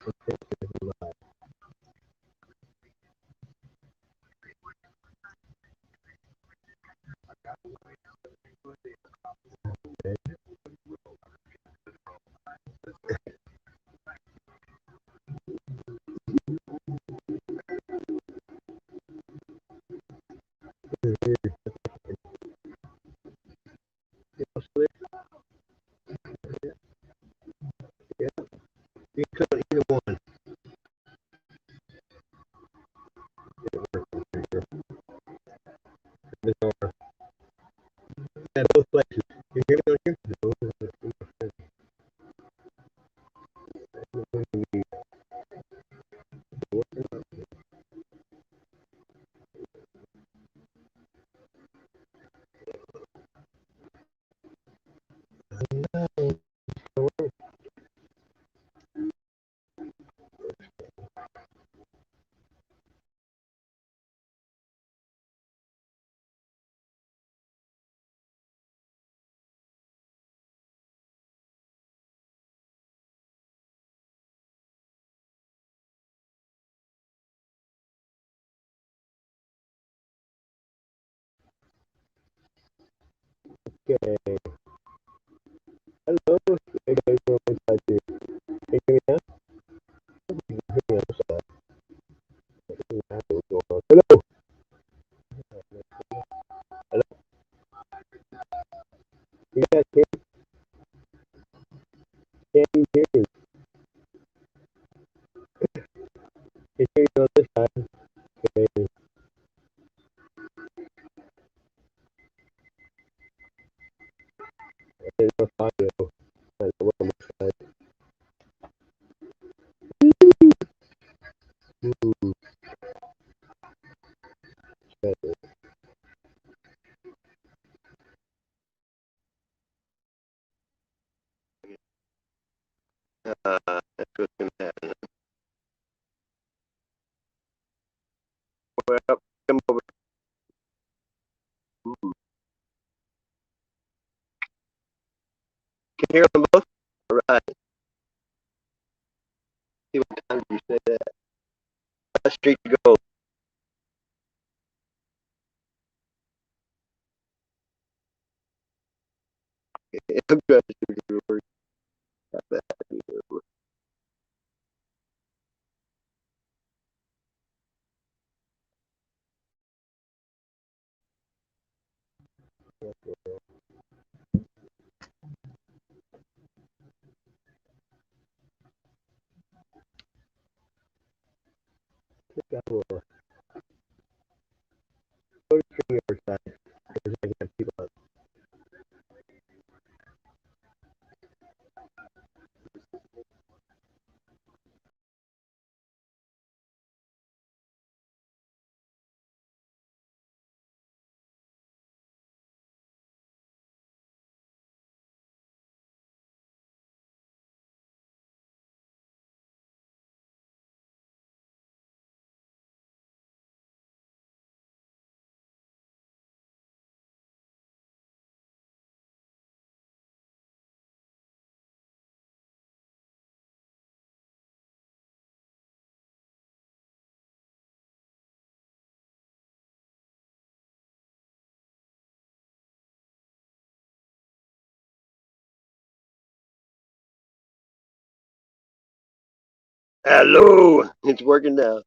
You could either one. At both places. You hear me on here? Okay. Hello. Hey guys, inside you. Can you hear me now? You can hear me on the side. Hello. Hello. You guys can you hear me? Can you hear me on this side? Okay. There's no audio. I don't know what on my side. Ooh, better. That's what's gonna happen. Well, come over. Ooh. Can you hear them both? All right. See what time you say that. Last street to go. I'm trying to work out that. I will go to StreamYard side because I can have people on. Hello. It's working now.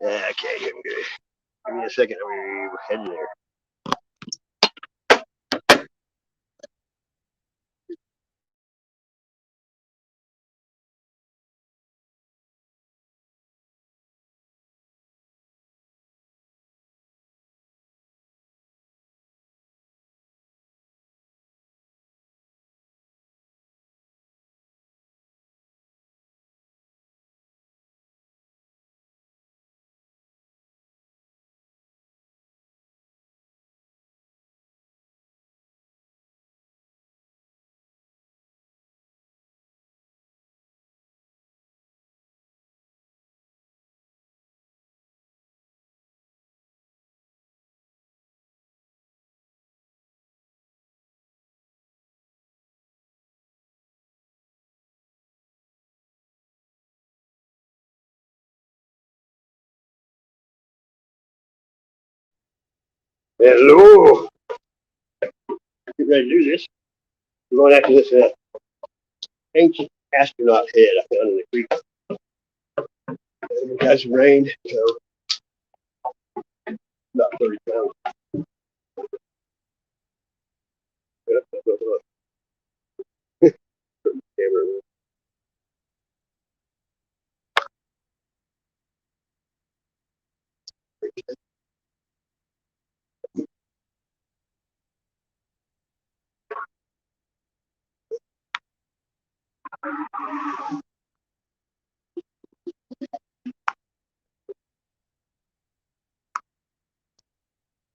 Okay, give me a second. We're heading there. Hello. Get ready to do this. We're going after this ancient astronaut head I found in the creek. It got some rain, so about 30 pounds.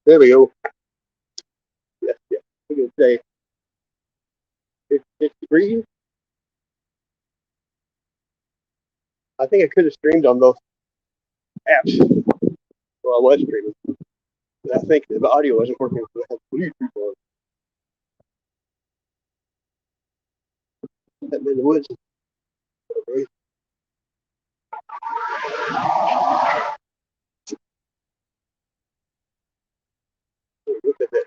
There we go. Yeah. We can say it's degrees. I think I could have streamed on both apps. Well, I was streaming. But I think the audio wasn't working. So I had Bluetooth on. I'm in the woods. Okay. Look at that.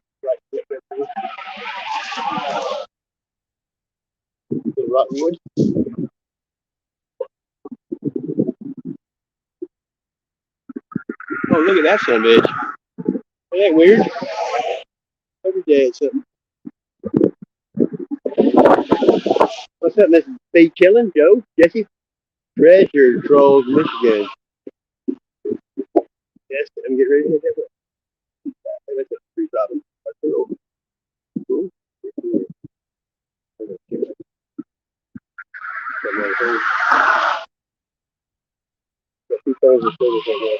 The rotten wood. Oh, look at that son of a bitch. Ain't that weird? Every day it's something. What's up, Mrs. Speed Killing? Joe? Jesse? Treasure Trolls, Michigan. Yes, I'm getting ready to hit that one. That's a tree problem. That's a little cool. Two phones of service right now.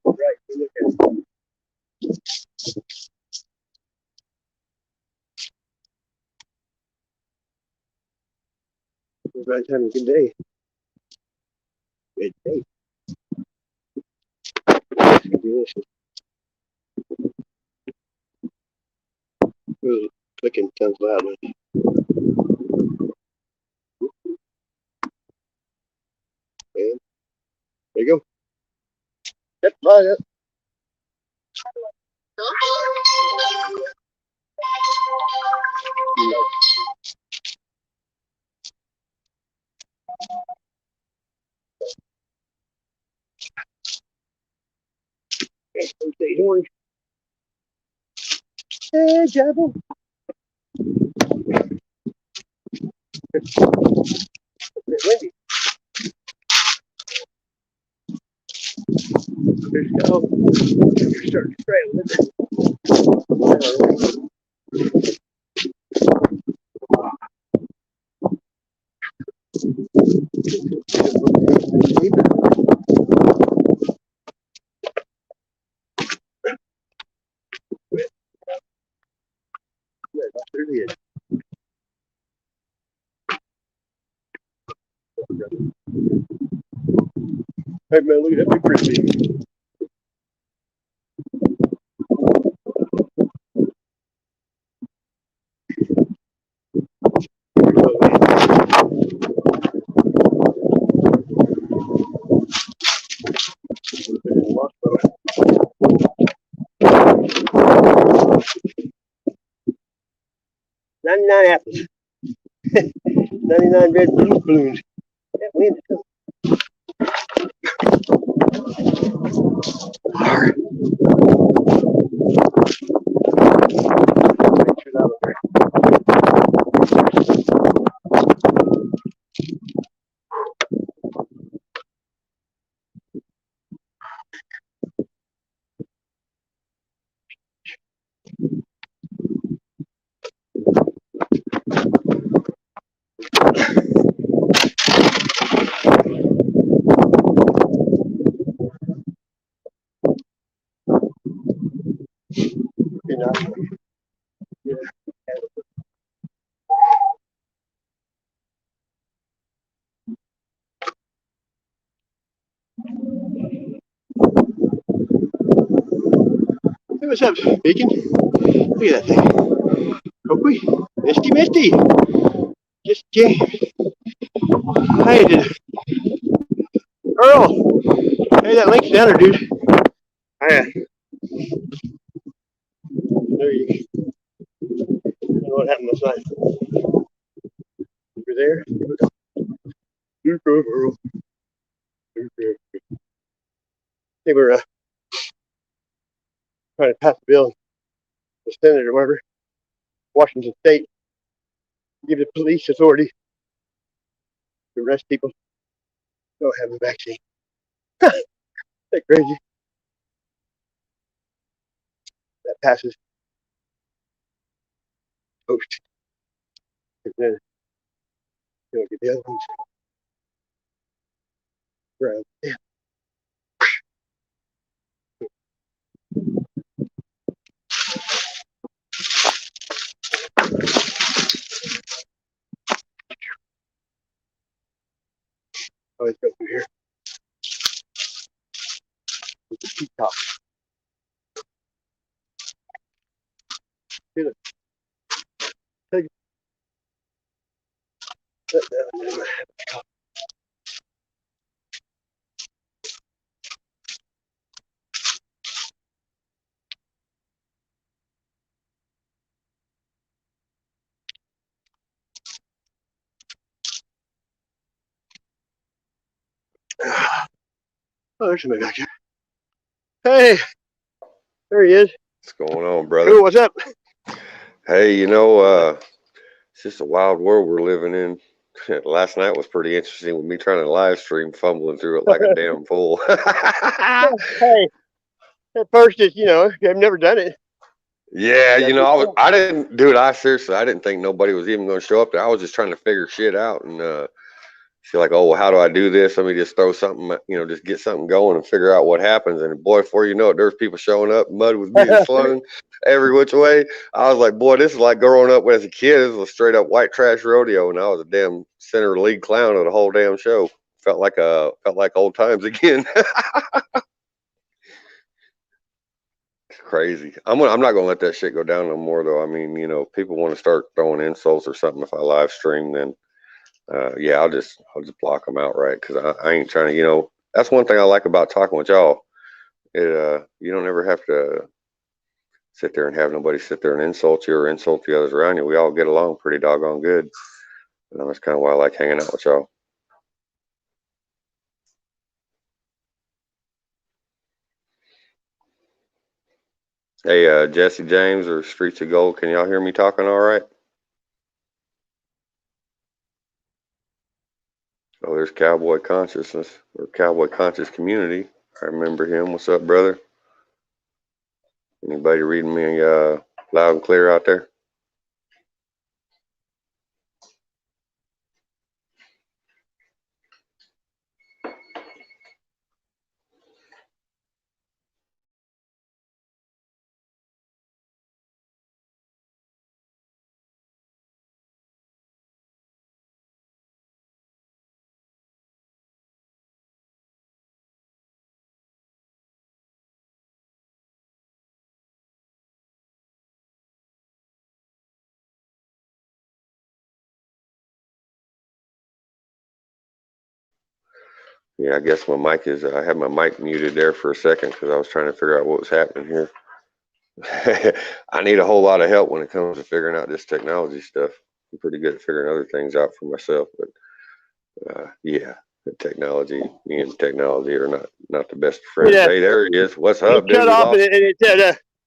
Right, look at it. Everybody's having a good day. Good day. Delicious. Ooh, clicking sounds loud. Man. There you go. Yep, bye. Yep. No. State orange. Hey, Jabble. It's windy. There's go. You're starting to trail, isn't it? Hey man, look at that big crispy. $99 apples. 99 red balloons. That wind is coming. Hard. Picture that one. what's up, Beacon? Look at that thing. Coakley. Misty. Just jammed. Hey, Earl. Hey, that link's down there, dude. Yeah. There you go. I don't know what happened last night. Over there. Duke Earl. They were trying to pass a bill, the Senate or whatever, Washington State, give the police authority to arrest people who don't have the vaccine. Isn't that crazy? That passes. Post. And then you know, get the other ones. Right. Yeah. Always go through here. With the peak top. See, look. Take that down. Oh, there's somebody back here. Hey, there he is. What's going on, brother? Cool, what's up? Hey, you know, it's just a wild world we're living in. Last night was pretty interesting with me trying to live stream, fumbling through it like a damn fool. Hey, at first it's, you know, I've never done it. Yeah, you know, I didn't, dude, I didn't think nobody was even going to show up there. I was just trying to figure shit out and feel like, oh, well, how do I do this? Let me just throw something, you know, just get something going and figure out what happens. And boy, before you know it, there's people showing up. Mud was being slung every which way. I was like, boy, this is like growing up as a kid. This was a straight up white trash rodeo, and I was a damn center league clown of the whole damn show. Felt like old times again. Crazy. I'm not gonna let that shit go down no more though. I mean, you know, people want to start throwing insults or something if I live stream, then yeah, I'll just block them outright because I ain't trying to, you know. That's one thing I like about talking with y'all. You don't ever have to sit there and have nobody sit there and insult you or insult the others around you. We all get along pretty doggone good. And that's kind of why I like hanging out with y'all. Hey, Jesse James or Streets of Gold, can y'all hear me talking all right? Oh, there's Cowboy Consciousness or Cowboy Conscious Community. I remember him. What's up, brother? Anybody reading me loud and clear out there? Yeah, I guess my mic is, I had my mic muted there for a second because I was trying to figure out what was happening here. I need a whole lot of help when it comes to figuring out this technology stuff. I'm pretty good at figuring other things out for myself, but yeah, the technology, me and technology are not the best friends. Yeah. Hey, there he is. What's up, dude? Shut off, and it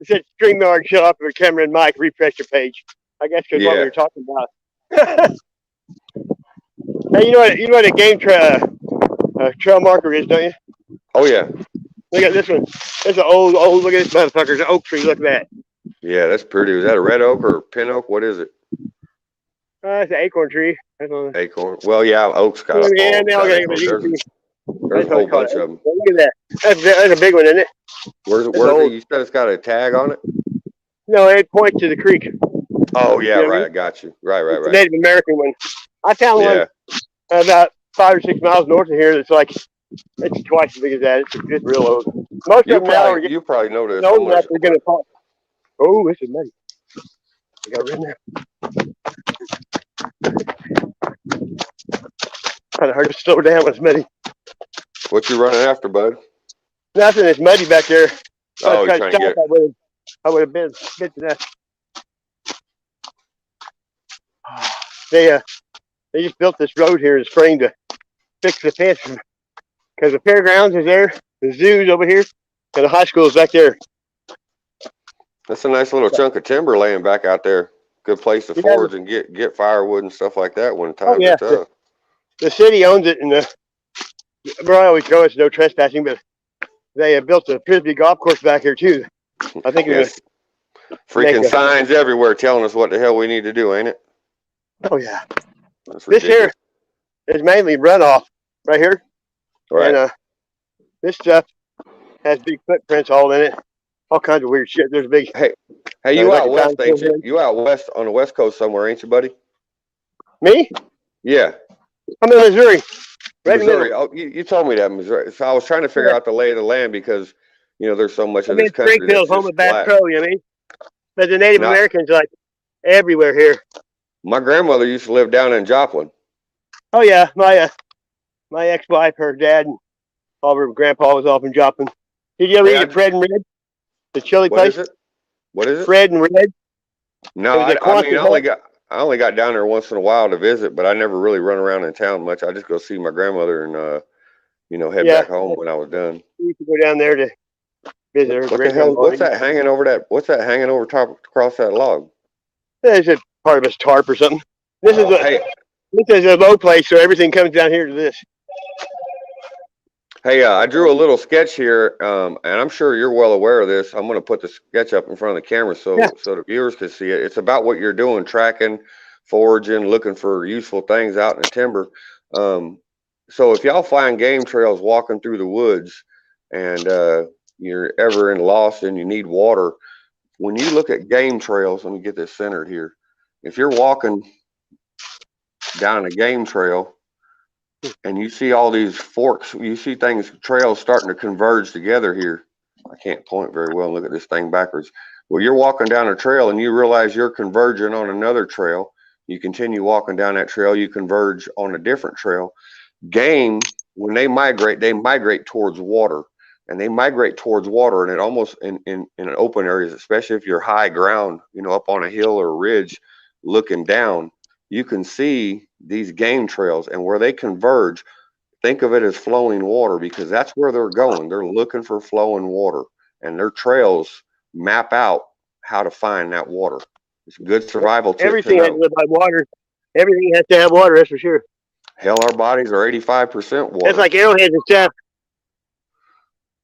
said StreamYard shut off with camera and mic, refresh your page. I guess because what we were talking about. Hey, you know what a game trail marker is, don't you? Oh yeah. Look at this one. It's an old. Look at this motherfucker. It's an oak tree. Look at that. Yeah, that's pretty. Is that a red oak or pin oak? What is it? It's an acorn tree. Acorn. Well, yeah, oak's got a. Yeah, there's a whole bunch of them. Look at that. That's a big one, isn't it? Where's it? You said it's got a tag on it? No, it points to the creek. Oh yeah, right. I got you. Right. It's a Native American one. I found one about 5 or 6 miles north of here. That's like it's twice as big as that. It's real old. Most of them now are you probably know this. They're going to fall. Oh, this is muddy. I got rid in there. Kind of hard to slow down when it's muddy. What you running after, bud? Nothing. It's muddy back there. Oh, you're trying to get. I would have been bit to death. They just built this road here in spring to fix the fence because the fairgrounds is there, the zoo's over here, and the high school is back there. That's a nice little chunk of timber laying back out there. Good place to forage and get firewood and stuff like that when times are tough. The city owns it, and I always go, it's no trespassing, but they built a frisbee golf course back here too. I think yes. Freaking signs everywhere telling us what the hell we need to do, ain't it? Oh yeah. This here is mainly runoff right here. Right. And this stuff has big footprints all in it. All kinds of weird shit. There's big. Hey, you out west, ain't you? You out west on the west coast somewhere, ain't you, buddy? Me? Yeah. I'm in Missouri. Right Missouri. Oh, you told me that, Missouri. So I was trying to figure out the lay of the land because, there's so much of this country. Springfield, home of Bass Pro, you know what I mean? But the Native Americans are like everywhere here. My grandmother used to live down in Joplin. Oh yeah, my ex-wife, her dad, and all of her grandpa was off in Joplin. Did you ever eat at Fred and Red? The chili place? What is it? Fred and Red. No, I only got down there once in a while to visit, but I never really run around in town much. I just go see my grandmother and head back home when I was done. We used to go down there to visit her. What the hell? What's that hanging over top across that log? It's just part of his tarp or something. This is a low place, so everything comes down here to this. Hey, I drew a little sketch here, and I'm sure you're well aware of this. I'm going to put the sketch up in front of the camera so the viewers can see it. It's about what you're doing, tracking, foraging, looking for useful things out in the timber. So if y'all find game trails walking through the woods and you're ever lost and you need water, when you look at game trails, let me get this centered here. If you're walking down a game trail, and you see all these forks, you see trails starting to converge together here. I can't point very well and look at this thing backwards. Well, you're walking down a trail and you realize you're converging on another trail. You continue walking down that trail, you converge on a different trail. Game, when they migrate towards water. And they migrate towards water, and it almost in open areas, especially if you're high ground, up on a hill or a ridge looking down, you can see these game trails, and where they converge, think of it as flowing water because that's where they're going. They're looking for flowing water, and their trails map out how to find that water. It's a good survival tip. Everything has to live by water. Everything has to have water, that's for sure. Hell, our bodies are 85% water. It's like arrowheads and stuff.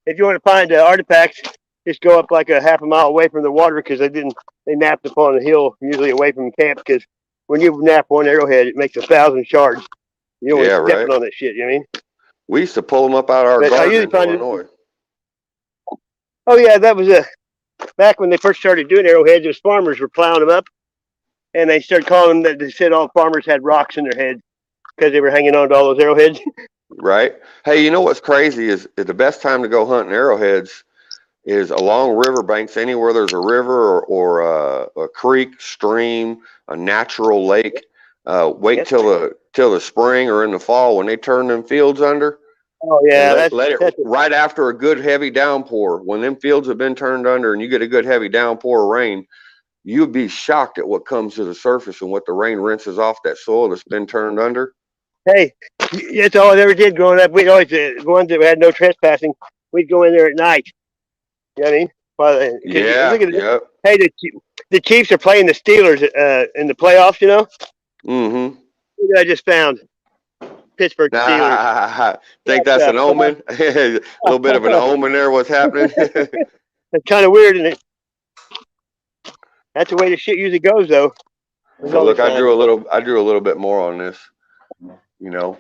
If you want to find artifacts, just go up like a half a mile away from the water because they napped upon a hill, usually away from camp because when you nap one arrowhead, it makes 1,000 shards. You don't want to step on that shit, you know what I mean? We used to pull them up out of our garden in Illinois. Oh, yeah, that was back when they first started doing arrowheads, those farmers were plowing them up, and they started calling them that they said all farmers had rocks in their heads because they were hanging on to all those arrowheads. Right. Hey, you know what's crazy is the best time to go hunting arrowheads is along riverbanks, anywhere there's a river or a creek, stream, a natural lake. Wait till the spring or in the fall when they turn them fields under. Oh yeah, let it right after a good heavy downpour. When them fields have been turned under and you get a good heavy downpour of rain, you'd be shocked at what comes to the surface and what the rain rinses off that soil that's been turned under. Hey, that's all I ever did growing up. We'd always the ones that had no trespassing. We'd go in there at night. You know what I mean? Yeah. Hey, the Chiefs are playing the Steelers in the playoffs. Mm-hmm. I just found Pittsburgh Steelers. Think that's an omen? A little bit of an omen there. What's happening? That's kind of weird, isn't it? That's the way the shit usually goes, though. So look, I drew a little bit more on this.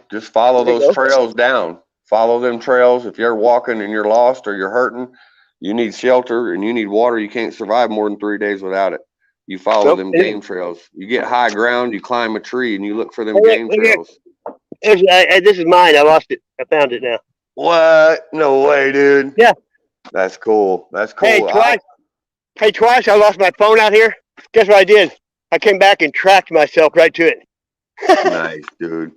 Just follow those trails down. Follow them trails. If you're walking and you're lost or you're hurting, you need shelter and you need water. You can't survive more than 3 days without it. You follow them game trails. You get high ground, you climb a tree, and you look for them game trails. This is mine. I lost it. I found it now. What? No way, dude. Yeah. That's cool. That's cool. Hey, Hey, twice I lost my phone out here. Guess what I did? I came back and tracked myself right to it. Nice, dude.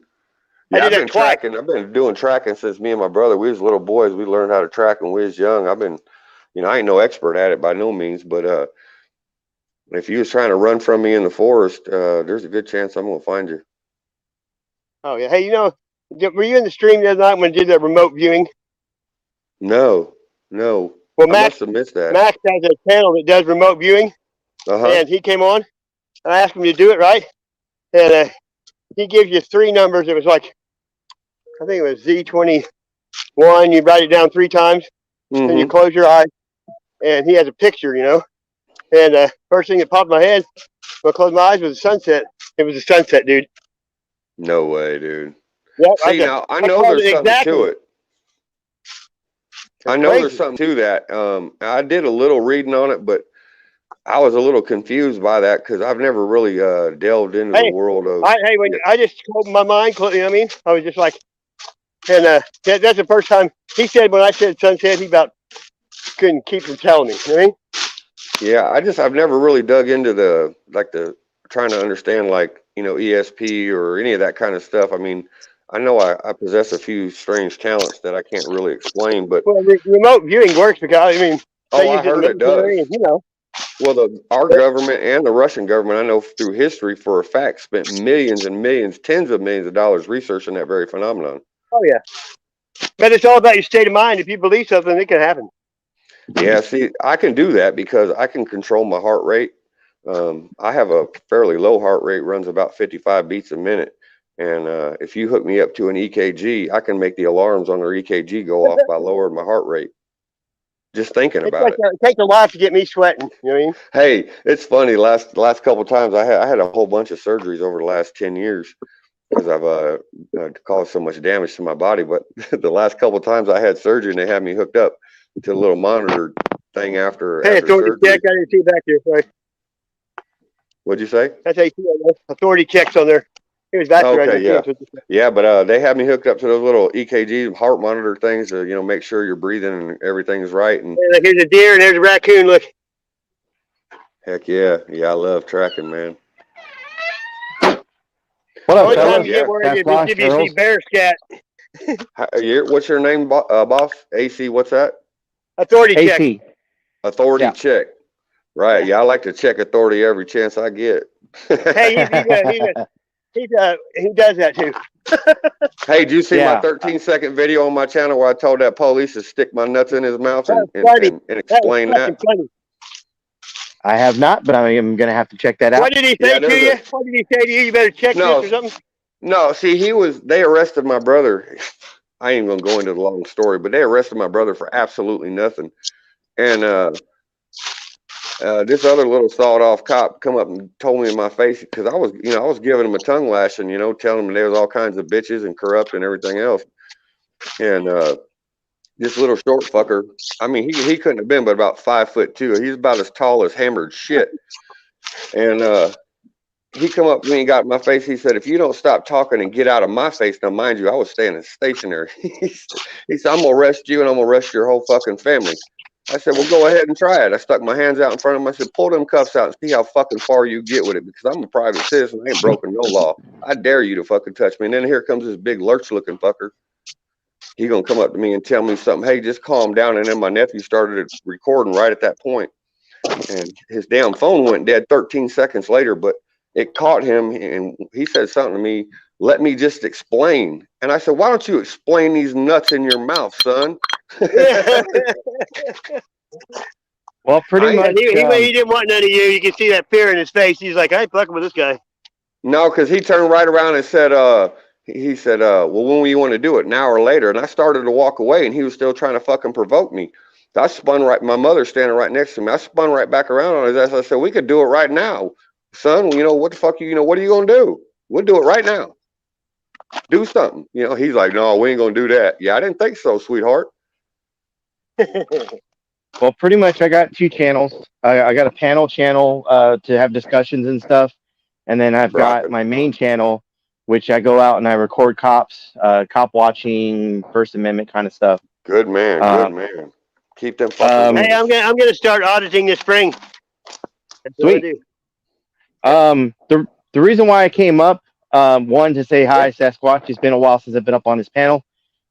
I Yeah, did I've that been twice. tracking. I've been doing tracking since me and my brother. We was little boys. We learned how to track when we was young. I ain't no expert at it by no means, but if you was trying to run from me in the forest, there's a good chance I'm gonna find you. Oh yeah. Hey, were you in the stream the other night when I did the remote viewing? No, no, Well, I must have missed that. Max has a channel that does remote viewing, Uh-huh. and he came on. And I asked him to do it right, and he gives you 3 numbers. It was like, I think it was Z21. You write it down 3 times, and you Mm-hmm. close your eyes, and he has a picture, And first thing that popped in my head when I closed my eyes was a sunset. It was a sunset, dude. No way, dude. Yep. See, now I I know called there's it something exactly. to it. That's I know there's crazy. something to that. I did a little reading on it, but I was a little confused by that because I've never really delved into the Hey, world of. when I just opened my mind, you know what I mean? I was just like, and that's the first time he said when I said sunset, he about couldn't keep from telling me. You know what I mean? Yeah, I've never really dug into the trying to understand ESP or any of that kind of stuff. I mean, I know I possess a few strange talents that I can't really explain, but Well, remote viewing works because they I use it in heard the it does. military, and Well, our government and the Russian government, I know through history for a fact, spent millions and millions, tens of millions of dollars researching that very phenomenon. Oh yeah, but it's all about your state of mind. If you believe something, it can happen. Yeah, see, I can do that because I can control my heart rate. I have a fairly low heart rate, runs about 55 beats a minute. And if you hook me up to an EKG, I can make the alarms on their EKG go off by lowering my heart rate. Just thinking about it. It takes a lot to get me sweating. You know what I mean? Hey, it's funny. Last couple times I had a whole bunch of surgeries over the last 10 years because I've caused so much damage to my body. But the last couple times I had surgery and they had me hooked up to a little monitor thing after Hey, authority surgery. check. I didn't see back there. Sorry. What'd you say? That's how you see it. Authority checks on there. It was back there. Okay, yeah. Yeah, but they had me hooked up to those little EKG heart monitor things to make sure you're breathing and everything's right. And like, here's a deer and there's a raccoon. Look. Heck yeah, I love tracking, man. What up, Only time fellas? you get worried is Sasquatch, if you see Charles. bear scat. What's your name, boss? AC, what's that? Authority check. AC. Authority Yeah. check. Right. Yeah, I like to check authority every chance I get. Hey, he does that too. Hey, did you see my Yeah. 13-second video on my channel where I told that police to stick my nuts in his mouth and That explain was that? fucking funny. I have not, but I am going to have to check that out. What did he say to you? What did he say to you? You better check this or something? No, see, they arrested my brother. I ain't gonna go into the long story, but they arrested my brother for absolutely nothing. And this other little sawed-off cop come up and told me in my face because I was giving him a tongue lashing, telling him there was all kinds of bitches and corrupt and everything else. And this little short fucker, I mean, he couldn't have been but about 5'2". He's about as tall as hammered shit. And he come up to me and got in my face. He said, "If you don't stop talking and get out of my face," now mind you, I was standing stationary. He said, "I'm gonna arrest you and I'm gonna arrest your whole fucking family." I said, "Well, go ahead and try it." I stuck my hands out in front of him. I said, "Pull them cuffs out and see how fucking far you get with it, because I'm a private citizen. I ain't broken no law. I dare you to fucking touch me." And then here comes this big lurch-looking fucker. He gonna come up to me and tell me something. Hey, just calm down. And then my nephew started recording right at that point, and his damn phone went dead 13 seconds later. But it caught him, and he said something to me. "Let me just explain." And I said, "Why don't you explain these nuts in your mouth, son?" Well, pretty much. He didn't want none of you. You can see that fear in his face. He's like, I ain't fucking with this guy. No, because he turned right around and said, he said, "Well, when will you want to do it, now or later?" And I started to walk away, and he was still trying to fucking provoke me. I spun right, my mother standing right next to me. I spun right back around on his ass. I said, "We could do it right now, son. What the fuck, what are you going to do? We'll do it right now. Do something." He's like, "No, we ain't going to do that." Yeah, I didn't think so, sweetheart. Well, pretty much I got 2 channels. I got a panel channel to have discussions and stuff. And then I've got my main channel, which I go out and I record cops, cop watching, First Amendment kind of stuff. Good man, good man. Keep them fucking. Hey, I'm gonna start auditing this spring. That's what I Sweet. do. The reason why I came up, one, to say hi, Sasquatch. It's been a while since I've been up on his panel.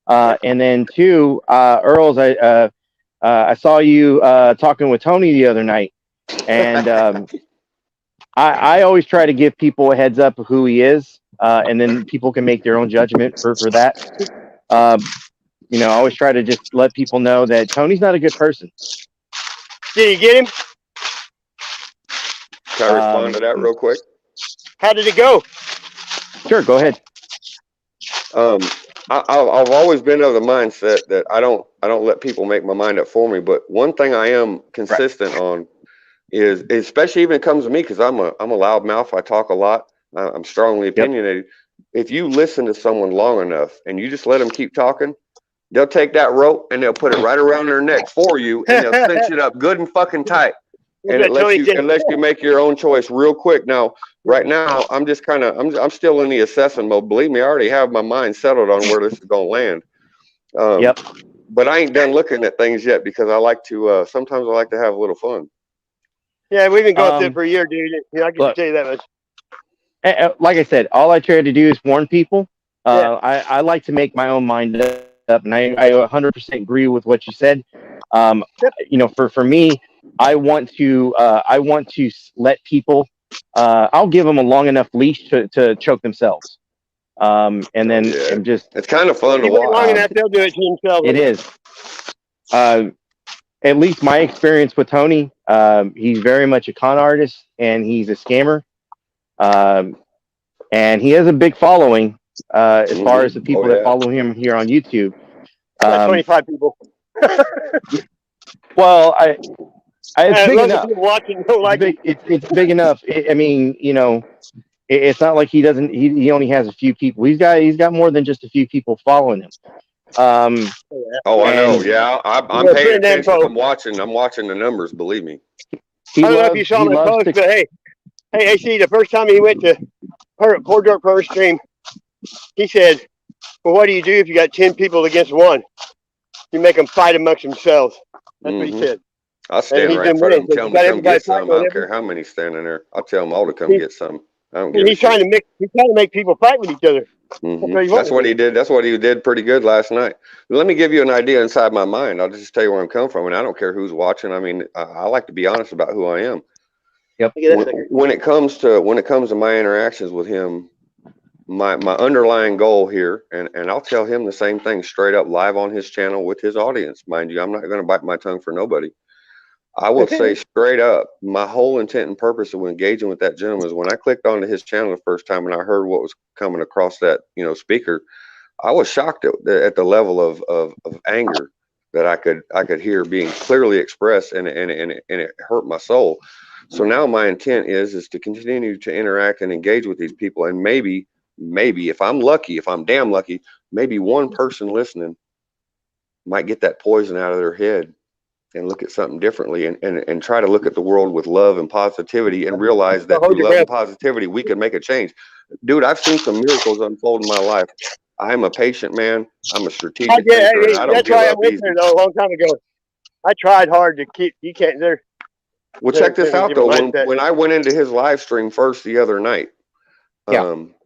And then two, Earls, I saw you talking with Tony the other night, and I always try to give people a heads up of who he is, and then people can make their own judgment for that. You know, I always try to just let people know that Tony's not a good person. Did you get him? Can I respond to that real quick? How did it go? Sure, go ahead. I've always been of the mindset that I don't let people make my mind up for me. But one thing I am consistent on is, especially even it comes to me, because I'm a loudmouth. I talk a lot. I'm strongly opinionated. If you listen to someone long enough and you just let them keep talking, they'll take that rope and they'll put it right around their neck for you, and they'll cinch it up good and fucking tight. And it lets you make your own choice real quick. Now, right now, I'm just kind of, I'm still in the assessing mode. Believe me, I already have my mind settled on where this is going to land. But I ain't done looking at things yet, because I like to, sometimes I like to have a little fun. Yeah, we've been going through it for a year, dude. I can tell you that much. Like I said, all I try to do is warn people. I like to make my own mind up, and I 100% agree with what you said. You know, for me, I want to let people. I'll give them a long enough leash to choke themselves, and then and just. It's kind of fun to watch. Long enough, they'll do it to themselves. It is. At least my experience with Tony, he's very much a con artist, and he's a scammer. And he has a big following as far as the people that follow him here on YouTube. 25 people. Well, it's big enough. Watching, it's big enough. I mean, you know, it's not like he doesn't. He only has a few people. He's got more than just a few people following him. I know. Yeah, I'm paying attention. I'm watching the numbers. Believe me. I don't know if you saw my post, but hey, see, the first time he went to Poor Dirt Pro stream, he said, "Well, what do you do if you got 10 people against one? You make them fight amongst themselves." That's what he said. I'll stand right in front of them, tell them to come get some. I don't care how many standing there. I'll tell them all to come get some. I don't give a shit. He's trying to make people fight with each other. That's what he did. That's what he did pretty good last night. Let me give you an idea inside my mind. I'll just tell you where I'm coming from, and I don't care who's watching. I mean, I like to be honest about who I am. Yep. When it comes to my interactions with him, my underlying goal here, and I'll tell him the same thing straight up live on his channel with his audience. Mind you, I'm not going to bite my tongue for nobody. I will say straight up, my whole intent and purpose of engaging with that gentleman is when I clicked onto his channel the first time and I heard what was coming across that, you know, speaker, I was shocked at the level of anger that I could hear being clearly expressed, and it hurt my soul. So now my intent is to continue to interact and engage with these people, and maybe if I'm lucky, if I'm damn lucky, maybe one person listening might get that poison out of their head and look at something differently, and try to look at the world with love and positivity, and realize that through love and positivity, we can make a change. Dude, I've seen some miracles unfold in my life. I'm a patient man. I'm a strategic thinker, and I don't give up easy. A long time ago, I tried hard to keep, you can't, well, check this out though. When I went into his live stream first the other night,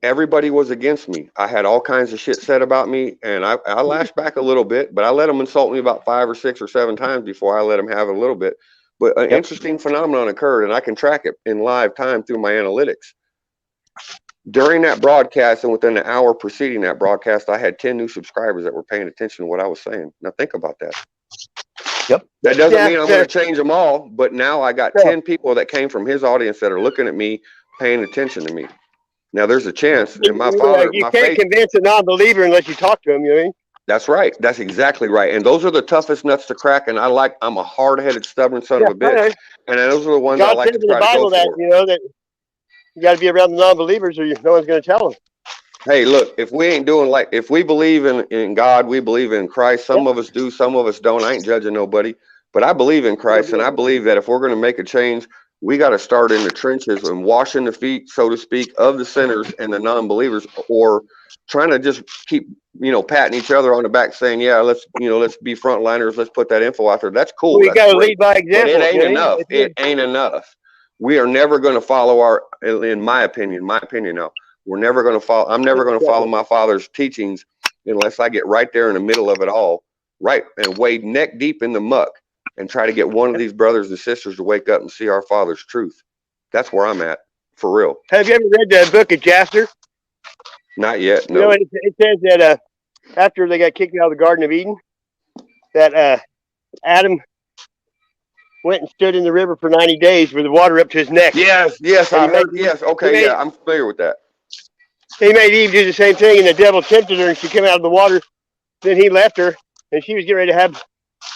everybody was against me. I had all kinds of shit said about me, and I lashed back a little bit, but I let them insult me about 5 or 6 or 7 times before I let them have it a little bit. But an interesting phenomenon occurred, and I can track it in live time through my analytics. During that broadcast, and within the hour preceding that broadcast, I had 10 new subscribers that were paying attention to what I was saying. Now think about that. Yep. That doesn't mean I'm going to change them all, but now I got 10 people that came from his audience that are looking at me, paying attention to me. Now there's a chance, and my father, you can't convince a non-believer unless you talk to him. You know what I mean? That's right. That's exactly right. And those are the toughest nuts to crack. And I'm a hard-headed, stubborn son of a bitch. And those are the ones I like to try to go for. You know that you got to be around the non-believers, or no one's going to tell them. Hey, look, if we ain't doing if we believe in God, we believe in Christ. Some of us do, some of us don't. I ain't judging nobody, but I believe in Christ, and I believe that if we're going to make a change, we got to start in the trenches and washing the feet, so to speak, of the sinners and the non-believers, or trying to just keep, patting each other on the back saying, yeah, let's be frontliners. Let's put that info out there. That's cool. We That's got to great. lead by But example. it ain't you know what I mean? enough. It ain't enough. We are never going to follow in my opinion now, we're never going to follow. I'm never going to follow my father's teachings unless I get right there in the middle of it all, right, and wade neck deep in the muck and try to get one of these brothers and sisters to wake up and see our Father's truth. That's where I'm at, for real. Have you ever read the book of Jasher? Not yet, You know, no. it says that after they got kicked out of the Garden of Eden, that Adam went and stood in the river for 90 days with the water up to his neck. Yes, And I heard. Yes, okay, yeah, I'm familiar with that. He made Eve do the same thing, and the devil tempted her, and she came out of the water. Then he left her, and she was getting ready to have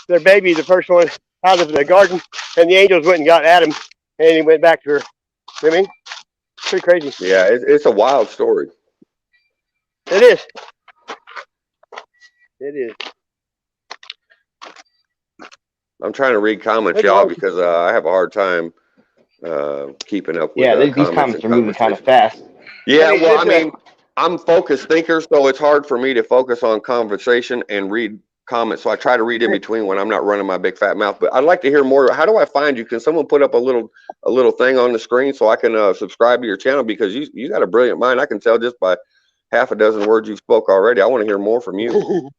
their baby, the first one, out of the garden. And the angels went and got Adam, and he went back to her. You know what I mean? Pretty crazy. Yeah, it's a wild story. It is. It is. I'm trying to read comments, y'all, because I have a hard time keeping up with. Yeah, these comments are moving kind of fast. Yeah, well, I mean, I'm a focused thinker, so it's hard for me to focus on conversation and read comments. So I try to read in between when I'm not running my big fat mouth. But I'd like to hear more. How do I find you? Can someone put up a little thing on the screen so I can subscribe to your channel? Because you got a brilliant mind. I can tell just by half a dozen words you spoke already. I want to hear more from you.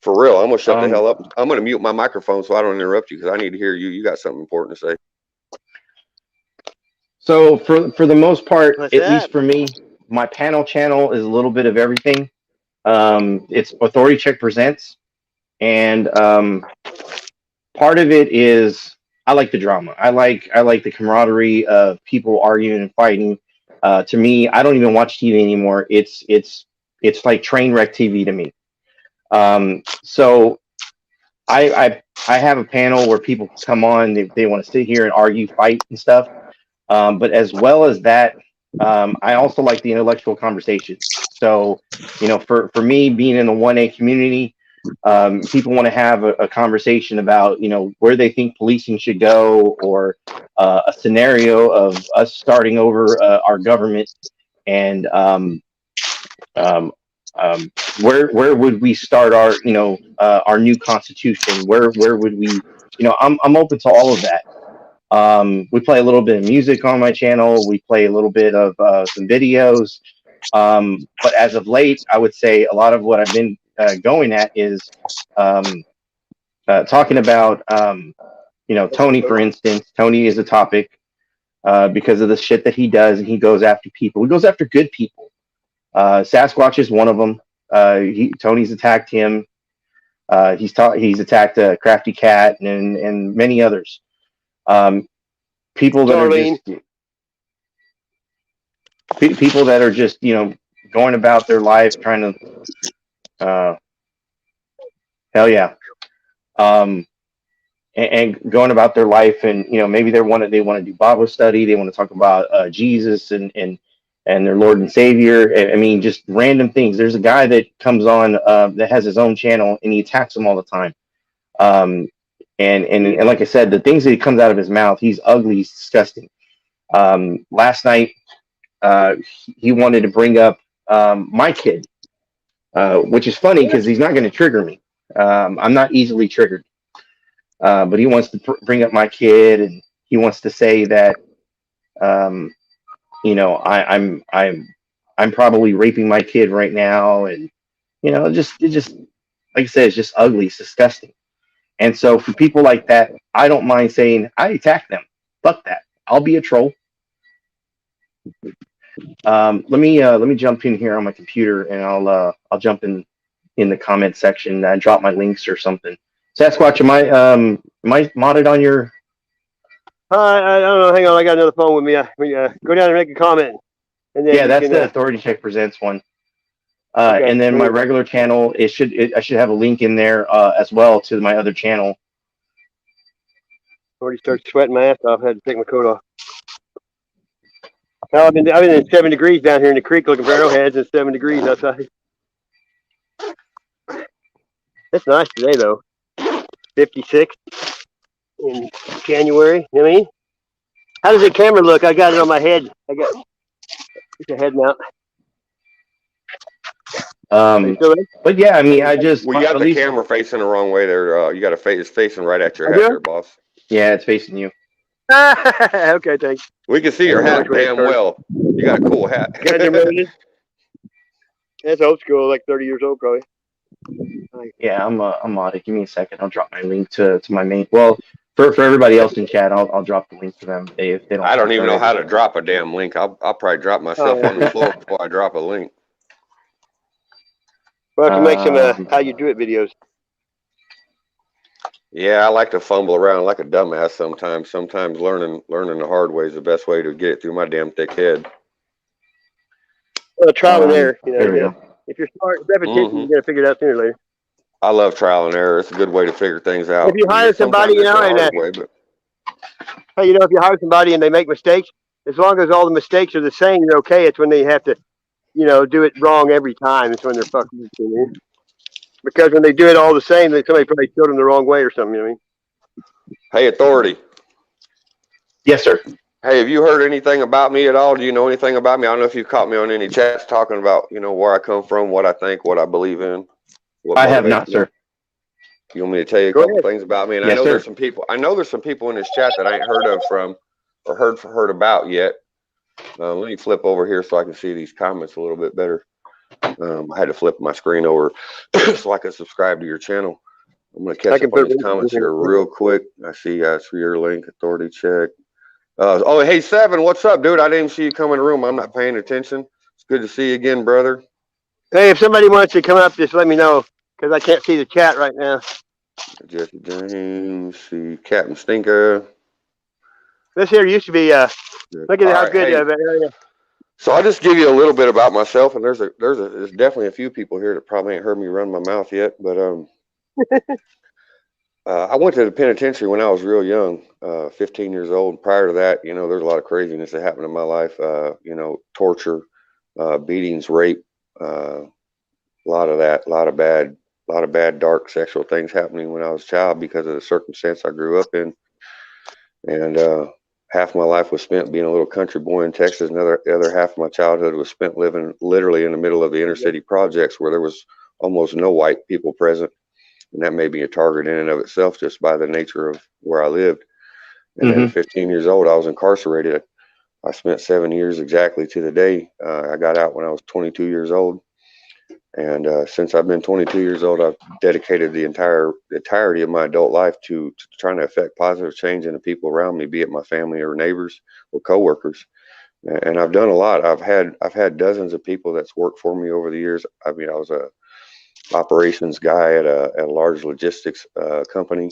For real, I'm gonna shut the hell up. I'm gonna mute my microphone so I don't interrupt you because I need to hear you. You got something important to say. So for the most part, at least for me, my panel channel is a little bit of everything. It's Authority Check Presents, and part of it is I like the drama. I like the camaraderie of people arguing and fighting. To me, I don't even watch TV anymore. It's like train wreck TV to me. So I have a panel where people come on, they want to sit here and argue, fight and stuff. But as well as that, I also like the intellectual conversations. So, for me being in the 1A community, people want to have a conversation about, where they think policing should go, or a scenario of us starting over our government, and where would we start our new constitution? Where would we, I'm open to all of that. We play a little bit of music on my channel. We play a little bit of some videos. But as of late, I would say a lot of what I've been going at is talking about, Tony, for instance. Tony is a topic because of the shit that he does, and he goes after people. He goes after good people. Sasquatch is one of them. Tony's attacked him. He's attacked Crafty Cat and many others. People that are just going about their lives trying to hell yeah, and going about their life, and maybe they want to do Bible study, they want to talk about Jesus and their Lord and Savior. I mean, just random things. There's a guy that comes on that has his own channel, and he attacks them all the time. And like I said, the things that comes out of his mouth, he's ugly, he's disgusting. Last night, he wanted to bring up my kid, which is funny because he's not going to trigger me. I'm not easily triggered, but he wants to bring up my kid, and he wants to say that, I'm probably raping my kid right now, and it just like I said, it's just ugly, it's disgusting. And so for people like that, I don't mind saying I attack them. Fuck that. I'll be a troll. Let me jump in here on my computer, and I'll jump in the comment section and drop my links or something. Sasquatch, am I modded on your? I don't know. Hang on, I got another phone with me. Go down and make a comment. And then that's the Authority Check Presents one. Okay. And then my regular channel, I should have a link in there as well to my other channel. Already started sweating my ass off. I had to take my coat off. Now I've been in 7 degrees down here in the creek looking for arrowheads, and 7 degrees outside. It's nice today though. 56 in January. You know what I mean? How does the camera look? I got it on my head. It's a head mount. Still there? But yeah, I mean, I just Well, you got at the least, camera facing the wrong way there. You got it's facing right at your I hat do? there, boss. yeah, it's facing you. Okay, thanks. We can see I your don't know hat which way it damn turns. well. You got a cool hat. Guys remember this? That's old school, like 30 years old, probably. Yeah, I'm on it. Give me a second. I'll drop my link to my main. Well, for everybody else in chat, I'll drop the link to them if they don't. I don't have it even know how already. to drop a damn link. I'll probably drop myself on the floor before I drop a link. We'll have to make some how you do it videos. Yeah, I like to fumble around like a dumbass sometimes. Sometimes learning the hard way is the best way to get it through my damn thick head. Well, trial and error. You know, There we go. if you're smart, repetition, you're gonna figure it out sooner or later. I love trial and error. It's a good way to figure things out. If you hire somebody, you know, and hey, you know, if you hire somebody and they make mistakes, as long as all the mistakes are the same, you're okay. It's when they have to, you know, do it wrong every time. It's when they're fucking. You know? Because when they do it all the same, then somebody probably killed them the wrong way or something. You know what I mean? Hey, Authority. Yes, sir. Hey, have you heard anything about me at all? Do you know anything about me? I don't know if you caught me on any chats talking about, you know, where I come from, what I think, what I believe in. I have not, sir. You want me to tell you a couple things about me? And yes, I know sir. there's some people. I know there's some people in this chat that I ain't heard of from or heard about yet. Let me flip over here so I can see these comments a little bit better. I had to flip my screen over so I could subscribe to your channel. I'm going to catch up on these comments here real quick. I see you guys for your link, Authority check. Oh, hey, Seven, what's up, dude? I didn't see you come in the room. I'm not paying attention. It's good to see you again, brother. Hey, if somebody wants to come up, just let me know because I can't see the chat right now. Jesse James, see Captain Stinker. This here used to be look at how good of an area. So I'll just give you a little bit about myself, and there's definitely a few people here that probably ain't heard me run my mouth yet, but I went to the penitentiary when I was real young, 15 years old. And prior to that, you know, there's a lot of craziness that happened in my life. You know, torture, beatings, rape, a lot of that, a lot of bad, dark sexual things happening when I was a child because of the circumstance I grew up in. And half my life was spent being a little country boy in Texas. The other half of my childhood was spent living literally in the middle of the inner city projects where there was almost no white people present. And that may be a target in and of itself just by the nature of where I lived. And then at 15 years old, I was incarcerated. I spent 7 years exactly to the day. I got out when I was 22 years old. And since I've been 22 years old, I've dedicated the entirety of my adult life to trying to affect positive change in the people around me, be it my family or neighbors or coworkers. And I've done a lot. I've had dozens of people that's worked for me over the years. I mean, I was a operations guy at a large logistics company,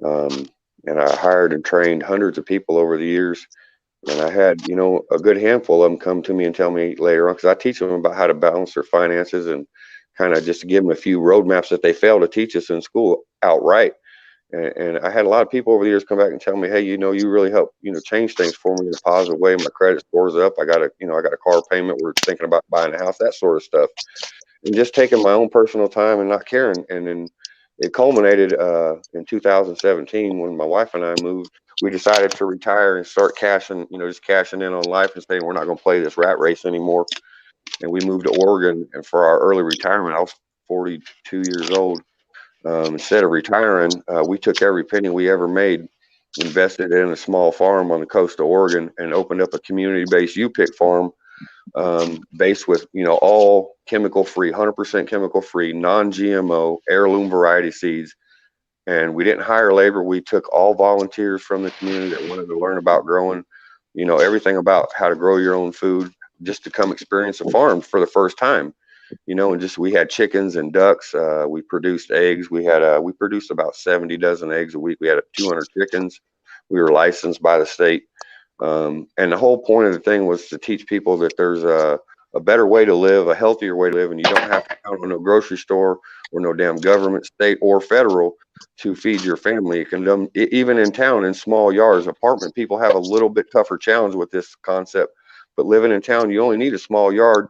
and I hired and trained hundreds of people over the years. And I had, you know, a good handful of them come to me and tell me later on, because I teach them about how to balance their finances and kind of just to give them a few roadmaps that they fail to teach us in school outright. And I had a lot of people over the years come back and tell me, hey, you know, you really helped, you know, change things for me in a positive way. My credit score's up. I got a car payment. We're thinking about buying a house, that sort of stuff. And just taking my own personal time and not caring. And then it culminated in 2017 when my wife and I moved. We decided to retire and start cashing in on life and saying we're not going to play this rat race anymore. And we moved to Oregon. And for our early retirement, I was 42 years old. Instead of retiring, we took every penny we ever made, invested in a small farm on the coast of Oregon, and opened up a community-based U-Pick farm based with, you know, all chemical free, 100% chemical free, non-GMO, heirloom variety seeds. And we didn't hire labor. We took all volunteers from the community that wanted to learn about growing, you know, everything about how to grow your own food, just to come experience a farm for the first time, you know. And just, we had chickens and ducks. We produced eggs. We produced about 70 dozen eggs a week. We had 200 chickens. We were licensed by the state. And the whole point of the thing was to teach people that there's a better way to live, a healthier way to live, and you don't have to count on no grocery store or no damn government, state or federal, to feed your family. It can, even in town, in small yards, apartment people have a little bit tougher challenge with this concept. But living in town, you only need a small yard.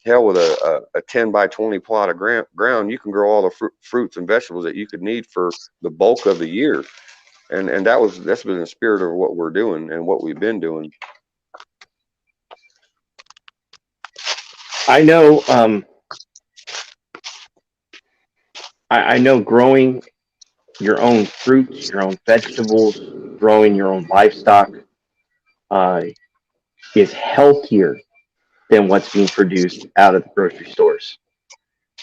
Hell, with a 10 by 20 plot of ground, you can grow all the fruits and vegetables that you could need for the bulk of the year. And that's been the spirit of what we're doing and what we've been doing. I know. I know growing your own fruits, your own vegetables, growing your own livestock uh, is healthier than what's being produced out of the grocery stores.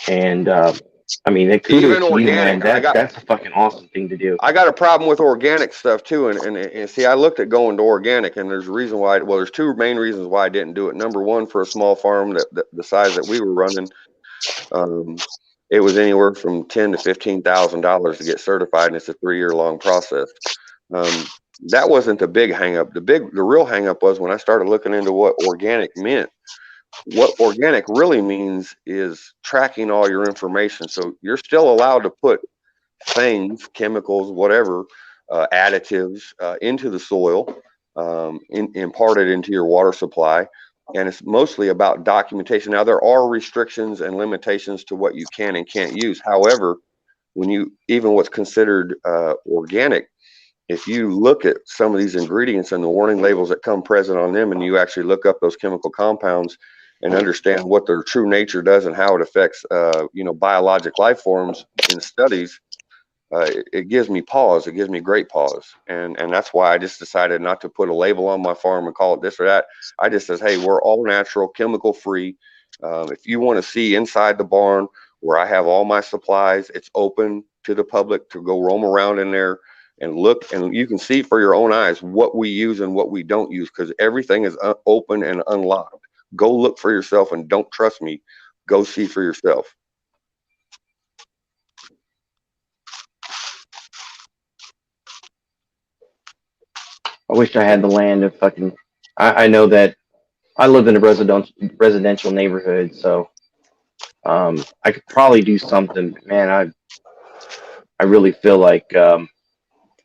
And I mean, kudos Even to you, man. organic, That's a fucking awesome thing to do. I got a problem with organic stuff too, and see, I looked at going to organic, and there's a reason why. Well, there's two main reasons why I didn't do it. Number one, for a small farm that the size that we were running, it was anywhere from $10,000 to $15,000 to get certified, and it's a 3-year long process. That wasn't the big hangup. The real hangup was when I started looking into what organic meant. What organic really means is tracking all your information. So you're still allowed to put things, chemicals, whatever, additives into the soil, imparted into your water supply. And it's mostly about documentation. Now, there are restrictions and limitations to what you can and can't use. However, even what's considered organic, if you look at some of these ingredients and the warning labels that come present on them, and you actually look up those chemical compounds and understand what their true nature does and how it affects, biologic life forms in studies, it gives me pause. It gives me great pause. And that's why I just decided not to put a label on my farm and call it this or that. I just says, hey, we're all natural, chemical free. If you want to see inside the barn where I have all my supplies, it's open to the public to go roam around in there and look, and you can see for your own eyes what we use and what we don't use, because everything is open and unlocked. Go look for yourself, and don't trust me. Go see for yourself. I wish I had the land to fucking. I know that I live in a residential neighborhood, so I could probably do something. Man, I really feel like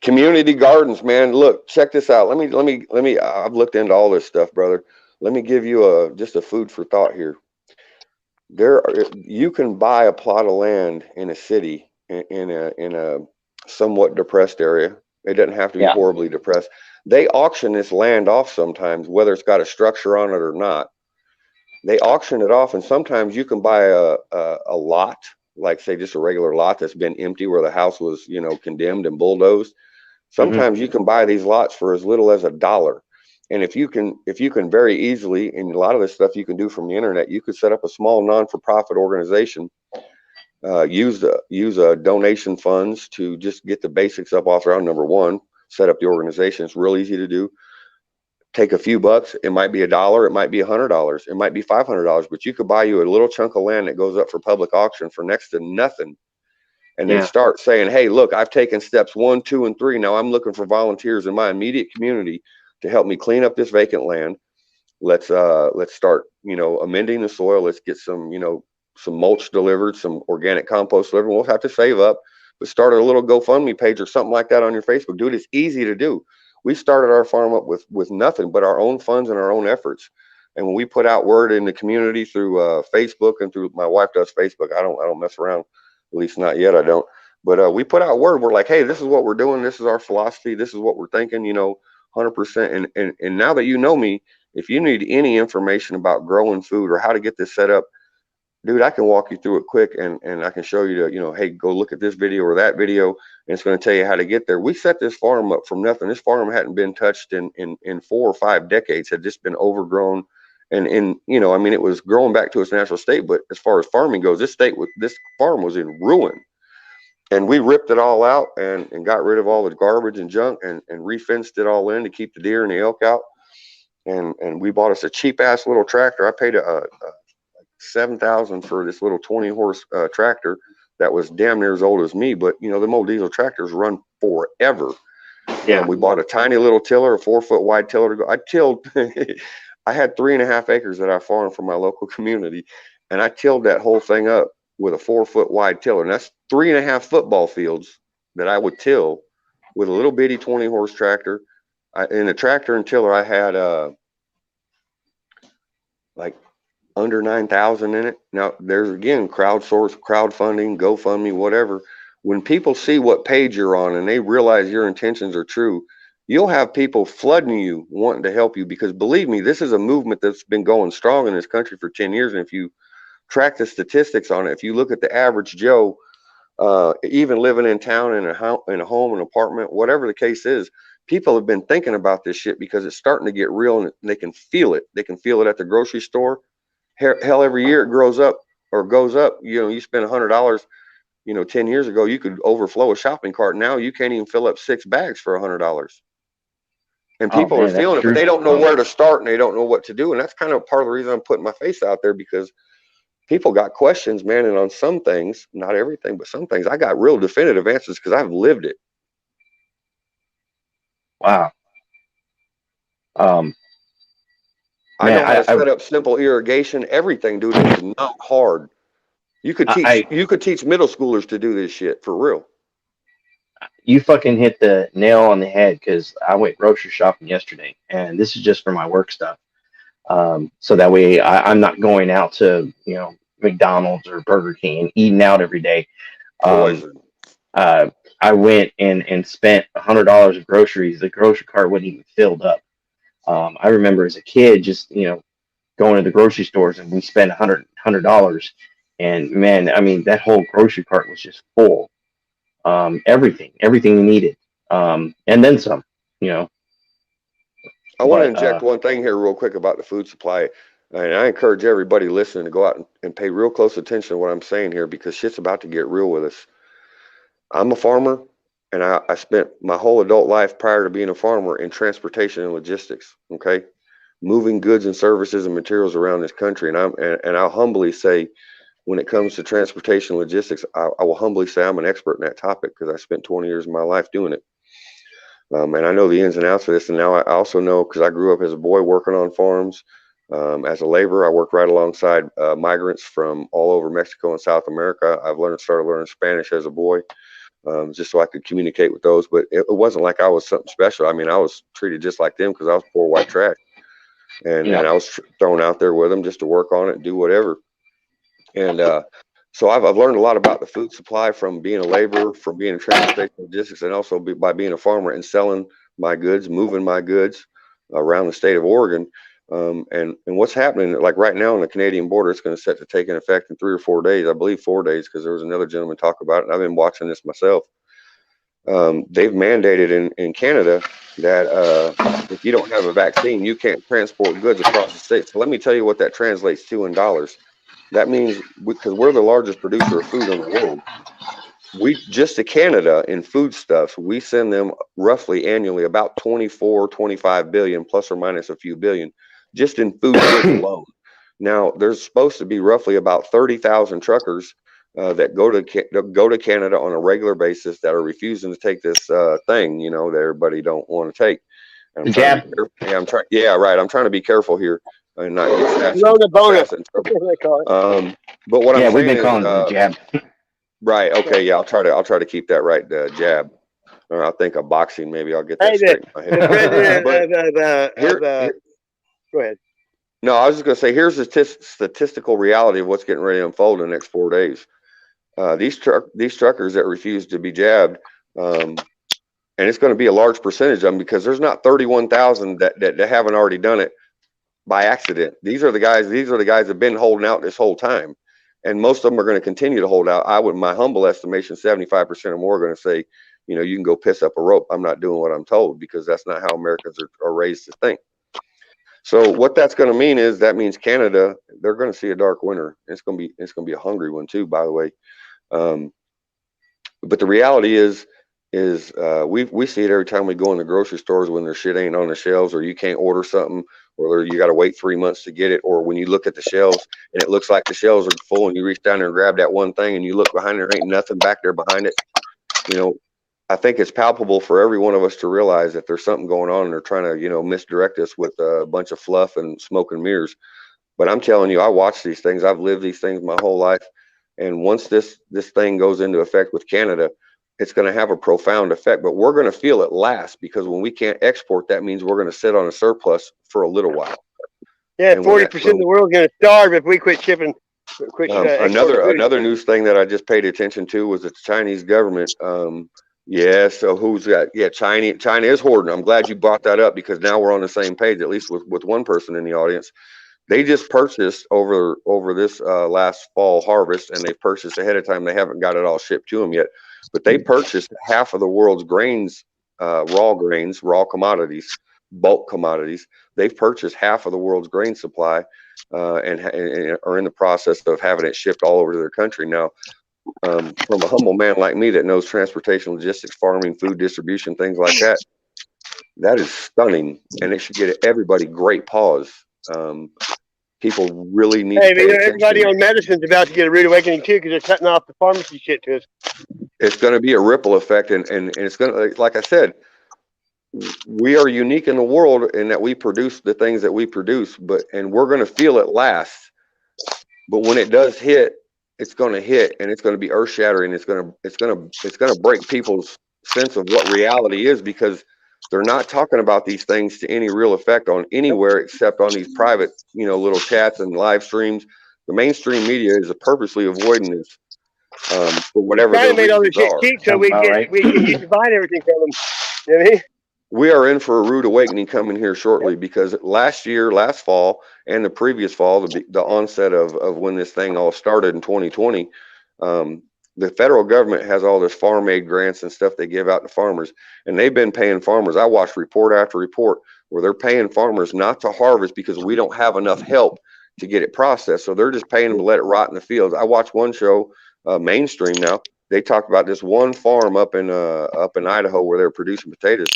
Community gardens, man. Look, check this out. Let me. I've looked into all this stuff, brother. Let me give you just a food for thought here. You can buy a plot of land in a city in a somewhat depressed area. It doesn't have to be Yeah. horribly depressed. They auction this land off sometimes, whether it's got a structure on it or not. They auction it off, and sometimes you can buy a lot, like say just a regular lot that's been empty where the house was, condemned and bulldozed. Sometimes you can buy these lots for as little as $1. And if you can very easily, and a lot of this stuff you can do from the internet, you could set up a small non-for-profit organization, use donation funds to just get the basics up off the ground. Number one, set up the organization. It's real easy to do. Take a few bucks. It might be $1, it might be $100, it might be $500, but you could buy you a little chunk of land that goes up for public auction for next to nothing. And then start saying, hey, look, I've taken steps 1, 2, and 3. Now I'm looking for volunteers in my immediate community to help me clean up this vacant land. Let's start, amending the soil. Let's get some mulch delivered, some organic compost delivered. We'll have to save up, but start a little GoFundMe page or something like that on your Facebook. Dude, it's easy to do. We started our farm up with nothing but our own funds and our own efforts. And when we put out word in the community through Facebook, and through my wife does Facebook, I don't mess around. At least not yet, I don't. But we put out word. We're like, hey, this is what we're doing. This is our philosophy. This is what we're thinking, 100%. And now that you know me, if you need any information about growing food or how to get this set up, dude, I can walk you through it quick, and I can show you hey, go look at this video or that video, and it's going to tell you how to get there. We set this farm up from nothing. This farm hadn't been touched in 4 or 5 decades, had just been overgrown. And it was growing back to its natural state. But as far as farming goes, this farm was in ruin. And we ripped it all out and got rid of all the garbage and junk, and refenced it all in to keep the deer and the elk out. And we bought us a cheap ass little tractor. I paid $7,000 for this little 20-horse tractor that was damn near as old as me. But them old diesel tractors run forever. Yeah. And we bought a tiny little tiller, a 4-foot wide tiller to go. I tilled. I had 3.5 acres that I farmed for my local community, and I tilled that whole thing up with a 4-foot wide tiller. And that's 3.5 football fields that I would till with a little bitty 20-horse tractor. In the tractor and tiller, I had like under 9,000 in it. Now there's again crowdsource, crowdfunding, GoFundMe, whatever. when people see what page you're on and they realize your intentions are true, you'll have people flooding you wanting to help you, because believe me, this is a movement that's been going strong in this country for 10 years. And if you track the statistics on it, if you look at the average Joe, even living in town in a home, an apartment, whatever the case is, people have been thinking about this shit because it's starting to get real and they can feel it. They can feel it at the grocery store. Hell, every year it grows up or goes up. You know, you spend $100, 10 years ago, you could overflow a shopping cart. Now you can't even fill up 6 bags for $100. And people are feeling it, but they don't know where to start and they don't know what to do. And that's kind of part of the reason I'm putting my face out there, because people got questions, man. And on some things, not everything, but some things, I got real definitive answers because I've lived it. Wow. I know how to set up simple irrigation, everything, dude. It's not hard. You could teach middle schoolers to do this shit for real. You fucking hit the nail on the head, because I went grocery shopping yesterday, and this is just for my work stuff. So that way I'm not going out to, McDonald's or Burger King and eating out every day. I went and spent $100 of groceries. The grocery cart wasn't even filled up. I remember as a kid, just, going to the grocery stores, and we spent $100. And man, I mean, that whole grocery cart was just full. Everything we needed. And then some, I want to inject one thing here real quick about the food supply. And I encourage everybody listening to go out and pay real close attention to what I'm saying here, because shit's about to get real with us. I'm a farmer, and I spent my whole adult life prior to being a farmer in transportation and logistics. Okay. Moving goods and services and materials around this country. And I'll humbly say, when it comes to transportation and logistics, I will humbly say I'm an expert in that topic, because I spent 20 years of my life doing it. And I know the ins and outs of this. And now I also know, because I grew up as a boy working on farms. As a laborer, I worked right alongside migrants from all over Mexico and South America. I've started learning Spanish as a boy, just so I could communicate with those. But it wasn't like I was something special. I mean, I was treated just like them, because I was poor white trash. And I was thrown out there with them just to work on it and do whatever. And so I've learned a lot about the food supply from being a laborer, from being in transportation logistics, and also by being a farmer and selling my goods, moving my goods around the state of Oregon. And what's happening, like right now on the Canadian border, it's going to set to take in effect in 3 or 4 days, I believe 4 days, because there was another gentleman talk about it, and I've been watching this myself. They've mandated in Canada that if you don't have a vaccine, you can't transport goods across the state. So let me tell you what that translates to in dollars. That means, because we're the largest producer of food in the world, just to Canada in foodstuffs, we send them roughly annually about 24-25 billion, plus or minus a few billion, just in food goods alone. Now, there's supposed to be roughly about 30,000 truckers that go to Canada on a regular basis that are refusing to take this thing, that everybody don't want to take. And I'm trying to be careful here and not get fast in trouble. But what I'm saying we've been calling it the jab. Right. Okay. Yeah. I'll try to keep that right. Jab. Or I think of boxing. Maybe I'll get that straight in my head. The president go ahead. No, I was just going to say, here's the statistical reality of what's getting ready to unfold in the next 4 days. These truckers that refuse to be jabbed, and it's going to be a large percentage of them, because there's not 31,000 that haven't already done it by accident. These are the guys that have been holding out this whole time. And most of them are going to continue to hold out. My humble estimation, 75% or more are going to say, you can go piss up a rope. I'm not doing what I'm told, because that's not how Americans are raised to think. So what that's going to mean is, that means Canada, they're going to see a dark winter. It's going to be a hungry one too, by the way. But the reality is we see it every time we go in the grocery stores, when their shit ain't on the shelves, or you can't order something, or you got to wait 3 months to get it, or when you look at the shelves and it looks like the shelves are full, and you reach down there and grab that one thing, and you look behind there, ain't nothing back there behind it. I think it's palpable for every one of us to realize that there's something going on, and they're trying to, misdirect us with a bunch of fluff and smoke and mirrors. But I'm telling you, I watch these things. I've lived these things my whole life. And once this thing goes into effect with Canada, it's going to have a profound effect, but we're going to feel it last, because when we can't export, that means we're going to sit on a surplus for a little while. Yeah, 40% of the world's going to starve if we quit shipping quick. Another news thing that I just paid attention to was that the Chinese government. Yeah. So who's got? Yeah, China is hoarding. I'm glad you brought that up because now we're on the same page, at least with one person in the audience. They just purchased over this last fall harvest, and they've purchased ahead of time. They haven't got it all shipped to them yet, but they purchased half of the world's grains, raw commodities, bulk commodities. They've purchased half of the world's grain supply, and are in the process of having it shipped all over to their country now. From a humble man like me that knows transportation, logistics, farming, food distribution, things like that, that is stunning, and it should get everybody great pause. People really need to pay attention. Everybody on medicine's about to get a rude awakening too, because they're cutting off the pharmacy shit to us. It's going to be a ripple effect, and it's going to, like I said, we are unique in the world in that we produce the things that we produce, and we're going to feel it last. But when it does hit, it's going to hit, and it's going to be earth shattering. It's going to break people's sense of what reality is, because they're not talking about these things to any real effect on anywhere except on these private, little chats and live streams. The mainstream media is purposely avoiding this for whatever their made all this reasons shit are. cheap so we can use to find everything from them. You know what I mean? We are in for a rude awakening coming here shortly, because last fall, and the previous fall, the onset of when this thing all started in 2020, the federal government has all this farm aid grants and stuff they give out to farmers, and they've been paying farmers. I watched report after report where they're paying farmers not to harvest because we don't have enough help to get it processed. So they're just paying them to let it rot in the fields. I watched one show, mainstream now. They talked about this one farm up in Idaho where they're producing potatoes.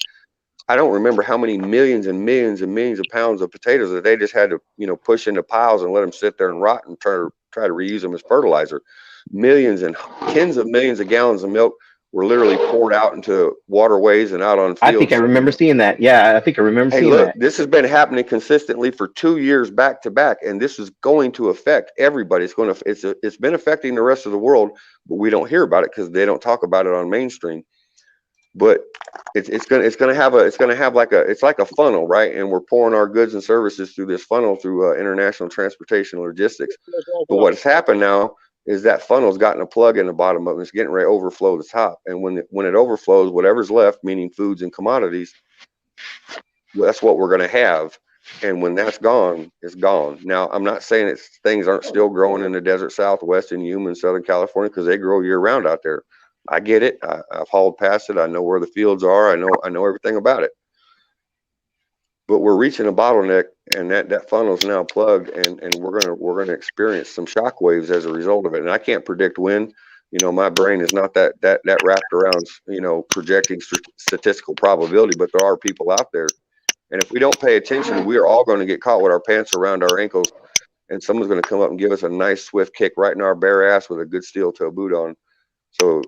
I don't remember how many millions and millions and millions of pounds of potatoes that they just had to, push into piles and let them sit there and rot and try to reuse them as fertilizer. Millions and tens of millions of gallons of milk were literally poured out into waterways and out on fields. I think I remember seeing that. Yeah, I think I remember seeing that. This has been happening consistently for 2 years back to back, and this is going to affect everybody. It's been affecting the rest of the world, but we don't hear about it because they don't talk about it on mainstream. But it's gonna have like a funnel, right? And we're pouring our goods and services through this funnel through international transportation logistics. But what's happened now is that funnel's gotten a plug in the bottom of it. It's getting ready to overflow the top. And when it overflows, whatever's left, meaning foods and commodities, that's what we're going to have. And when that's gone, it's gone. Now, I'm not saying things aren't still growing in the desert Southwest and Yuma and Southern California, because they grow year round out there. I get it. I've hauled past it. I know where the fields are. I know everything about it. But we're reaching a bottleneck, and that funnel is now plugged, and we're gonna experience some shock waves as a result of it. And I can't predict when. My brain is not that wrapped around projecting statistical probability, but there are people out there, and if we don't pay attention, we are all going to get caught with our pants around our ankles, and someone's going to come up and give us a nice swift kick right in our bare ass with a good steel toe boot on. So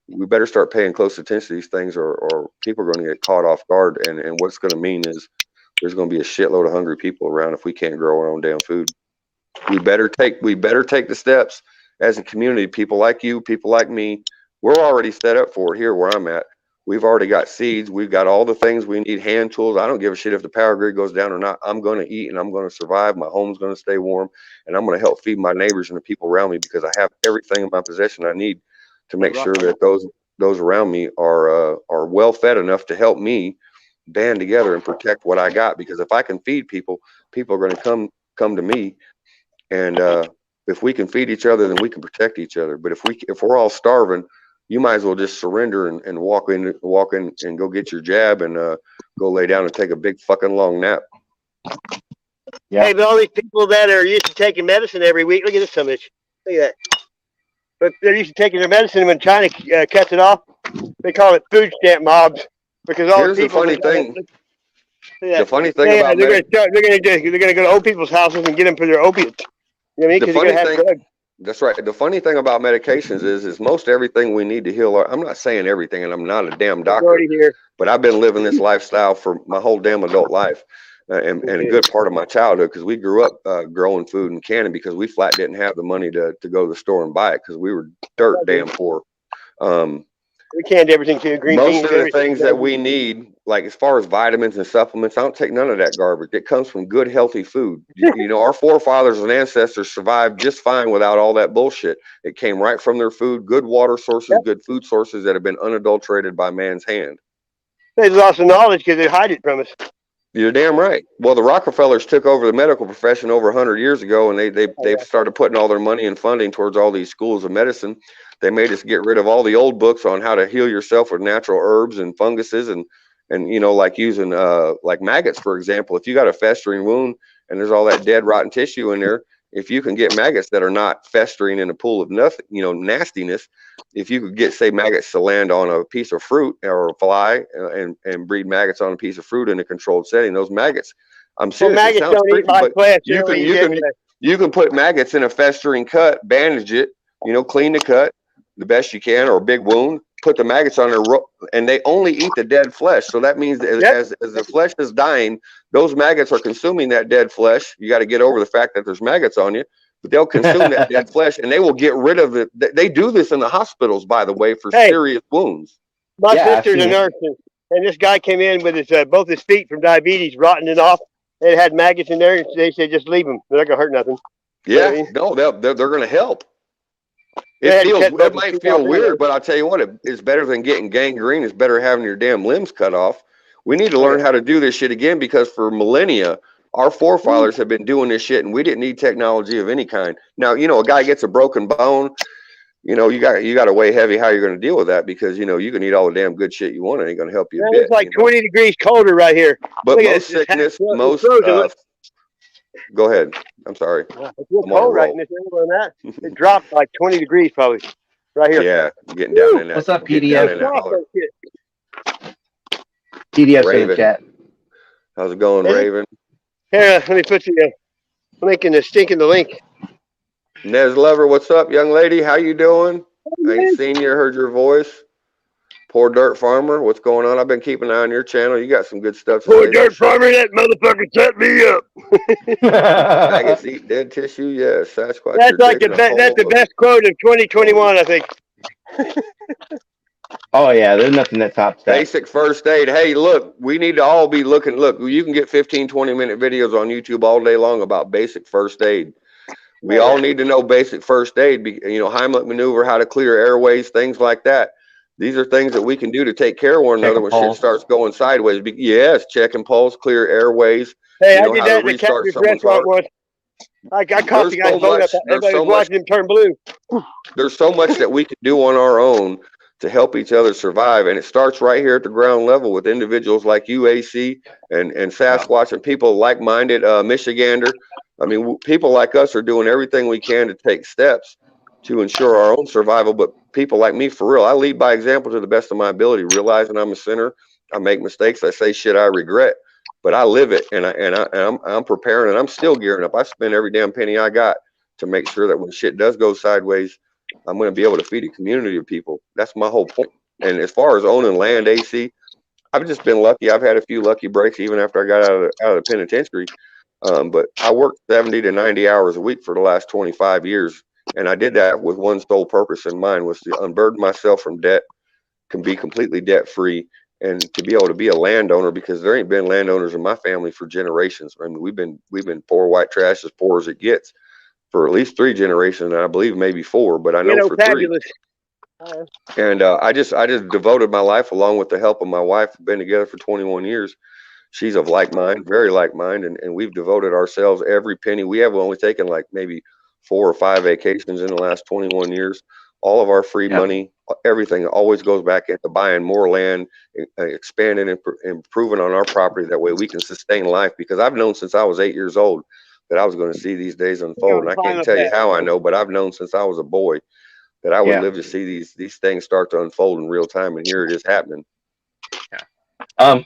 we better start paying close attention to these things, or people are going to get caught off guard, and what's going to mean is there's going to be a shitload of hungry people around if we can't grow our own damn food. We better take the steps as a community. People like you, people like me, we're already set up for it here where I'm at. We've already got seeds. We've got all the things we need, hand tools. I don't give a shit if the power grid goes down or not. I'm going to eat and I'm going to survive. My home's going to stay warm, and I'm going to help feed my neighbors and the people around me, because I have everything in my possession I need to make sure that those around me are well fed enough to help me band together and protect what I got. Because if I can feed people, people are going to come to me, and if we can feed each other, then we can protect each other. But if we're all starving, you might as well just surrender and walk in and go get your jab and go lay down and take a big fucking long nap. Yeah. Hey, but all these people that are used to taking medicine every week, look at this some bitch. Look at that. But they're used to taking their medicine. When China cuts it off, they call it food stamp mobs, because all Here's the people. The funny thing about they're going to go to old people's houses and get them for their opiates. You know what I mean? Because they're going to have drugs. That's right. The funny thing about medications is most everything we need to heal. I'm not saying everything, and I'm not a damn doctor, but I've been living this lifestyle for my whole damn adult life, and a good part of my childhood, because we grew up growing food in Canada, because we flat didn't have the money to go to the store and buy it, because we were dirt damn poor. We canned everything too. Green Most beans, of the everything. things that we need, like as far as vitamins and supplements, I don't take none of that garbage. It comes from good, healthy food. You know, our forefathers and ancestors survived just fine without all that bullshit. It came right from their food, good water sources, Yep. good food sources that have been unadulterated by man's hand. They lost the knowledge because they hide it from us. You're damn right. Well, the Rockefellers took over the medical profession over 100 years ago, and they've started putting all their money and funding towards all these schools of medicine. They made us get rid of all the old books on how to heal yourself with natural herbs and funguses, and you know, like using like maggots, for example. If you got a festering wound and there's all that dead rotten tissue in there, if you can get maggots that are not festering in a pool of nothing, you know, nastiness, if you could get, say, maggots to land on a piece of fruit or a fly and breed maggots on a piece of fruit in a controlled setting, those maggots, I'm Well, serious, it maggots sounds don't eat creepy, my but flesh. They you don't can eat you dead can flesh. you can put maggots in a festering cut, bandage it, you know, clean the cut the best you can, or a big wound, put the maggots on there, and they only eat the dead flesh. So that means that Yep. as the flesh is dying, those maggots are consuming that dead flesh. You got to get over the fact that there's maggots on you, but they'll consume that dead flesh, and they will get rid of it. They do this in the hospitals, by the way, for Hey. serious wounds. My Yeah, I've sister's a seen it. nurse, and this guy came in with his both his feet from diabetes rotting off. It had maggots in there, and they said just leave them. They're not gonna hurt nothing. Yeah, Really? no, they're going to help. They had to cut It both might his feet feel off anyway. weird, but I'll tell you what, it's better than getting gangrene. It's better having your damn limbs cut off. We need to learn how to do this shit again, because for millennia, our forefathers have been doing this shit, and we didn't need technology of any kind. Now, you know, a guy gets a broken bone, you know, you got to weigh heavy how you're going to deal with that, because, you know, you can eat all the damn good shit you want. It ain't going to help you a Man, bit. it's like you know? 20 degrees colder right here. But Look at most this. It's sickness, it's most, frozen. Look. go ahead. I'm sorry. It's real I'm on a cold right roll. in this area where I'm at. It dropped like 20 degrees probably right here. Yeah, getting down in that. What's up, getting down PDF? in that Dropped holler. that shit. PDF's in the Raven. chat. How's it going, Is it? Raven? Here, let me put the link in the link. Nez Lover, what's up, young lady? How you doing? I ain't seen you, heard your voice. Poor Dirt Farmer, what's going on? I've been keeping an eye on your channel. You got some good stuff to Poor say. dirt farmer, that motherfucker set me up. Maggots eat dead tissue, yes. Sasquatch, That's you're like the digging a that's the hole. best quote of 2021, I think. Oh yeah, there's nothing that tops that. Basic first aid. Hey, look, we need to all be looking. Look, you can get 15, 20-minute videos on YouTube all day long about basic first aid. We all need to know basic first aid, you know, Heimlich maneuver, how to clear airways, things like that. These are things that we can do to take care of one another when shit starts going sideways. Yes, check and pulse, clear airways. Hey, You I know did how to that in the restart Cactus someone's restaurant heart. once. I caught the There's guy's so bone up. much- there's Everybody so was much- watching him turn blue. There's so much that we can do on our own to help each other survive. And it starts right here at the ground level with individuals like UAC and Sasquatch and people like-minded Michigander. I mean, people like us are doing everything we can to take steps to ensure our own survival. But people like me, for real, I lead by example to the best of my ability, realizing I'm a sinner. I make mistakes. I say shit I regret, but I live it, and I'm preparing, and I'm still gearing up. I spend every damn penny I got to make sure that when shit does go sideways, I'm going to be able to feed a community of people. That's my whole point. And as far as owning land, AC, I've just been lucky. I've had a few lucky breaks even after I got out of the penitentiary. But I worked 70 to 90 hours a week for the last 25 years. And I did that with one sole purpose in mind, was to unburden myself from debt, can be completely debt free, and to be able to be a landowner, because there ain't been landowners in my family for generations. I mean, we've been poor white trash, as poor as it gets, for at least 3 generations, and I believe maybe 4, but I know for 3. Fabulous. And I just devoted my life, along with the help of my wife. We've been together for 21 years. She's of like mind, very like mind, and we've devoted ourselves every penny. We have only taken like maybe 4 or 5 vacations in the last 21 years. All of our free money, everything always goes back into buying more land, expanding and improving on our property. That way we can sustain life, because I've known since I was 8 years old that I was going to see these days unfold. And I can't tell you how I know, but I've known since I was a boy that I would live to see these things start to unfold in real time, and here it is happening. I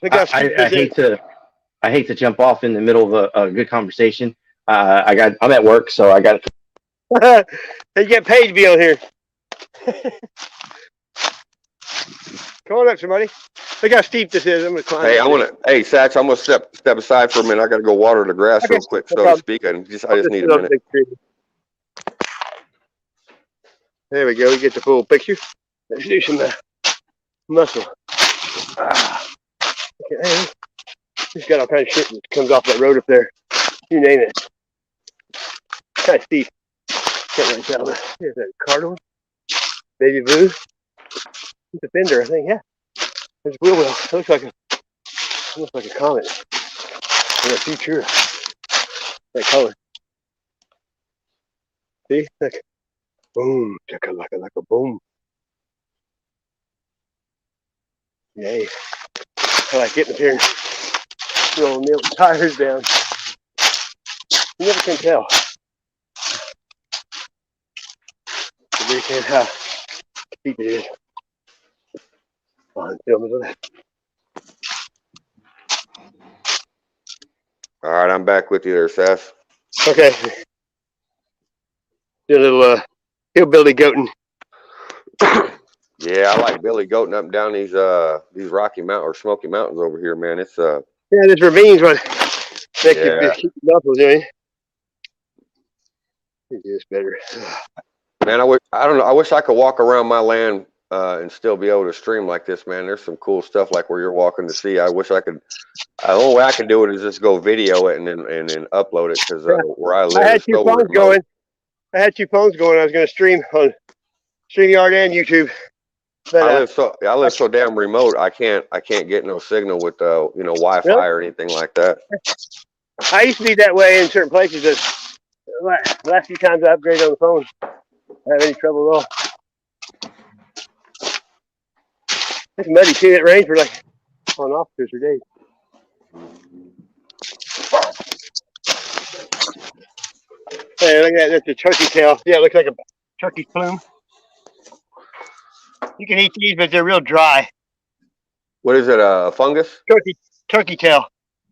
hate to jump off in the middle of a good conversation. I'm at work, so I got. They get paid to be on here. Come on up, somebody. Look how steep this is. I'm gonna climb. Hey, Satch, I'm gonna step aside for a minute. I gotta go water the grass real quick, so to speak. I just need a minute. There we go. We get the full picture. Let's do some muscle. Okay, just got all kind of shit that comes off that road up there. You name it. Kind of steep. Can't really tell. Here's that Cardinal. Baby blue. It's a fender, I think. Yeah. There's a wheel well. It looks like a comet. In the future. That color. See? Like boom. Like a boom. Yay. I like getting up here and nail the tires down. You never can tell. You really can't how deep it is. On film of that. All right, I'm back with you there, Seth. Okay. Do a little hillbilly goating. Yeah, I like Billy goating up and down these Rocky Mountain or Smoky Mountains over here, man. It's Yeah, this ravine's what makes you Yeah. keep your muscles doing. You do this better. Man, I wish I could walk around my land and still be able to stream like this, man. There's some cool stuff like where you're walking to see. I wish I could. The only way I can do it is just go video it and then upload it because where I live, I had it's two so phones remote. going. I had 2 phones going. I was going to stream on StreamYard and YouTube. But I live so damn remote. I can't get no signal with Wi-Fi Really? or anything like that. I used to be that way in certain places. But the last few times I upgraded on the phone, I don't have any trouble at all. It's muddy too. It rained for like on off 2 or 3 days. Hey, look at that. That's a turkey tail. Yeah, it looks like a turkey plume. You can eat these, but they're real dry. What is it? A fungus? Turkey tail.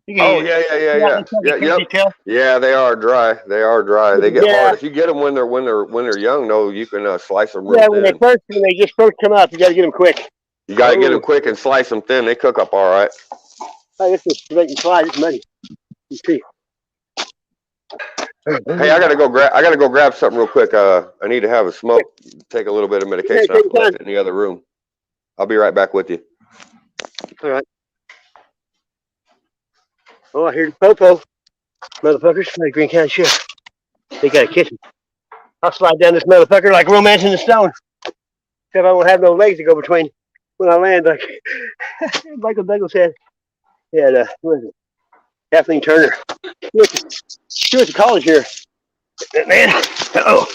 You can Oh eat yeah. it. Turkey tail. Yeah, they are dry. They are dry. They get Yeah. hard. If you get them when they're young, though, you can slice them real Yeah, thin. when they just first come up, you got to get them quick. You gotta get them quick and slice them thin. They cook up all right. Hey, this is making slide. It's muddy. You see. Hey, I gotta go grab something real quick. I need to have a smoke. Take a little bit of medication. Okay, take your I'm time. in the other room. I'll be right back with you. All right. Oh, I hear the popo. Motherfuckers, like Green County Sheriff. They got to kiss him. I'll slide down this motherfucker like Romance in the Stone. Except I won't have no legs to go between when I land, like Michael Douglas said. Yeah, who is it? Kathleen Turner. She went to college here. Man, oh.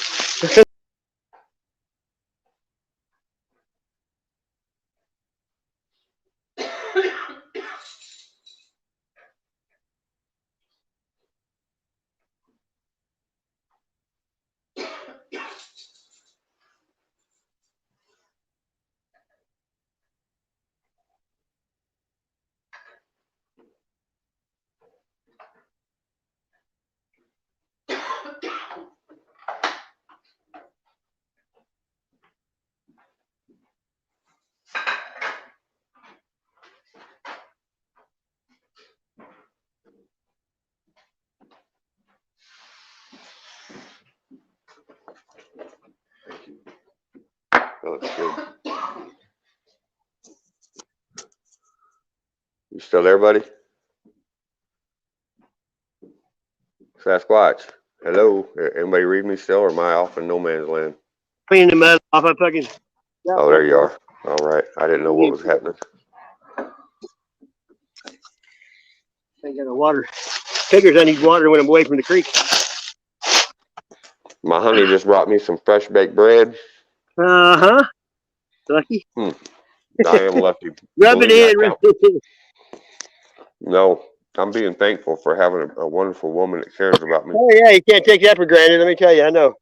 That looks good. You still there, buddy? Sasquatch. Hello. Anybody read me still, or am I off in no man's land? Cleaning the mud off my fucking. Oh, there you are. All right. I didn't know what was happening. I got no water. Figures I need water when I'm away from the creek. My honey just brought me some fresh baked bread. Uh-huh. Lucky. I am lucky. Rub it Believe in. that Rub it in. No, I'm being thankful for having a wonderful woman that cares about me. Oh, yeah, you can't take that for granted. Let me tell you, I know.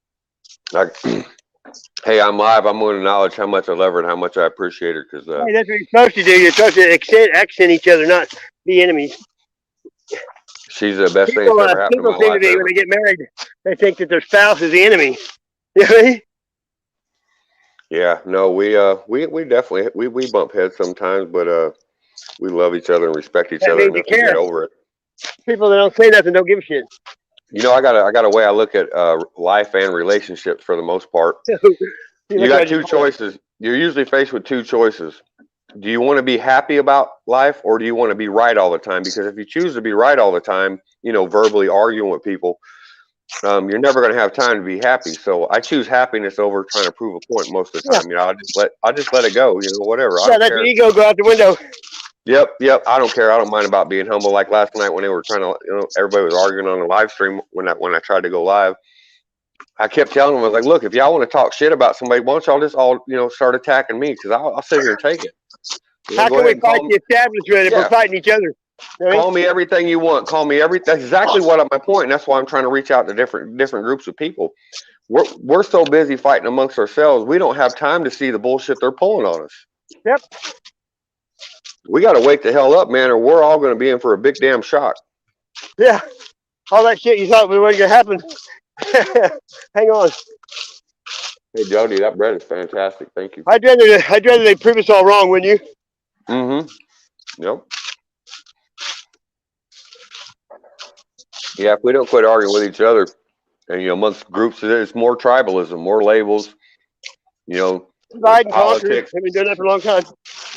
Hey, I'm live. I'm going to acknowledge how much I love her and how much I appreciate her. Because Hey, that's what you're supposed to do. You're supposed to accent each other, not be enemies. she's the best thing People, that's ever happened in people my seem to life. be, when they get married, they think that their spouse is the enemy. You know what I mean? Yeah, no, we definitely we bump heads sometimes, but we love each other and respect each That other means enough you to get care. over it. People that don't say nothing don't give a shit. You know, I got a way I look at life and relationships for the most part. You look got at two choices. You're usually faced with two choices. do you want to be happy about life, or do you want to be right all the time? Because if you choose to be right all the time, verbally arguing with people, you're never going to have time to be happy. So I choose happiness over trying to prove a point most of the time. I'll just let it go. Whatever. I Yeah, don't let care. your ego go out the window. Yep. I don't care. I don't mind about being humble. Like last night when they were trying to, everybody was arguing on the live stream when I tried to go live. I kept telling them, I was like, look, if y'all want to talk shit about somebody, why don't y'all just all, start attacking me? Because I'll sit here and take it. How can we fight the establishment if Yeah. we're fighting each other? Call me everything you want. Call me everything. That's exactly what my point. And that's why I'm trying to reach out to different groups of people. We're so busy fighting amongst ourselves, we don't have time to see the bullshit they're pulling on us. Yep. We got to wake the hell up, man, or we're all going to be in for a big damn shock. Yeah. All that shit you thought was going to happen. Hang on. Hey, Jody, that bread is fantastic. Thank you. I'd rather they prove us all wrong, wouldn't you? Mm-hmm. Yep. Yeah, if we don't quit arguing with each other, and amongst groups, it's more tribalism, more labels. Divide and conquer. Politics. They've been doing that for a long time.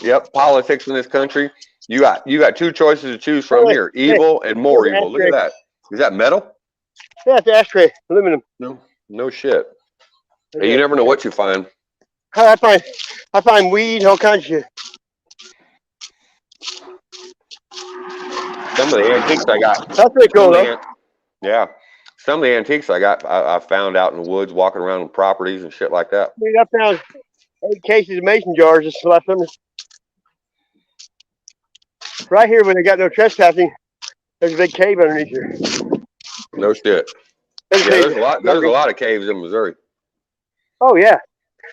Yep, politics in this country. You got two choices to choose from here: evil and more evil. Look at that. Is that metal? Yeah, it's ashtray, aluminum. No shit. Hey, you never know what you find. I find weed, all kinds of shit. Some of the antiques I got. That's pretty cool, though. Yeah. Some of the antiques I got, I found out in the woods, walking around on properties and shit like that. Dude, I found 8 cases of mason jars this last summer. Right here, when they got no trespassing, there's a big cave underneath here. No shit. There's a lot of caves in Missouri. Oh yeah,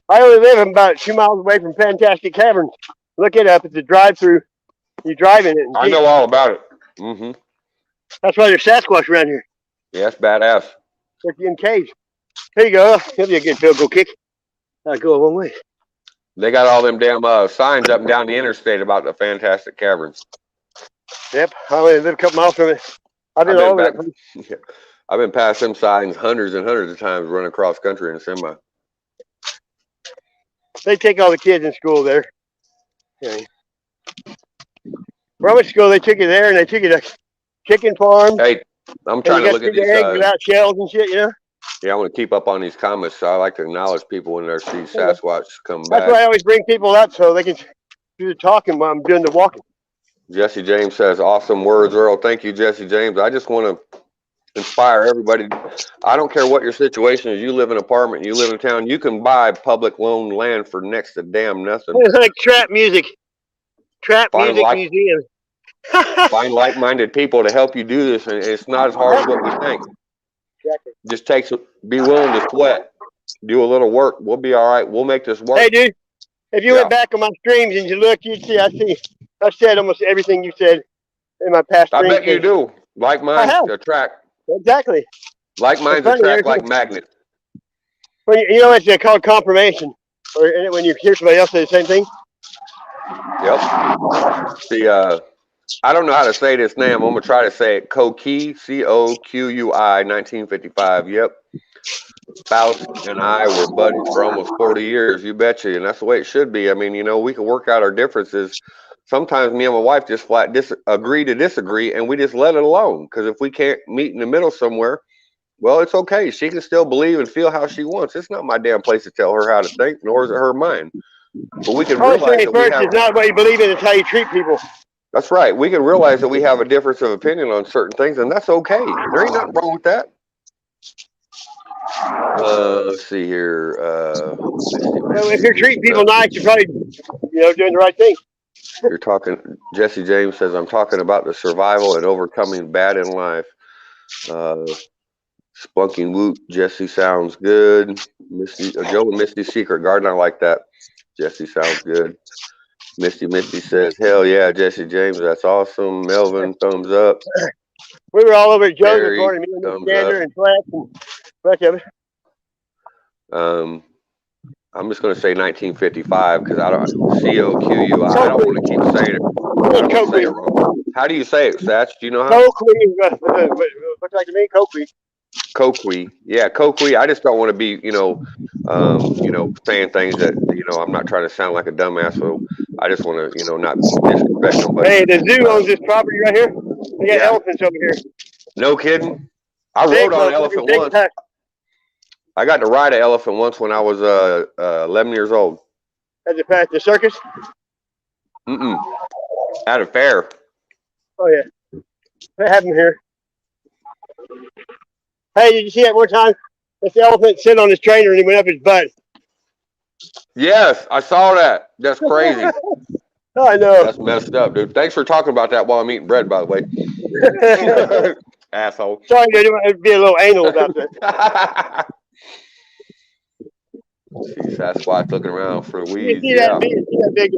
I only live about 2 miles away from Fantastic Caverns. Look it up. It's a drive-through. You drive in it. I know all about it. Mm-hmm. That's why there's Sasquatch around here. Yeah, it's badass. They're in caves. Here you go. He'll be a good field goal kick. That'll go a long way. They got all them damn signs up and down the interstate about the Fantastic Caverns. Yep, I only live a couple miles from it. I've been all over that place. Yeah. I've been past them signs hundreds and hundreds of times running across country in a semi. They take all the kids in school there. Yeah. When I went to school, they took you there, and they took you to chicken farm. Hey, I'm trying to look at these eggs without shells and shit, Yeah, I want to keep up on these comments, so I like to acknowledge people when they see Sasquatch come back. That's why I always bring people up so they can do the talking while I'm doing the walking. Jesse James says, awesome words, Earl. Thank you, Jesse James. I just want to inspire everybody. I don't care what your situation is. You live in an apartment, you live in town, you can buy public loan land for next to damn nothing. It's like trap music. Museum. Find like-minded people to help you do this, and it's not as hard as what we think. Exactly. Just be willing to sweat, do a little work. We'll be all right. We'll make this work. Hey, dude, if you went back on my streams and you look, you'd see I said almost everything you said in my past streams. I bet you do. Like minds attract. Exactly. Like minds attract like magnets. Well, it's called confirmation. Or when you hear somebody else say the same thing. Yep. See, I don't know how to say this name. I'm gonna try to say it. Coqui, Coqui, 1955. Yep. Spouse and I were buddies for almost 40 years. You betcha, and that's the way it should be. I mean, we can work out our differences. Sometimes me and my wife just flat agree to disagree, and we just let it alone. Because if we can't meet in the middle somewhere, well, it's okay. She can still believe and feel how she wants. It's not my damn place to tell her how to think, nor is it her mind. But we can realize that first, it's not what you believe in; it's how you treat people. That's right. We can realize that we have a difference of opinion on certain things, and that's okay. There ain't nothing wrong with that. Let's see here. If you're treating people nice, you're probably, doing the right thing. You're talking. Jesse James says, "I'm talking about the survival and overcoming bad in life." Spunking Woot. Jesse sounds good. Joe and Misty's Secret Garden. I like that. Jesse sounds good. Misty says, hell yeah, Jesse James, that's awesome. Melvin, thumbs up. We were all over at Joe's this morning, me and Gander and Flash and a bunch of it. I'm just going to say 1955 because I don't, Coqui. I don't want to keep saying it. How do you say it, Satch? Do you know how? Coqui. Looks like to me, Coqui. Coqui. Yeah, Coqui. I just don't want to be, saying things that, I'm not trying to sound like a dumbass. So I just want to, not disrespect nobody. Hey, the zoo owns this property right here. They got elephants over here. No kidding. I rode on an elephant once. I got to ride an elephant once when I was 11 years old. At the circus? At a fair. Oh yeah, they have them here. Hey, did you see that one time? This elephant sit on his trainer and he went up his butt. Yes, I saw that. That's crazy. I know. That's messed up, dude. Thanks for talking about that while I'm eating bread, by the way. Asshole. Sorry, I didn't want to be a little anal about that. See Sasquatch looking around for the weeds. You see that big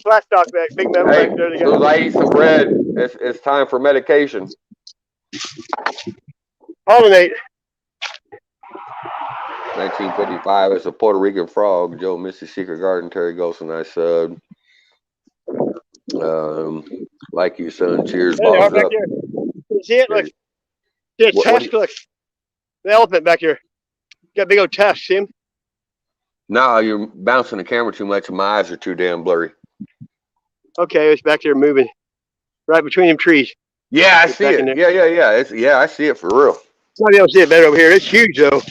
flat stock back, big metal back there. As soon as I eat some bread, it's time for medication. Pollinate. 1955 as a Puerto Rican frog. Joe Missy Secret Garden. Terry Golson. I said, like you, son. Cheers. There they are Balls back up. there. You see it? Look. See a tusk? Look. The elephant back here. Got big old tusk. See him? No, you're bouncing the camera too much and my eyes are too damn blurry. Okay, it's back there moving. Right between them trees. Yeah, I see it. Yeah. I see it for real. Might be able to see it better over here. It's huge though.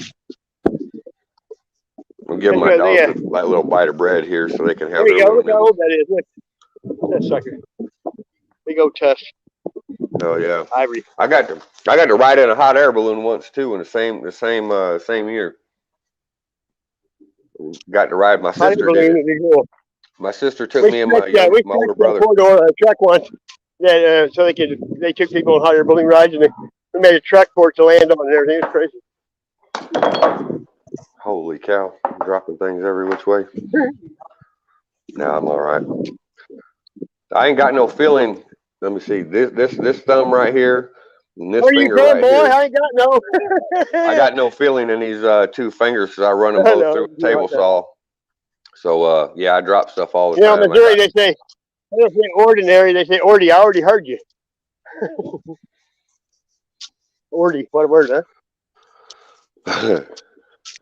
I'm giving my dogs a little bite of bread here so they can have. There you go. Look how old that is. Look. That sucker. Big old tusk. Oh yeah. Ivory. I got to ride in a hot air balloon once too in the same year. Got to ride. My sister did it. My sister took me and my older brother. A truck once. Yeah, so they took people on hot air balloon rides and we made a truck for it to land on and everything. It was crazy. Holy cow! I'm dropping things every which way. Nah, I'm all right. I ain't got no feeling. Let me see. This thumb right here. And this finger right here. I ain't got no. I got no feeling in these two fingers because I run them both through a table saw. So yeah, I drop stuff all the time. In Missouri, they say, I don't say ordinary. They say ordy. I already heard you. Ordy. What a word, huh?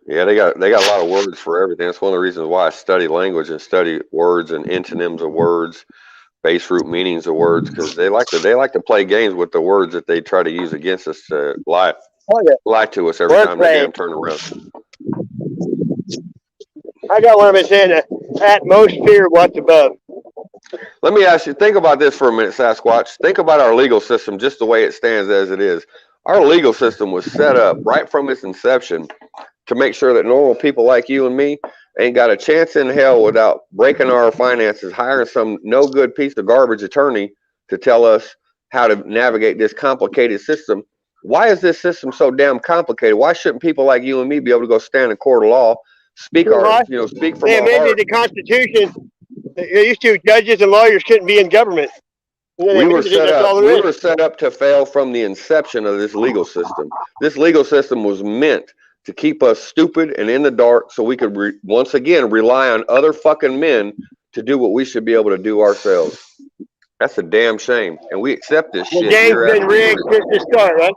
Yeah, they got a lot of words for everything. That's one of the reasons why I study language and study words and antonyms of words, base root meanings of words, because they like to play games with the words that they try to use against us to lie to us every time they damn turn around. I got one of them saying atmosphere what's above. Let me ask you, think about this for a minute, Sasquatch. Think about our legal system just the way it stands as it is. Our legal system was set up right from its inception to make sure that normal people like you and me ain't got a chance in hell without breaking our finances, hiring some no good piece of garbage attorney to tell us how to navigate this complicated system. Why is this system so damn complicated? Why shouldn't people like you and me be able to go stand in court of law, speak from our heart? They amended the Constitution. It used to judges and lawyers couldn't be in government. We were set up to fail from the inception of this legal system. This legal system was meant to keep us stupid and in the dark so we could once again rely on other fucking men to do what we should be able to do ourselves. That's a damn shame, and we accept this shit. The game's been rigged since the start, right?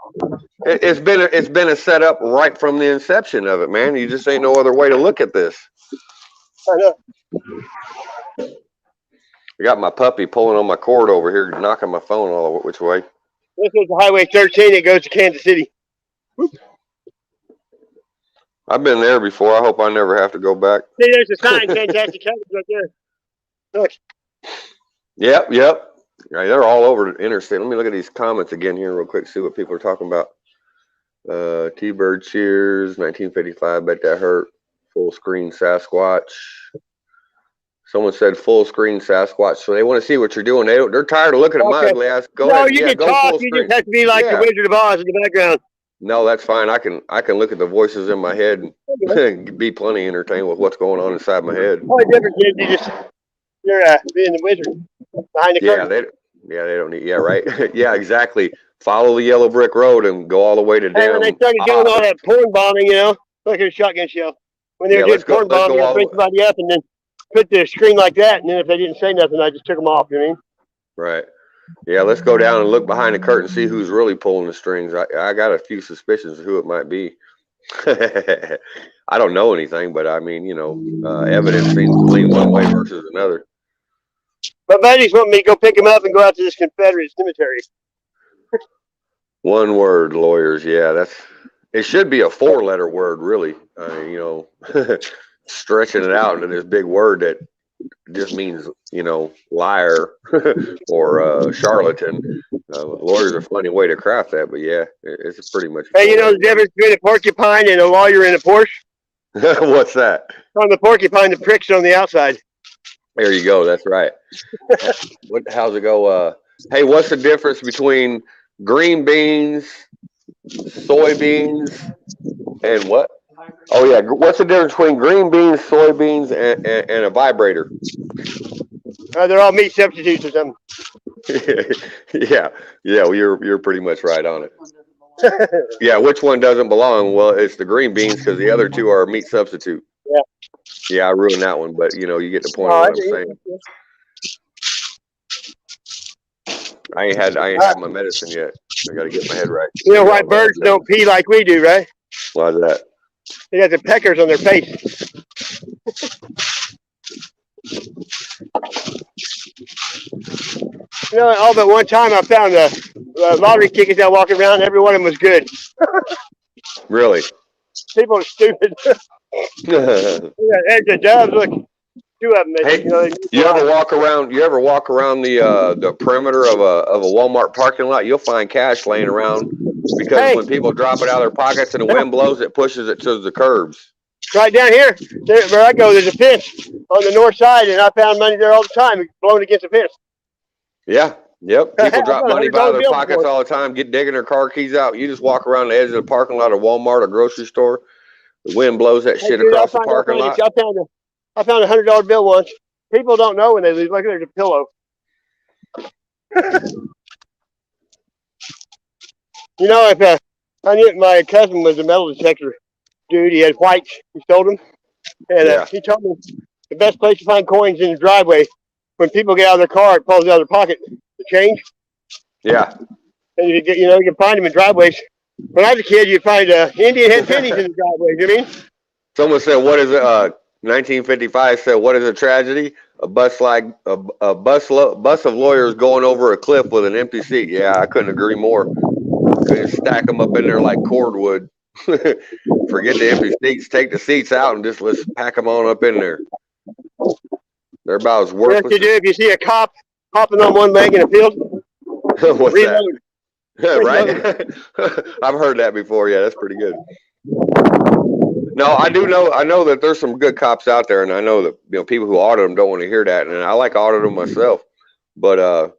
It's been a setup right from the inception of it, man. You just ain't no other way to look at this. I know. I got my puppy pulling on my cord over here, knocking my phone all which way. This is Highway 13. It goes to Kansas City. Whoop. I've been there before. I hope I never have to go back. See, there's a sign, Fantastic Cabins right there. Look. Yep. Right, they're all over the interstate. Let me look at these comments again here real quick, see what people are talking about. T-Bird cheers, 1955, bet that hurt. Full screen Sasquatch. Someone said full screen Sasquatch, so they want to see what you're doing. They're tired of looking at my ugly ass. Go ahead. You can talk. You just have to be like the Wizard of Oz in the background. No, that's fine. I can look at the voices in my head and be plenty entertained with what's going on inside my head. Oh, different kid. You're being the wizard behind the curtain. They don't need. Yeah, right. Yeah, exactly. Follow the yellow brick road and go all the way to down. And when they started doing all that porn bombing, like a shotgun shell. When they were doing porn bombing, they bring somebody up and then put the screen like that, and then if they didn't say nothing, I just took them off. You know what I mean? Right. Yeah, let's go down and look behind the curtain and see who's really pulling the strings. I got a few suspicions of who it might be. I don't know anything, but I mean, evidence seems to lean one way versus another. My buddies want me to go pick him up and go out to this Confederate cemetery. One word, lawyers. Yeah, it should be a 4-letter word, really. You know, stretching it out into this big word that just means, you know, liar or charlatan. Lawyers are a funny way to craft that, but yeah, it's pretty much. Hey, you know the difference between a porcupine and a lawyer in a Porsche? What's that? On the porcupine, the prick's on the outside. There you go. That's right. How's it go? Hey, what's the difference between green beans, soybeans, and what? Oh yeah, what's the difference between green beans, soybeans, and a vibrator? They're all meat substitutes or something. yeah. Well, you're pretty much right on it. Yeah, which one doesn't belong? Well, it's the green beans because the other two are meat substitute. Yeah. Yeah, I ruined that one, but you know, you get the point of what I'm saying. I ain't had my medicine yet. I got to get my head right. You know why birds don't pee like we do, right? Why is that? They got the peckers on their face. You know, all but one time I found the lottery tickets out walking around. Every one of them was good. Really? People are stupid. There's the doves. Look, 2 of them. Hey, you ever walk around the perimeter of a Walmart parking lot? You'll find cash laying around because when people drop it out of their pockets and the wind blows, it pushes it to the curbs. Right down here, where I go, there's a fence on the north side, and I found money there all the time, blowing against the fence. Yeah. Yep. People drop money out of their pockets all the time, digging their car keys out. You just walk around the edge of the parking lot of Walmart or grocery store. The wind blows that shit across the parking lot. I found a $100 bill once. People don't know when they leave. Look, there's a pillow. You know, if I knew my cousin was a metal detector dude. He had whites. He sold them, and he told me the best place to find coins in the driveway. When people get out of their car, it pulls out of their pocket the change. Yeah. And you can find them in driveways. When I was a kid, you'd find Indian head pennies in the driveway. You know what I mean? Someone said, "What is it?" 1955 said, "What is a tragedy? A bus of lawyers going over a cliff with an empty seat." Yeah, I couldn't agree more. Couldn't stack them up in there like cordwood. Forget the empty seats. Take the seats out and just let's pack them on up in there. They're about as worthless. What you do if you see a cop hopping on one leg in a field? What's reload. That? Right? I've heard that before. Yeah, that's pretty good. No, I know that there's some good cops out there, and I know that people who audit them don't want to hear that, and I like auditing them myself. But I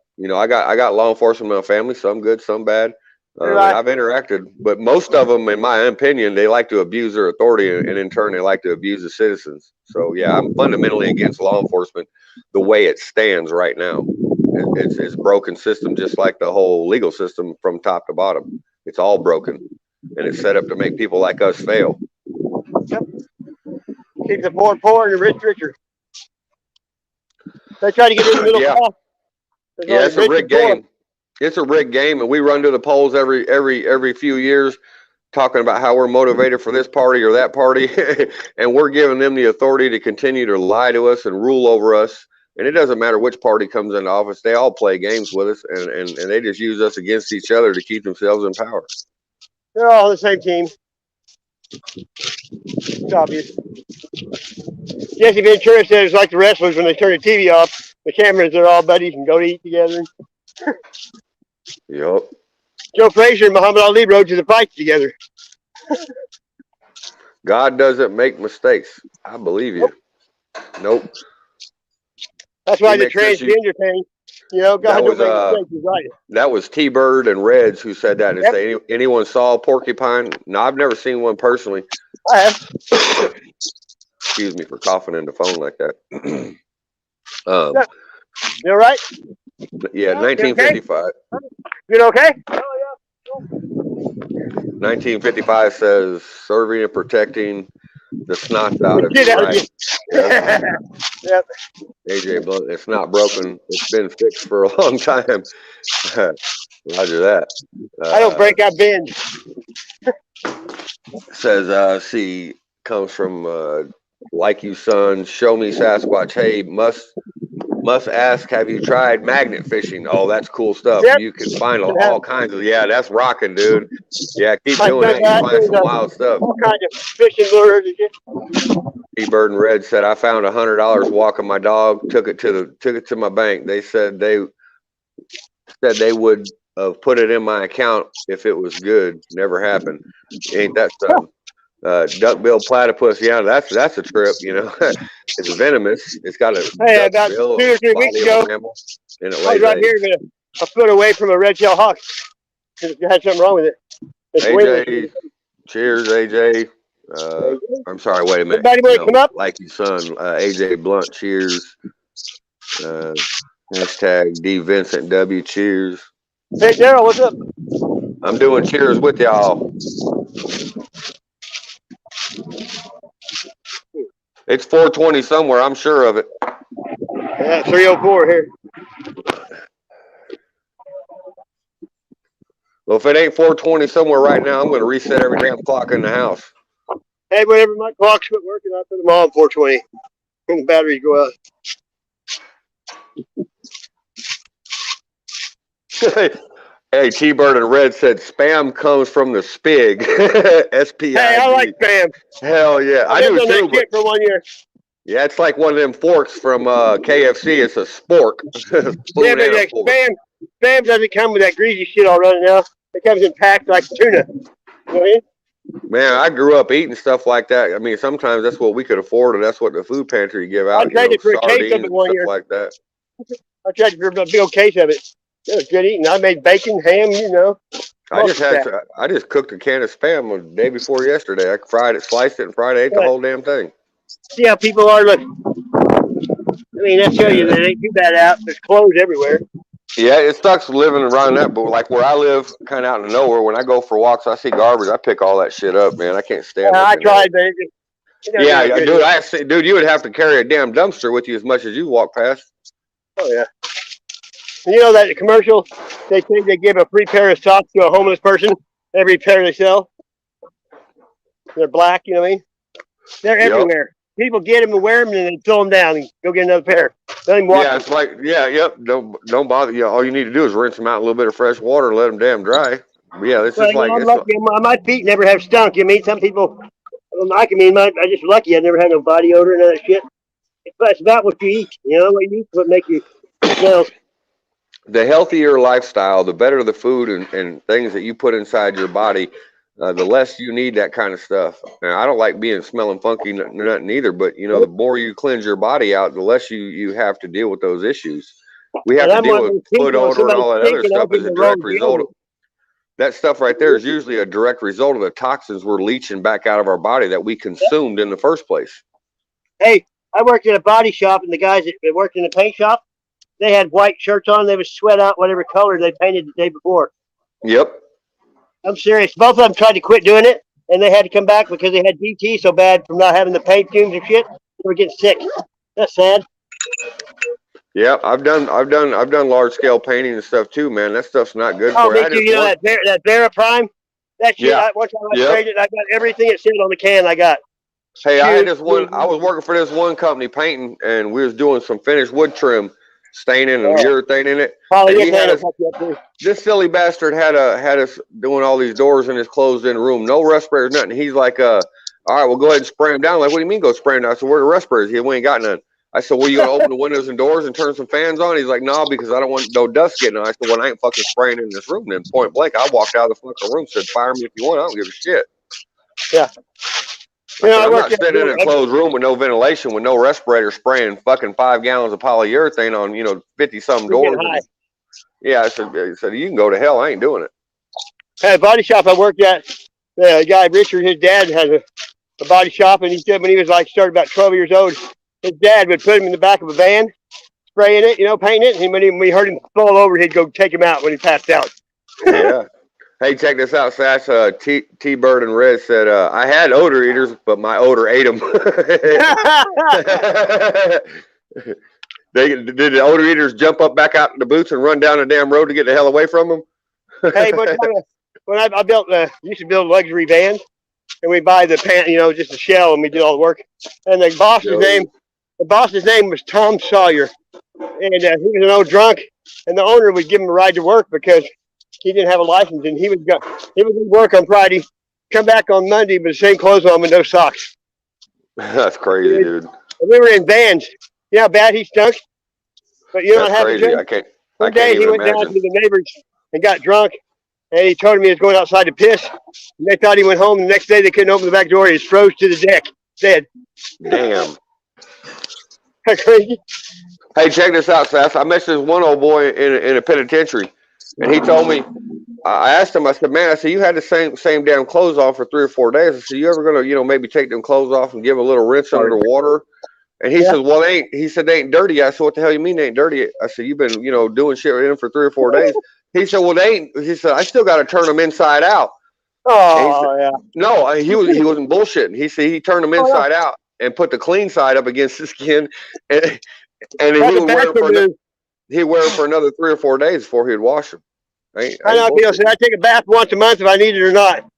got law enforcement in my family, some good, some bad. I've interacted, but most of them, in my opinion, they like to abuse their authority, and in turn, they like to abuse the citizens. So yeah, I'm fundamentally against law enforcement the way it stands right now. It's a broken system, just like the whole legal system from top to bottom. It's all broken, and it's set up to make people like us fail. Yep. Keep the poor and the rich richer. They try to get in the middle class. Yeah, it's a rigged game. It's a rigged game, and we run to the polls every few years talking about how we're motivated for this party or that party, and we're giving them the authority to continue to lie to us and rule over us. And it doesn't matter which party comes into office; they all play games with us, and they just use us against each other to keep themselves in power. They're all on the same team. It's obvious. Jesse Ventura said it's like the wrestlers when they turn the TV off. The cameras, they're all buddies and go to eat together. Yep. Joe Frazier and Muhammad Ali rode to the fight together. God doesn't make mistakes. I believe you. Nope. That's why the transgender thing, God don't make mistakes. He's right. That was T-Bird and Reds who said that. And say, anyone saw a porcupine? No, I've never seen one personally. I have. Excuse me for coughing in the phone like that. You all right? Yeah, 1955. You okay? 1955 says serving and protecting the snots out of you. Right? Yep. AJ Blunt, it's not broken. It's been fixed for a long time. Roger that. I don't break, I bend. Says, comes from like you, son. Show me Sasquatch. Hey, Must ask, have you tried magnet fishing? Oh, that's cool stuff. Yep. You can find all kinds of, yeah, that's rocking, dude. Yeah, keep My doing that. son You find some got wild stuff. all kinds of fishing lures and shit. T-Bird and Red said, I found $100 walking my dog, took it to my bank. They said they would have put it in my account if it was good. Never happened. Ain't that something? Duckbill platypus, yeah, that's a trip, you know. It's venomous. It's got a Hey, about duckbill, 2 or 3 weeks body of ago, a mammal, and it I was lays right eggs. here, a foot away from a red-tailed hawk. It had something wrong with it. It's wingless. AJ, cheers, AJ. I'm sorry, wait a minute. Anybody want to come up? Like your son, AJ Blunt, cheers. Hashtag D Vincent W, cheers. Hey, Daryl, what's up? I'm doing cheers with y'all. It's 420 somewhere, I'm sure of it. Yeah, 304 here. Well, if it ain't 420 somewhere right now, I'm going to reset every damn clock in the house. Hey, whenever my clocks quit working, I put them on 420. When the batteries go out. Hey, T-Bird and Red said spam comes from the spig. S-P-I-G. Hey, I like spam. Hell yeah. I do lived on too. that shit for 1 year. Yeah, it's like one of them forks from KFC. It's a spork. Yeah, but like spam doesn't come with that greasy shit all running now. It comes in packs like tuna. You know what I mean? Man, I grew up eating stuff like that. I mean, sometimes that's what we could afford, and that's what the food pantry give out. I traded for a case of sardines it 1 and year. stuff like that. I tried for a big old case of it. It was good eating. I made bacon, ham, you know. I just cooked a can of spam the day before yesterday. I fried it, sliced it, and fried it, ate the whole damn thing. See how people are looking. I mean, that shows you that it ain't too bad out. There's clothes everywhere. Yeah, it sucks living around that, but like where I live, kind of out in the nowhere, when I go for walks, I see garbage. I pick all that shit up, man. I can't stand it. I tried, but it doesn't Yeah, really dude, dude, you would have to carry a damn dumpster with you as much as you walk past. Oh, yeah. You know that commercial, they say they give a free pair of socks to a homeless person, every pair they sell. They're black, you know what I mean? They're everywhere. People get them and wear them and then throw them down and go get another pair. Don't even wash Yeah, it's like, don't bother. Yeah, all you need to do is rinse them out in a little bit of fresh water and let them damn dry. But yeah, this is like, I'm lucky. My feet never have stunk. You mean some people don't like me. I'm just lucky. I never had no body odor and all that shit. It's about what you eat. You know what you eat, what make you smell. The healthier lifestyle, the better the food and things that you put inside your body, the less you need that kind of stuff. Now, I don't like being smelling funky, nothing either, but you know, the more you cleanse your body out, the less you have to deal with those issues. We have to deal with foot odor and all that other stuff as a direct result of that stuff right there is usually a direct result of the toxins we're leaching back out of our body that we consumed in the first place. Hey, I worked in a body shop, and the guys that worked in the paint shop, they had white shirts on. They would sweat out whatever color they painted the day before. Yep. I'm serious. Both of them tried to quit doing it, and they had to come back because they had DT so bad from not having the paint fumes and shit. They were getting sick. That's sad. Yeah, I've done large scale painting and stuff too, man. That stuff's not good for you. Me too. You know that Vera Prime? That shit. Yeah. One time I traded, I got everything it said on the can. I got. Hey, I had this one. I was working for this one company painting, and we was doing some finished wood trim, staining and urethane in it. This silly bastard had us doing all these doors in his closed-in room, no respirators, nothing. He's like, all right, we'll go ahead and spray them down. Like, what do you mean go spray them down? I said, where are the respirators? We ain't got none. I said, well, you gonna open the windows and doors and turn some fans on? He's like, no, because I don't want no dust getting on. I said, well, I ain't fucking spraying in this room. Then point blank, I walked out of the fucking room, said, fire me if you want. I don't give a shit. Yeah. I'm not sitting in a closed room with no ventilation, with no respirator, spraying fucking 5 gallons of polyurethane on 50-something doors. Yeah, I said, you can go to hell. I ain't doing it. At a body shop I worked at, the guy Richard, his dad has a body shop, and he said when he was started about 12 years old, his dad would put him in the back of a van, spraying it, painting it, and when he heard him fall over, he'd go take him out when he passed out. Yeah. Hey, check this out, Sash. T-Bird and Red said, I had odor eaters, but my odor ate them. Did the odor eaters jump up back out in the boots and run down the damn road to get the hell away from them? Hey, but when I used to build luxury vans, and we buy the pant, just a shell, and we did all the work. And the boss's name was Tom Sawyer. and he was an old drunk, and the owner would give him a ride to work because he didn't have a license, and he would work on Friday, come back on Monday with the same clothes on with no socks. That's crazy, dude. And we were in vans. You know how bad he stunk? But you know what That's happened? crazy. I can't One day he even went down imagine. to the neighbors and got drunk, and he told me he was going outside to piss. And they thought he went home. The next day they couldn't open the back door. He was froze to the deck, dead. Damn. Crazy. Hey, check this out, Sass. I met this one old boy in a penitentiary, and he told me. I asked him. I said, "Man, I said you had the same damn clothes on for 3 or 4 days. I said, you ever gonna maybe take them clothes off and give a little rinse under the water?" And he says, "Well, they ain't." He said, "They ain't dirty." I said, "What the hell you mean they ain't dirty?" I said, "You've been doing shit with them for 3 or 4 days." He said, "Well, they ain't." He said, "I still got to turn them inside out." Oh, yeah. No, he wasn't bullshitting. He said he turned them inside out and put the clean side up against the skin, and he would wear them for another 3 or 4 days before he'd wash them. I know people say I take a bath once a month if I need it or not.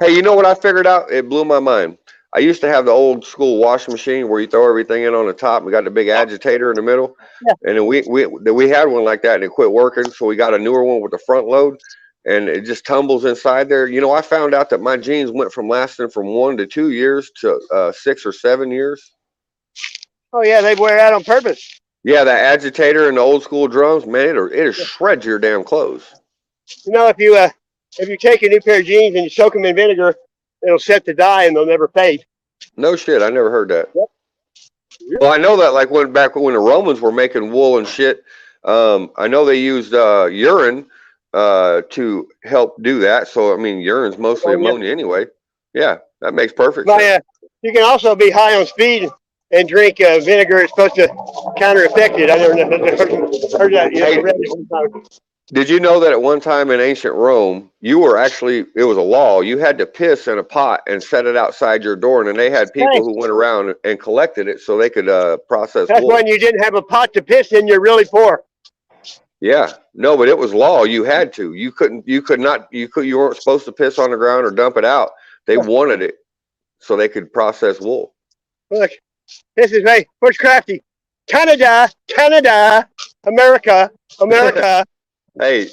Hey, you know what I figured out? It blew my mind. I used to have the old school washing machine where you throw everything in on the top. We got the big agitator in the middle, and then we had one like that and it quit working. So we got a newer one with the front load, and it just tumbles inside there. I found out that my jeans went from lasting from 1 to 2 years to 6 or 7 years. Oh yeah, they wear out on purpose. Yeah, that agitator and the old school drums, man, it'll shred your damn clothes. If you take a new pair of jeans and you soak them in vinegar, it'll set to dye and they'll never fade. No shit, I never heard that. Yep. Well, I know that like back when the Romans were making wool and shit, I know they used urine to help do that. So I mean, urine's mostly ammonia anyway. Yeah, that makes perfect sense. You can also be high on speed and drink vinegar. It's supposed to counter effect it. I never heard that. Read it one time. Did you know that at one time in ancient Rome, it was a law, you had to piss in a pot and set it outside your door, and then they had people who went around and collected it so they could process That's wool. when you didn't have a pot to piss in, you're really poor. Yeah, no, but it was law. You had to. You weren't supposed to piss on the ground or dump it out. They wanted it so they could process wool. Look, this is where's Crafty? Canada, America. Hey,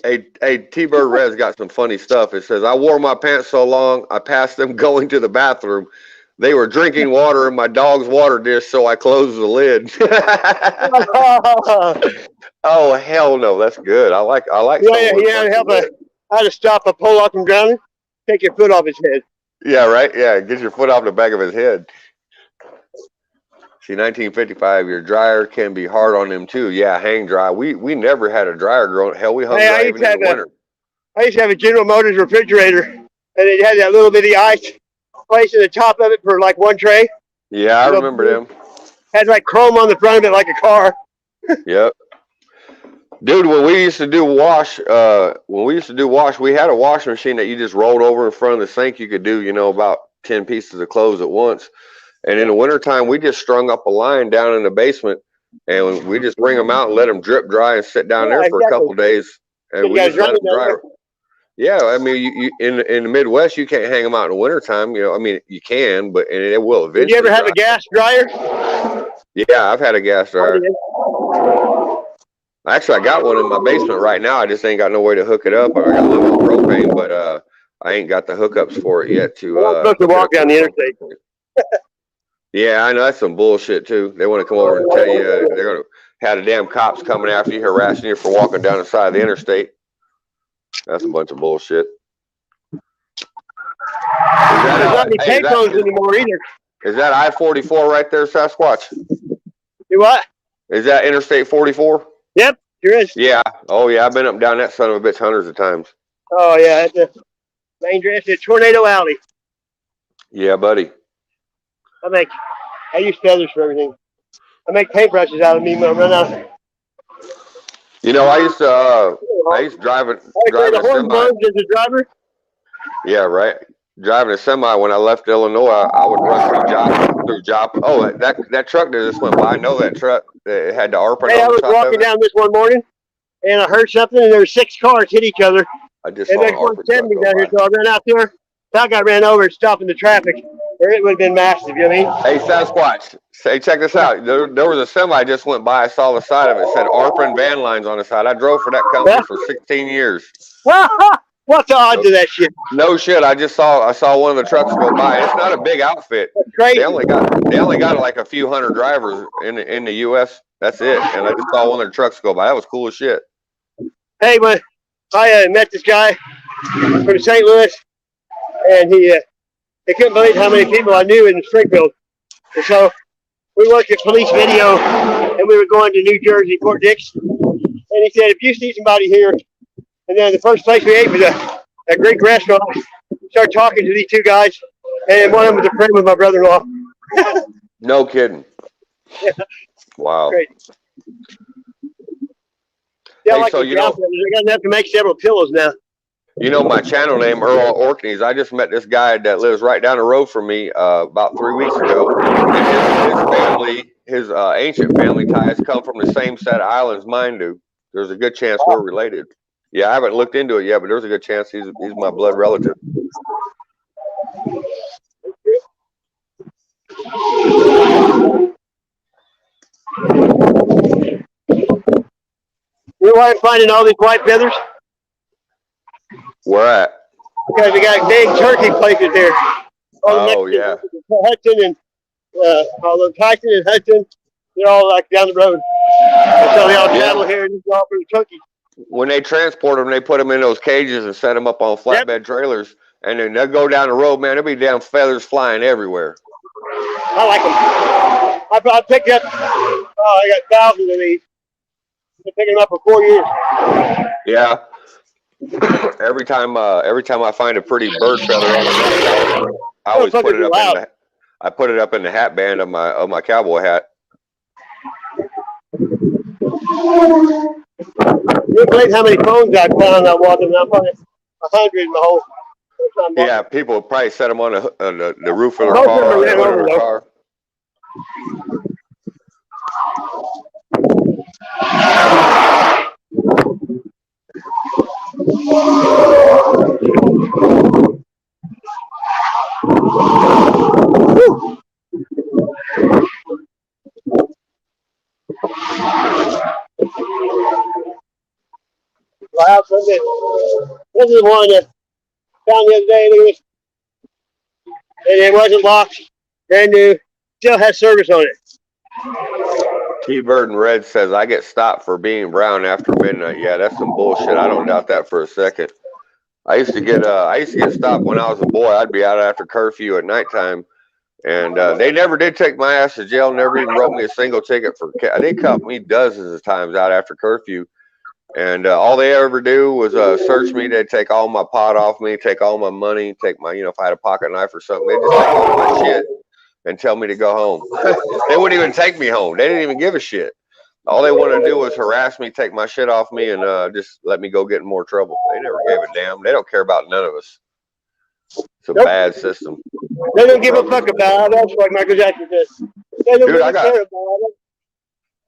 T-Bird Red's got some funny stuff. It says, I wore my pants so long, I passed them going to the bathroom. They were drinking water in my dog's water dish, so I closed the lid. Oh, hell no. That's good. I like how to stop a Pollock from drowning? Take your foot off his head. Yeah, right? Yeah, get your foot off the back of his head. See, 1955, your dryer can be hard on them too. Yeah, hang dry. We never had a dryer growing. Hell, we hung dry even in the winter. I used to have a General Motors refrigerator, and it had that little bitty ice place in the top of it for like one tray. Yeah, I remember them. Had like chrome on the front of it like a car. Yep. Dude, when we used to do wash, we had a washing machine that you just rolled over in front of the sink. You could do, about 10 pieces of clothes at once. And in the wintertime, we just strung up a line down in the basement, and we just bring them out and let them drip dry and sit down there for a couple days. And we just let them dry. Yeah, I mean, you in the Midwest, you can't hang them out in the wintertime. I mean, you can, but and it will eventually. Did you ever have a gas dryer? Yeah, I've had a gas dryer. Actually, I got one in my basement right now. I just ain't got no way to hook it up. I got a little propane, but I ain't got the hookups for it yet. I'm supposed to walk down the interstate. Yeah, I know that's some bullshit too. They want to come over and tell you they're gonna have the damn cops coming after you, harassing you for walking down the side of the interstate. That's a bunch of bullshit. There's not any payphones anymore either. Is that I-44 right there, Sasquatch? Do what? Is that Interstate 44? Yep, sure is. Yeah. Oh yeah, I've been up and down that son of a bitch hundreds of times. Oh yeah, it's a dangerous. It's Tornado Alley. Yeah, buddy. I use feathers for everything. I make paintbrushes out of me when I run out. I used to drive a semi. As a driver. Yeah, right. Driving a semi when I left Illinois, I would run through job. Oh, that truck that just went by. I know that truck. It had the ARPA. Hey, I was walking down this one morning, and I heard something, and there were 6 cars hit each other. I just and saw there's 170 down here, so I ran out there. That guy ran over and stopped in the traffic. or it would have been massive. You know what I mean? Hey, Sasquatch. Hey, check this out. There was a semi just went by. I saw the side of it. It said Arpin Van Lines on the side. I drove for that company Yeah. for 16 years. What's the odds of that shit? No shit. I saw one of the trucks go by. It's not a big outfit. That's crazy. They only got like a few hundred drivers in the U.S. That's it. And I just saw one of the trucks go by. That was cool as shit. Hey, when I met this guy from St. Louis, and he couldn't believe how many people I knew in Springfield. And so we watched a police video, and we were going to New Jersey, Fort Dix. And he said, if you see somebody here, and then the first place we ate was a Greek restaurant, started talking to these two guys, and one of them was a friend of my brother-in-law. No kidding. Yeah. Wow. Great. Yeah, Hey, like so the you know- I got enough to make several pillows now. You know my channel name, Earl Orkneys. I just met this guy that lives right down the road from me about 3 weeks ago. And his family, his ancient family ties come from the same set of islands mine do. There's a good chance we're related. Yeah, I haven't looked into it yet, but there's a good chance he's my blood relative. You know why I'm finding all these white feathers? Where at? Because we got big turkey places here. All the Oh, yeah. Hudson and all the Tyson and Hudson, they're all like down the road. And so they all travel here and go for the turkey. When they transport them, they put them in those cages and set them up on flatbed trailers. And then they'll go down the road, man. There'll be damn feathers flying everywhere. I like them. I picked up, I got thousands of these. Been picking them up for 4 years. Yeah. every time I find a pretty bird feather on the ground, I always put it up I put it up in the hat band of my cowboy hat. You believe how many phones I found I walking? I'm probably 100 in the whole. Yeah, people probably set them on the roof of their Most of car. them are Or ran the over, their car. Wow, this is one that found the other day. Look at this. And it wasn't locked, brand new, still has service on it. T-Bird and Red says I get stopped for being brown after midnight. Yeah, that's some bullshit. I don't doubt that for a second. I used to get stopped when I was a boy. I'd be out after curfew at nighttime, and they never did take my ass to jail. Never even wrote me a single ticket for. They caught me dozens of times out after curfew, and all they ever do was search me. They'd take all my pot off me, take all my money, take my if I had a pocket knife or something, they'd just take all my shit and tell me to go home. They wouldn't even take me home. They didn't even give a shit. All they wanted to do was harass me, take my shit off me, and just let me go get in more trouble. They never gave a damn. They don't care about none of us. It's a bad system. They don't give a fuck about us, like Michael Jackson says. They don't Dude, really care about us.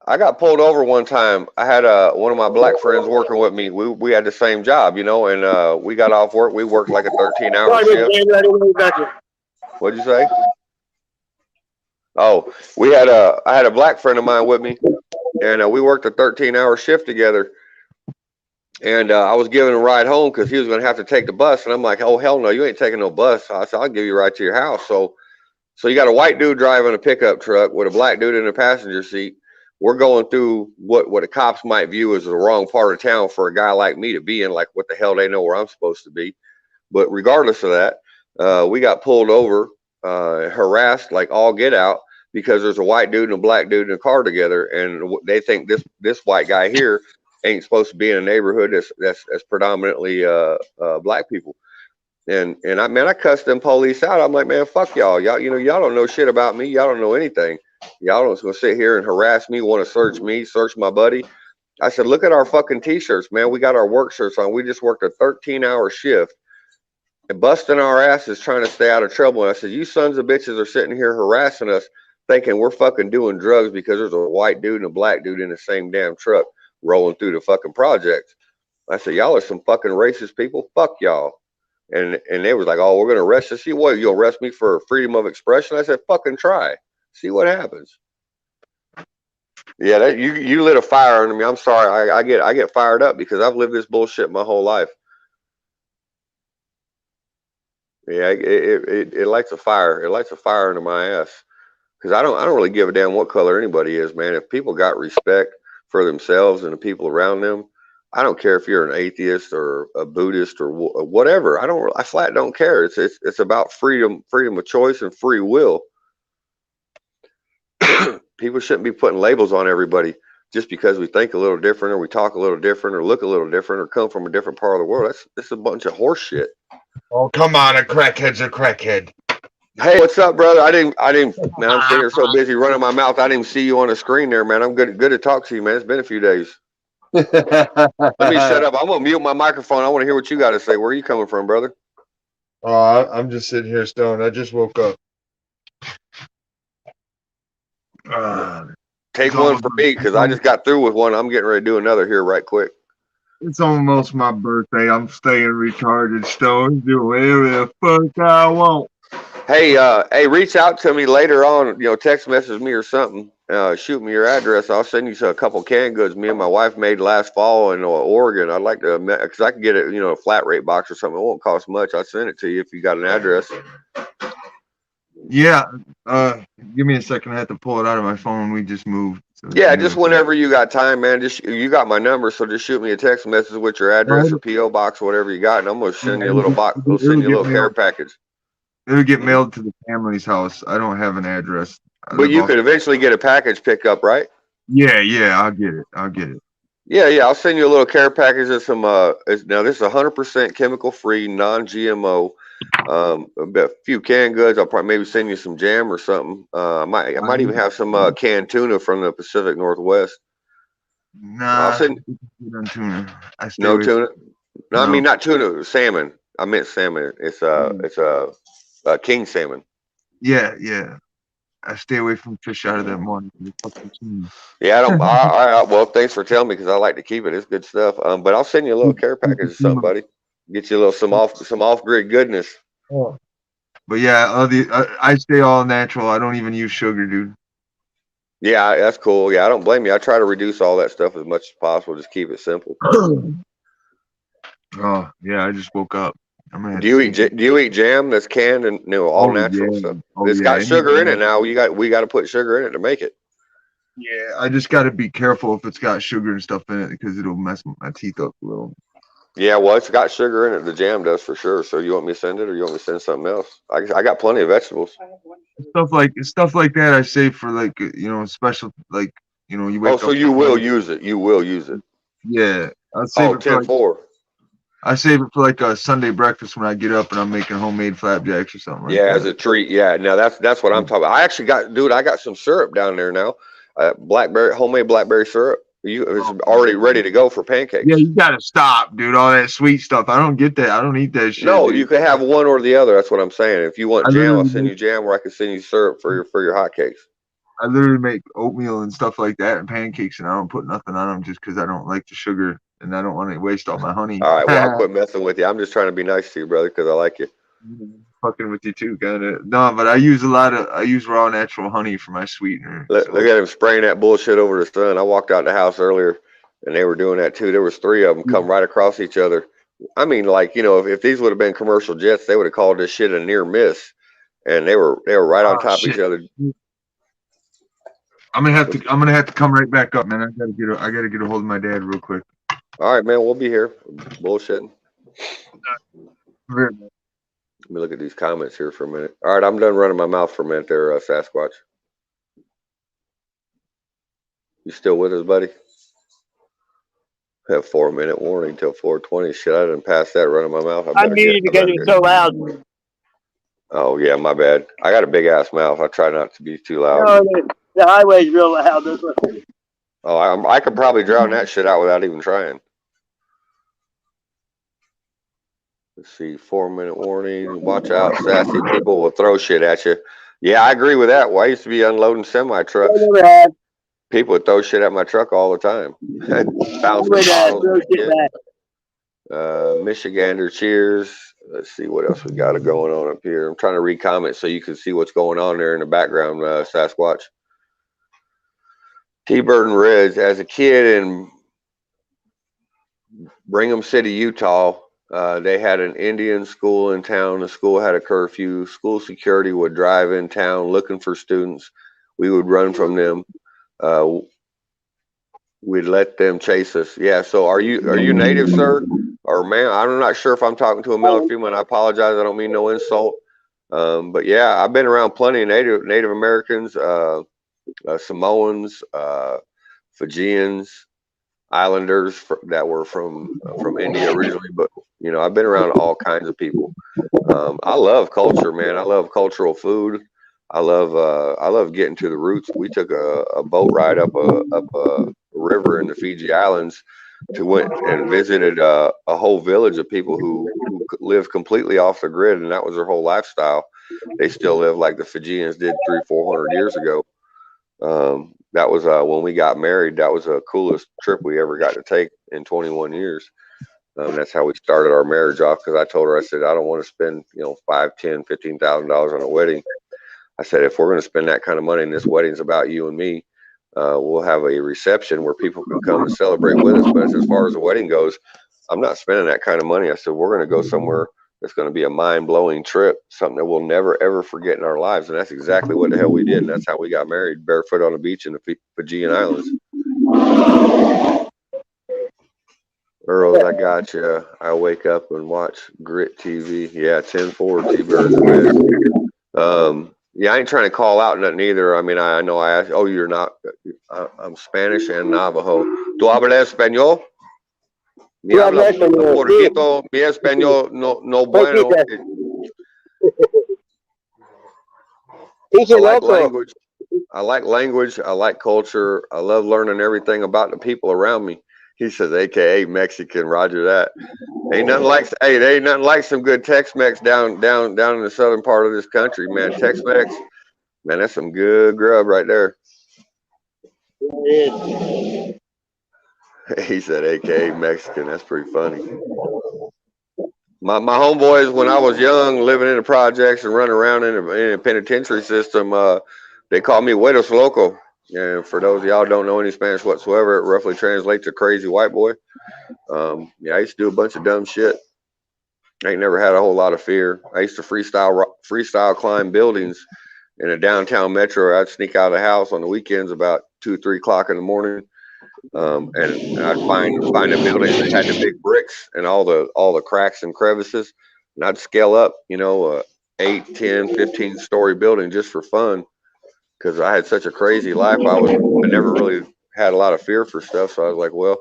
I got pulled over one time. I had one of my black friends working with me. We had the same job, and we got off work. We worked like a 13-hour Sorry, shift. Mr. Andrew, I didn't know about you. What'd you say? Oh, I had a black friend of mine with me, and we worked a 13-hour shift together. And I was giving him a ride home because he was going to have to take the bus. And I'm like, oh, hell no, you ain't taking no bus. I said, I'll give you right to your house. So you got a white dude driving a pickup truck with a black dude in the passenger seat. We're going through what the cops might view as the wrong part of town for a guy like me to be in. Like, what the hell, they know where I'm supposed to be. But regardless of that, we got pulled over, harassed like all get out, because there's a white dude and a black dude in a car together, and they think this white guy here ain't supposed to be in a neighborhood that's predominantly black people. And I cussed them police out. I'm like, man, fuck y'all. Y'all don't know shit about me. Y'all don't know anything. Y'all don't gonna sit here and harass me, want to search me, search my buddy. I said, look at our fucking t-shirts, man. We got our work shirts on. We just worked a 13-hour shift and busting our asses trying to stay out of trouble. And I said, you sons of bitches are sitting here harassing us, thinking we're fucking doing drugs because there's a white dude and a black dude in the same damn truck rolling through the fucking project. I said, y'all are some fucking racist people. Fuck y'all. And they was like, oh, we're gonna arrest you. See what? You'll arrest me for freedom of expression? I said, fucking try. See what happens. Yeah, that you lit a fire under me. I'm sorry. I get fired up because I've lived this bullshit my whole life. Yeah, it lights a fire. It lights a fire under my ass. Because I don't really give a damn what color anybody is, man. If people got respect for themselves and the people around them, I don't care if you're an atheist or a Buddhist or whatever. I flat don't care. It's about freedom of choice and free will. People shouldn't be putting labels on everybody just because we think a little different or we talk a little different or look a little different or come from a different part of the world. That's a bunch of horse shit. Oh, come on, a crackhead's a crackhead. Hey, what's up, brother? I didn't, man, I'm sitting here so busy running my mouth. I didn't even see you on the screen there, man. I'm good to talk to you, man. It's been a few days. Let me shut up. I'm going to mute my microphone. I want to hear what you got to say. Where are you coming from, brother? Oh, I'm just sitting here stoned. I just woke up. Take one for me because I just got through with one. I'm getting ready to do another here right quick. It's almost my birthday. I'm staying retarded, stoned, doing whatever the fuck I want. Hey, reach out to me later on. Text message me or something. Shoot me your address. I'll send you a couple canned goods me and my wife made last fall in Oregon. I'd like to, because I can get it, a flat rate box or something. It won't cost much. I'll send it to you if you got an address. Yeah. Give me a second. I have to pull it out of my phone. We just moved. So yeah, just whenever you got time, man. You got my number, so just shoot me a text message with your address or PO box, whatever you got, and I'm gonna send you a little box. We'll send you a little care package. It'll get mailed to the family's house. I don't have an address. But you could eventually get a package picked up, right? Yeah, I'll get it. Yeah, I'll send you a little care package of some. Now this is 100% chemical free, non-GMO. A few canned goods. I'll probably maybe send you some jam or something. I might even have some canned tuna from the Pacific Northwest. Nah, I'll send tuna. No tuna. No, I No. mean not tuna. Salmon. I meant salmon. It's a king salmon. Yeah. I stay away from fish out of that morning. Yeah, I don't. Well, thanks for telling me because I like to keep it. It's good stuff. But I'll send you a little care package or something, buddy. Get you a little some off grid goodness. Oh. But yeah, I stay all natural. I don't even use sugar, dude. Yeah, that's cool. Yeah, I don't blame you. I try to reduce all that stuff as much as possible. Just keep it simple. Oh yeah, I just woke up. Do you eat jam that's canned and all natural stuff? It's got sugar in it now. We got to put sugar in it to make it. Yeah, I just got to be careful if it's got sugar and stuff in it because it'll mess my teeth up a little. Yeah, well, it's got sugar in it. The jam does for sure. So you want me to send it, or you want me to send something else? I got plenty of vegetables. Stuff like that. I save for special you wake up. So you will use it. You will use it. Yeah, I'll save it 10-4. I save it for like a Sunday breakfast when I get up and I'm making homemade flapjacks or something like that. Yeah, as a treat. Yeah, now that's what I'm talking about. I actually I got some syrup down there now. Homemade blackberry syrup. It's already ready to go for pancakes. Yeah, you gotta stop, dude. All that sweet stuff. I don't get that. I don't eat that shit. No, dude. You can have one or the other. That's what I'm saying. If you want jam, I'll send you jam, or I can send you syrup for your hotcakes. I literally make oatmeal and stuff like that and pancakes, and I don't put nothing on them just because I don't like the sugar and I don't want to waste all my honey. All right, well, I'll quit messing with you. I'm just trying to be nice to you, brother, because I like you. Fucking with you too, kind of. No, but I use raw natural honey for my sweetener. Look at him spraying that bullshit over the sun. I walked out the house earlier, and they were doing that too. There was 3 of them come right across each other. I mean, like, if these would have been commercial jets, they would have called this shit a near miss, and they were right on top of each other. I'm gonna have to come right back up, man. I gotta get a hold of my dad real quick. All right, man. We'll be here. Bullshitting. Let me look at these comments here for a minute. All right, I'm done running my mouth for a minute there, Sasquatch. You still with us, buddy? Have 4-minute warning till 4:20. Shit, I didn't pass that running my mouth. I muted because it was so loud. Oh yeah, my bad. I got a big ass mouth. I try not to be too loud. No, the highway's real loud. This one. Oh, I could probably drown that shit out without even trying. Let's see, 4-minute warning. Watch out, sassy people will throw shit at you. Yeah, I agree with that. Well, I used to be unloading semi trucks. People would throw shit at my truck all the time. Bounce bottles. Michigander, cheers. Let's see what else we got going on up here. I'm trying to read comments so you can see what's going on there in the background, Sasquatch. T-Bird and Reds, as a kid in Brigham City, Utah, they had an Indian school in town. The school had a curfew. School security would drive in town looking for students. We would run from them. We'd let them chase us. Yeah. So are you native, sir, or ma'am? I'm not sure if I'm talking to a male or female. And I apologize. I don't mean no insult. But yeah, I've been around plenty of Native Americans, Samoans, Fijians, Islanders that were from India originally. But you know, I've been around all kinds of people. I love culture, man. I love cultural food. I love getting to the roots. We took a boat ride up a river in the Fiji Islands went and visited a whole village of people who live completely off the grid, and that was their whole lifestyle. They still live like the Fijians did 300-400 years ago. That was when we got married. That was the coolest trip we ever got to take in 21 years. That's how we started our marriage off, because I told her, I said, I don't want to spend, you know, $5,000, $10,000, $15,000 on a wedding. I said, if we're going to spend that kind of money and this wedding's about you and me, we'll have a reception where people can come and celebrate with us. But as far as the wedding goes, I'm not spending that kind of money. I said, we're going to go somewhere that's going to be a mind-blowing trip, something that we'll never, ever forget in our lives. And that's exactly what the hell we did. And that's how we got married, barefoot on the beach in the Fijian Islands. Earl, I got you. I wake up and watch Grit TV. Yeah, 10-4, T-Birds and Reds. Yeah, I ain't trying to call out nothing either. I mean, I know I asked, oh, you're not, I'm Spanish and Navajo. ¿Tú hablas español? Mi habla poquito, mi español no bueno. I like language. I like language. I like culture. I love learning everything about the people around me. He says, AKA Mexican. Roger that. Ain't nothing like, hey, there ain't nothing like some good Tex-Mex down in the southern part of this country, man. Tex-Mex, man, that's some good grub right there. He said, AKA Mexican. That's pretty funny. My homeboys, when I was young, living in the projects and running around in the penitentiary system, they called me Hueros Loco. And for those of y'all who don't know any Spanish whatsoever, it roughly translates to crazy white boy. Yeah, I used to do a bunch of dumb shit. I ain't never had a whole lot of fear. I used to freestyle climb buildings in a downtown metro. I'd sneak out of the house on the weekends about 2-3 o'clock in the morning, and I'd find a building that had the big bricks and all the cracks and crevices, and I'd scale up, you know, a 8, 10, 15 story building just for fun, because I had such a crazy life. I never really had a lot of fear for stuff, so I was like, well,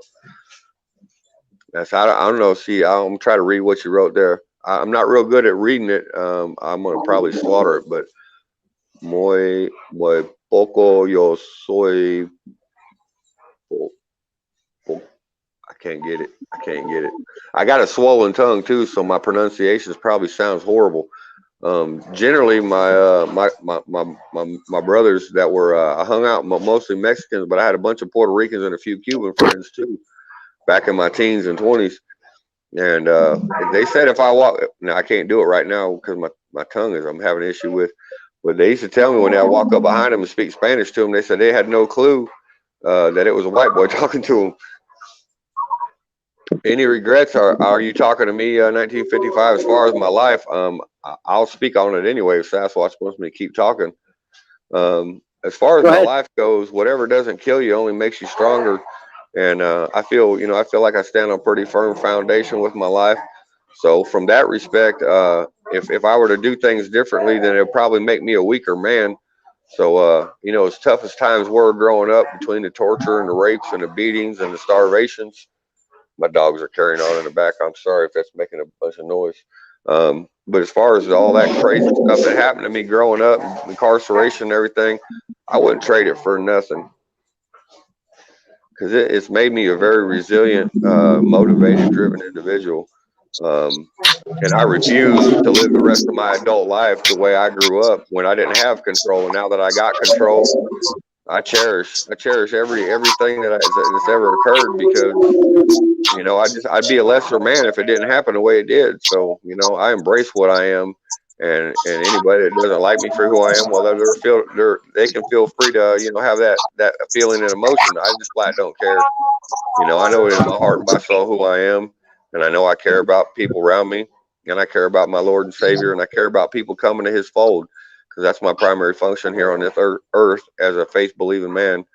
that's, I don't know. See, I'm trying to read what you wrote there. I'm not real good at reading it. I'm gonna probably slaughter it, but muy poco yo soy. I can't get it. I got a swollen tongue too, so my pronunciations probably sounds horrible. Generally, my brothers that were I hung out mostly Mexicans, but I had a bunch of Puerto Ricans and a few Cuban friends too, back in my teens and 20s. And they said if I walk, now I can't do it right now because my tongue I'm having an issue with. But they used to tell me when I walk up behind them and speak Spanish to them, they said they had no clue that it was a white boy talking to them. Any regrets? Are you talking to me? 1955. As far as my life, I'll speak on it anyway. If Sasquatch wants me to keep talking. As far as my life goes, whatever doesn't kill you only makes you stronger. And I feel like I stand on a pretty firm foundation with my life. So from that respect, if I were to do things differently, then it'll probably make me a weaker man. So you know, as tough as times were growing up, between the torture and the rapes and the beatings and the starvations. My dogs are carrying on in the back. I'm sorry if that's making a bunch of noise. But as far as all that crazy stuff that happened to me growing up, incarceration and everything, I wouldn't trade it for nothing. Because it's made me a very resilient, motivated, driven individual. And I refuse to live the rest of my adult life the way I grew up when I didn't have control. And now that I got control, I cherish everything that's ever occurred, because you know, I'd be a lesser man if it didn't happen the way it did. So, you know, I embrace what I am, and anybody that doesn't like me for who I am, well, they can feel free to, you know, have that feeling and emotion. I just flat don't care. You know, I know in my heart and my soul who I am, and I know I care about people around me, and I care about my Lord and Savior, and I care about people coming to His fold, because that's my primary function here on this earth as a faith believing man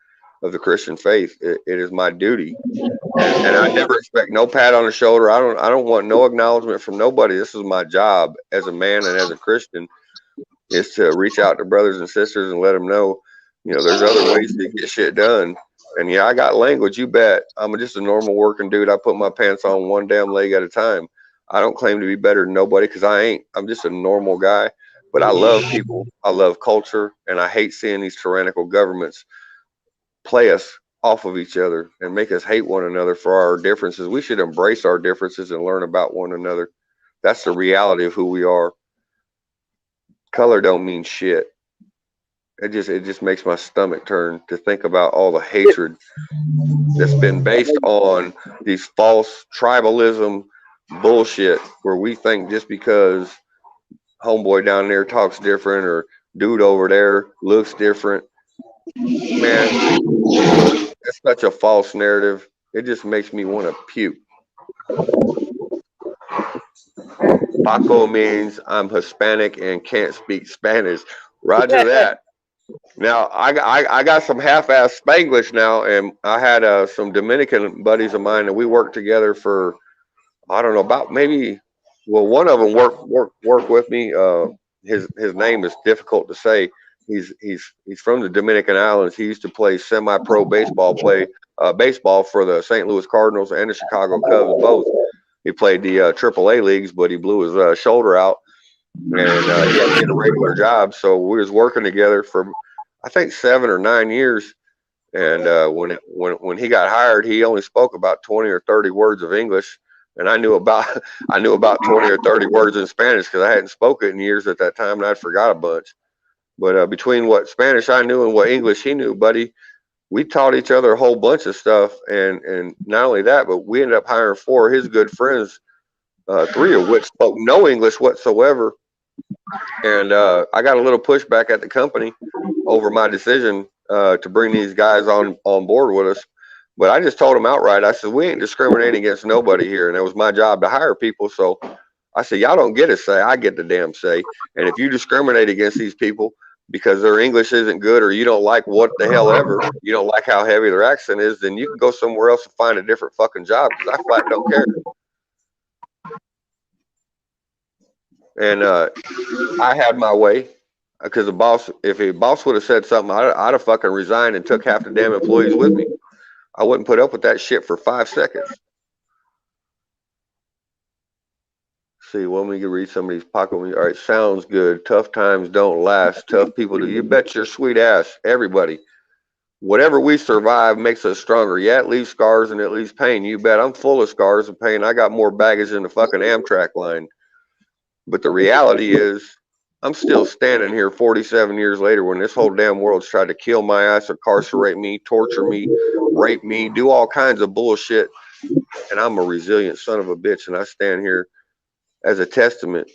of the Christian faith. It is my duty, and I never expect no pat on the shoulder. I don't want no acknowledgement from nobody. This is my job as a man and as a Christian, is to reach out to brothers and sisters and let them know, you know, there's other ways to get shit done. And yeah, I got language, you bet. I'm just a normal working dude. I put my pants on one damn leg at a time. I don't claim to be better than nobody, because I ain't. I'm just a normal guy. But I love people. I love culture, and I hate seeing these tyrannical governments play us off of each other and make us hate one another for our differences. We should embrace our differences and learn about one another. That's the reality of who we are. Color don't mean shit. It just makes my stomach turn to think about all the hatred that's been based on these false tribalism bullshit, where we think just because homeboy down there talks different or dude over there looks different, man, it's such a false narrative. It just makes me want to puke. Paco means I'm Hispanic and can't speak Spanish. Roger that. Now I got some half-ass Spanglish now, and I had some Dominican buddies of mine, and we worked together for, I don't know, about maybe, well, one of them worked with me. His name is difficult to say. He's from the Dominican Islands. He used to play semi-pro baseball for the St. Louis Cardinals and the Chicago Cubs both. He played the AAA leagues, but he blew his shoulder out, and he had to get a regular job. So we was working together for, I think, 7 or 9 years. And when he got hired, he only spoke about 20 or 30 words of English, and I knew about 20 or 30 words in Spanish, because I hadn't spoken in years at that time, and I'd forgot a bunch. But between what Spanish I knew and what English he knew, buddy, we taught each other a whole bunch of stuff. And not only that, but we ended up hiring 4 of his good friends, 3 of which spoke no English whatsoever. And I got a little pushback at the company over my decision to bring these guys on board with us. But I just told them outright, I said, we ain't discriminating against nobody here. And it was my job to hire people. So I said, y'all don't get a say. I get the damn say. And if you discriminate against these people because their English isn't good, or you don't like what the hell ever, you don't like how heavy their accent is, then you can go somewhere else and find a different fucking job, because I flat don't care. And I had my way, because if a boss would have said something, I'd have fucking resigned and took half the damn employees with me. I wouldn't put up with that shit for 5 seconds. See, when we can read some of these pocket. All right, sounds good. Tough times don't last. Tough people do. You bet your sweet ass, everybody. Whatever we survive makes us stronger. Yeah, it leaves scars and it leaves pain. You bet. I'm full of scars and pain. I got more baggage than the fucking Amtrak line. But the reality is, I'm still standing here 47 years later, when this whole damn world's tried to kill my ass, incarcerate me, torture me, rape me, do all kinds of bullshit. And I'm a resilient son of a bitch. And I stand here as a testament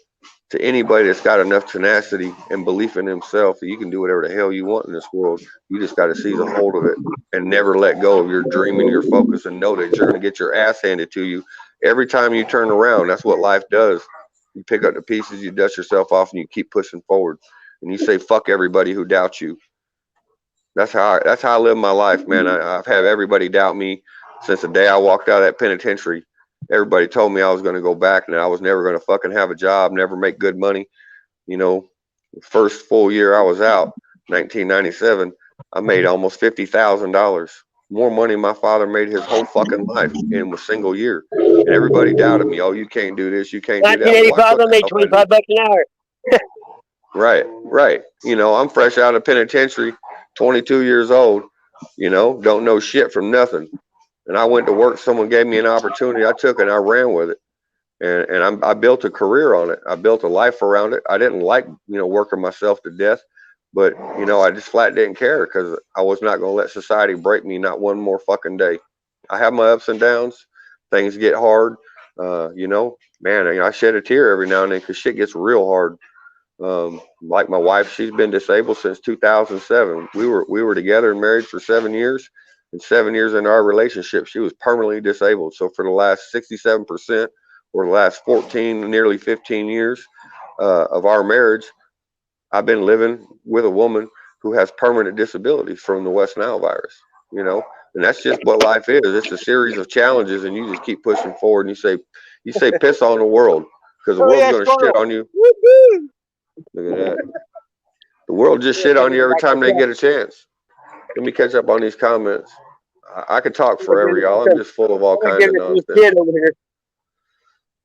to anybody that's got enough tenacity and belief in himself that you can do whatever the hell you want in this world. You just got to seize a hold of it and never let go of your dream and your focus, and know that you're going to get your ass handed to you every time you turn around. That's what life does. You pick up the pieces, you dust yourself off, and you keep pushing forward. And you say, fuck everybody who doubts you. That's how I live my life, man. I've had everybody doubt me since the day I walked out of that penitentiary. Everybody told me I was going to go back and I was never going to fucking have a job, never make good money. You know, the first full year I was out, 1997, I made almost $50,000. More money my father made his whole fucking life in a single year. And everybody doubted me. Oh, you can't do this. You can't do that. 1985, I made $25 an hour. Right. You know, I'm fresh out of penitentiary, 22 years old, you know, don't know shit from nothing. And I went to work. Someone gave me an opportunity. I took it and I ran with it. And I built a career on it. I built a life around it. I didn't like, you know, working myself to death, But you know, I just flat didn't care because I was not gonna let society break me not one more fucking day. I have my ups and downs. Things get hard. You know, man, I shed a tear every now and then because shit gets real hard. Like my wife, she's been disabled since 2007. We were together and married for 7 years, and 7 years into our relationship, she was permanently disabled. So for the last 67% or the last 14, nearly 15 years of our marriage, I've been living with a woman who has permanent disabilities from the West Nile virus. You know, and that's just what life is. It's a series of challenges, and you just keep pushing forward. And you say piss on the world because the Oh, world's yeah, going to shit on you. Woo-hoo. Look at that. The world just shit on you every time they get a chance. Let me catch up on these comments. I could talk forever, y'all. I'm just full of all I'm kinds giving of it to this nonsense. kid over here.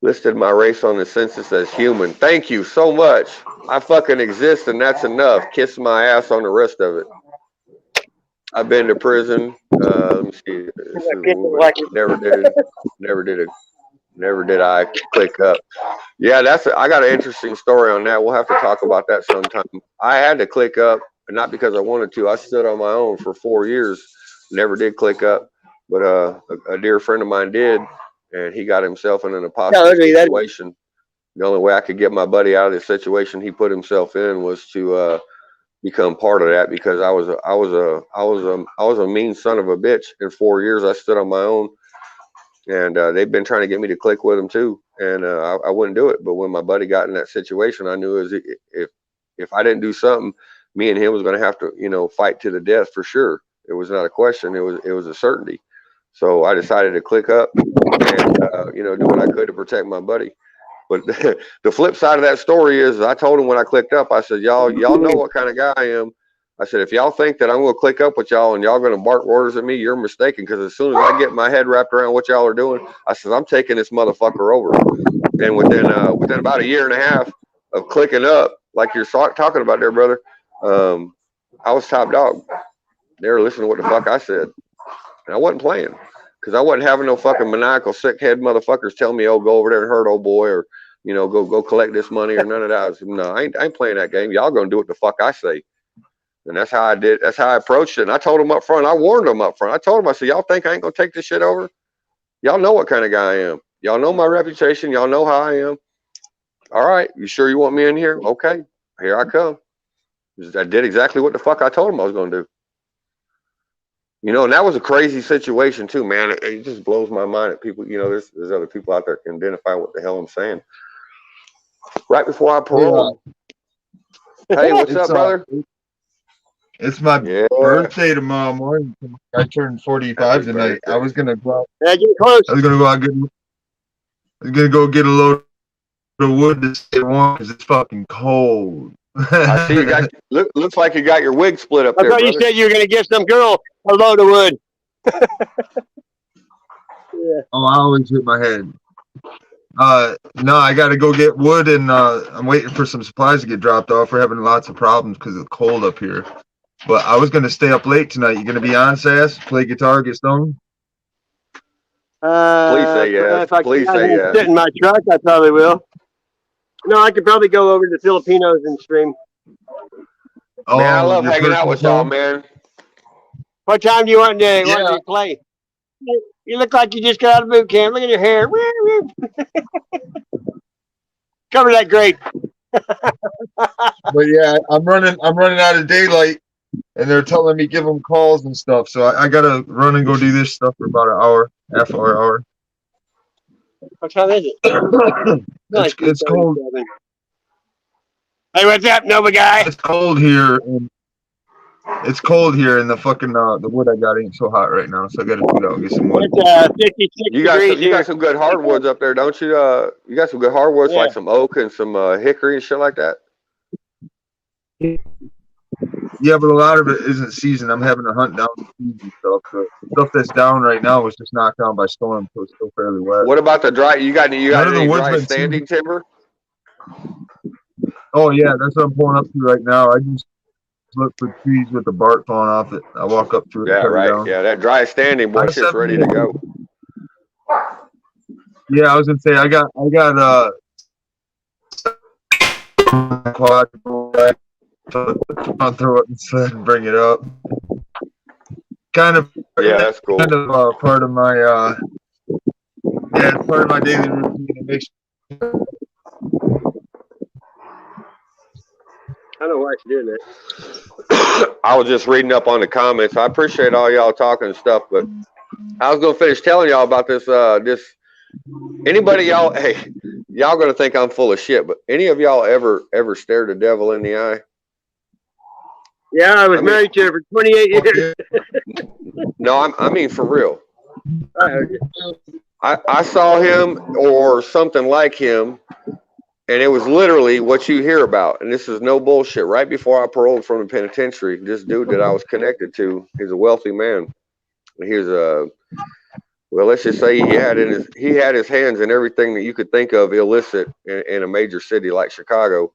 Listed my race on the census as human. Thank you so much. I fucking exist and that's enough. Kiss my ass on the rest of it. I've been to prison. Let me see. Never did I click up. Yeah, I got an interesting story on that. We'll have to talk about that sometime. I had to click up, not because I wanted to. I stood on my own for 4 years. Never did click up, but a dear friend of mine did, and he got himself in an impossible situation. The only way I could get my buddy out of the situation he put himself in was to become part of that, because I was a mean son of a bitch. In 4 years, I stood on my own, and they've been trying to get me to click with them too, and I wouldn't do it. But when my buddy got in that situation, I knew if I didn't do something, me and him was going to have to, you know, fight to the death for sure. It was not a question. It was a certainty. So I decided to click up and you know, do what I could to protect my buddy. But the flip side of that story is, I told him when I clicked up, I said, y'all know what kind of guy I am. I said, if y'all think that I'm going to click up with y'all and y'all going to bark orders at me, you're mistaken. Because as soon as I get my head wrapped around what y'all are doing, I said, I'm taking this motherfucker over. And within about a year and a half of clicking up, like you're talking about there, brother, I was top dog. They were listening to what the fuck I said. And I wasn't playing. Because I wasn't having no fucking maniacal, sick head motherfuckers tell me, oh, go over there and hurt old boy, or, you know, go collect this money, or none of that. I said, no, I ain't playing that game. Y'all gonna do what the fuck I say. And that's how I did. That's how I approached it. And I told them up front. I warned them up front. I told them, I said, y'all think I ain't gonna take this shit over? Y'all know what kind of guy I am. Y'all know my reputation. Y'all know how I am. All right, you sure you want me in here? Okay, here I come. I did exactly what the fuck I told them I was gonna do. You know, and that was a crazy situation too, man. It just blows my mind that people, you know, there's other people out there can identify what the hell I'm saying. Right before I parole. Hey, what's up, brother? It's my birthday tomorrow morning. I turned 45 tonight. I was gonna go out. Yeah, get close. I was gonna go out and get a load of wood to stay warm because it's fucking cold. I see you got looks like you got your wig split up I there, thought brother. you said you were going to give some girl a load of wood. Yeah. Oh, I always hit my head. No, I got to go get wood, and I'm waiting for some supplies to get dropped off. We're having lots of problems because it's cold up here. But I was going to stay up late tonight. You going to be on, Sass? Play guitar, get stoned? Please say yes. If I Please can say yes. sit in my truck, I probably will. No, I could probably go over to the Filipinos and stream. Oh, Man, I love your hanging out personal with y'all, phone? man. What time do you want to play? You look like you just got out of boot camp. Look at your hair. Cover that grate. But yeah, I'm running out of daylight, and they're telling me give them calls and stuff. So I gotta run and go do this stuff for about an hour, half hour. What time is it? It's cold. Hey, what's up, Nova guy? It's cold here. It's cold here, and the fucking the wood I got ain't so hot right now. So I gotta go out and get some wood. It's 56 You degrees here. got some good hardwoods up there, don't you? You got some good hardwoods, Yeah. like some oak and some hickory and shit like that. Yeah, but a lot of it isn't seasoned. I'm having to hunt down seasoned stuff. So the stuff that's down right now was just knocked down by storm, so it's still fairly wet. What about the dry? You got any dry been standing timber? Oh yeah, that's what I'm pulling up to right now. I just look for trees with the bark falling off it. I walk up to it. Yeah, and cut right. It down. Yeah, that dry standing boy, shit's ready to go. Yeah, I was gonna say I got quad. So I'll throw it inside and bring it up. Kind of, Yeah, that's cool. kind of part of my it's part of my daily routine. It makes I know why you're doing that. I was just reading up on the comments. I appreciate all y'all talking and stuff, but I was gonna finish telling y'all about this. Anybody y'all, hey, y'all gonna think I'm full of shit, but any of y'all ever stared the devil in the eye? Yeah, I was married to her for 28 years. No, I mean for real. I heard you. I saw him or something like him, and it was literally what you hear about. And this is no bullshit. Right before I paroled from the penitentiary, this dude that I was connected to, he's a wealthy man. He's well, let's just say he had his hands in everything that you could think of illicit in a major city like Chicago.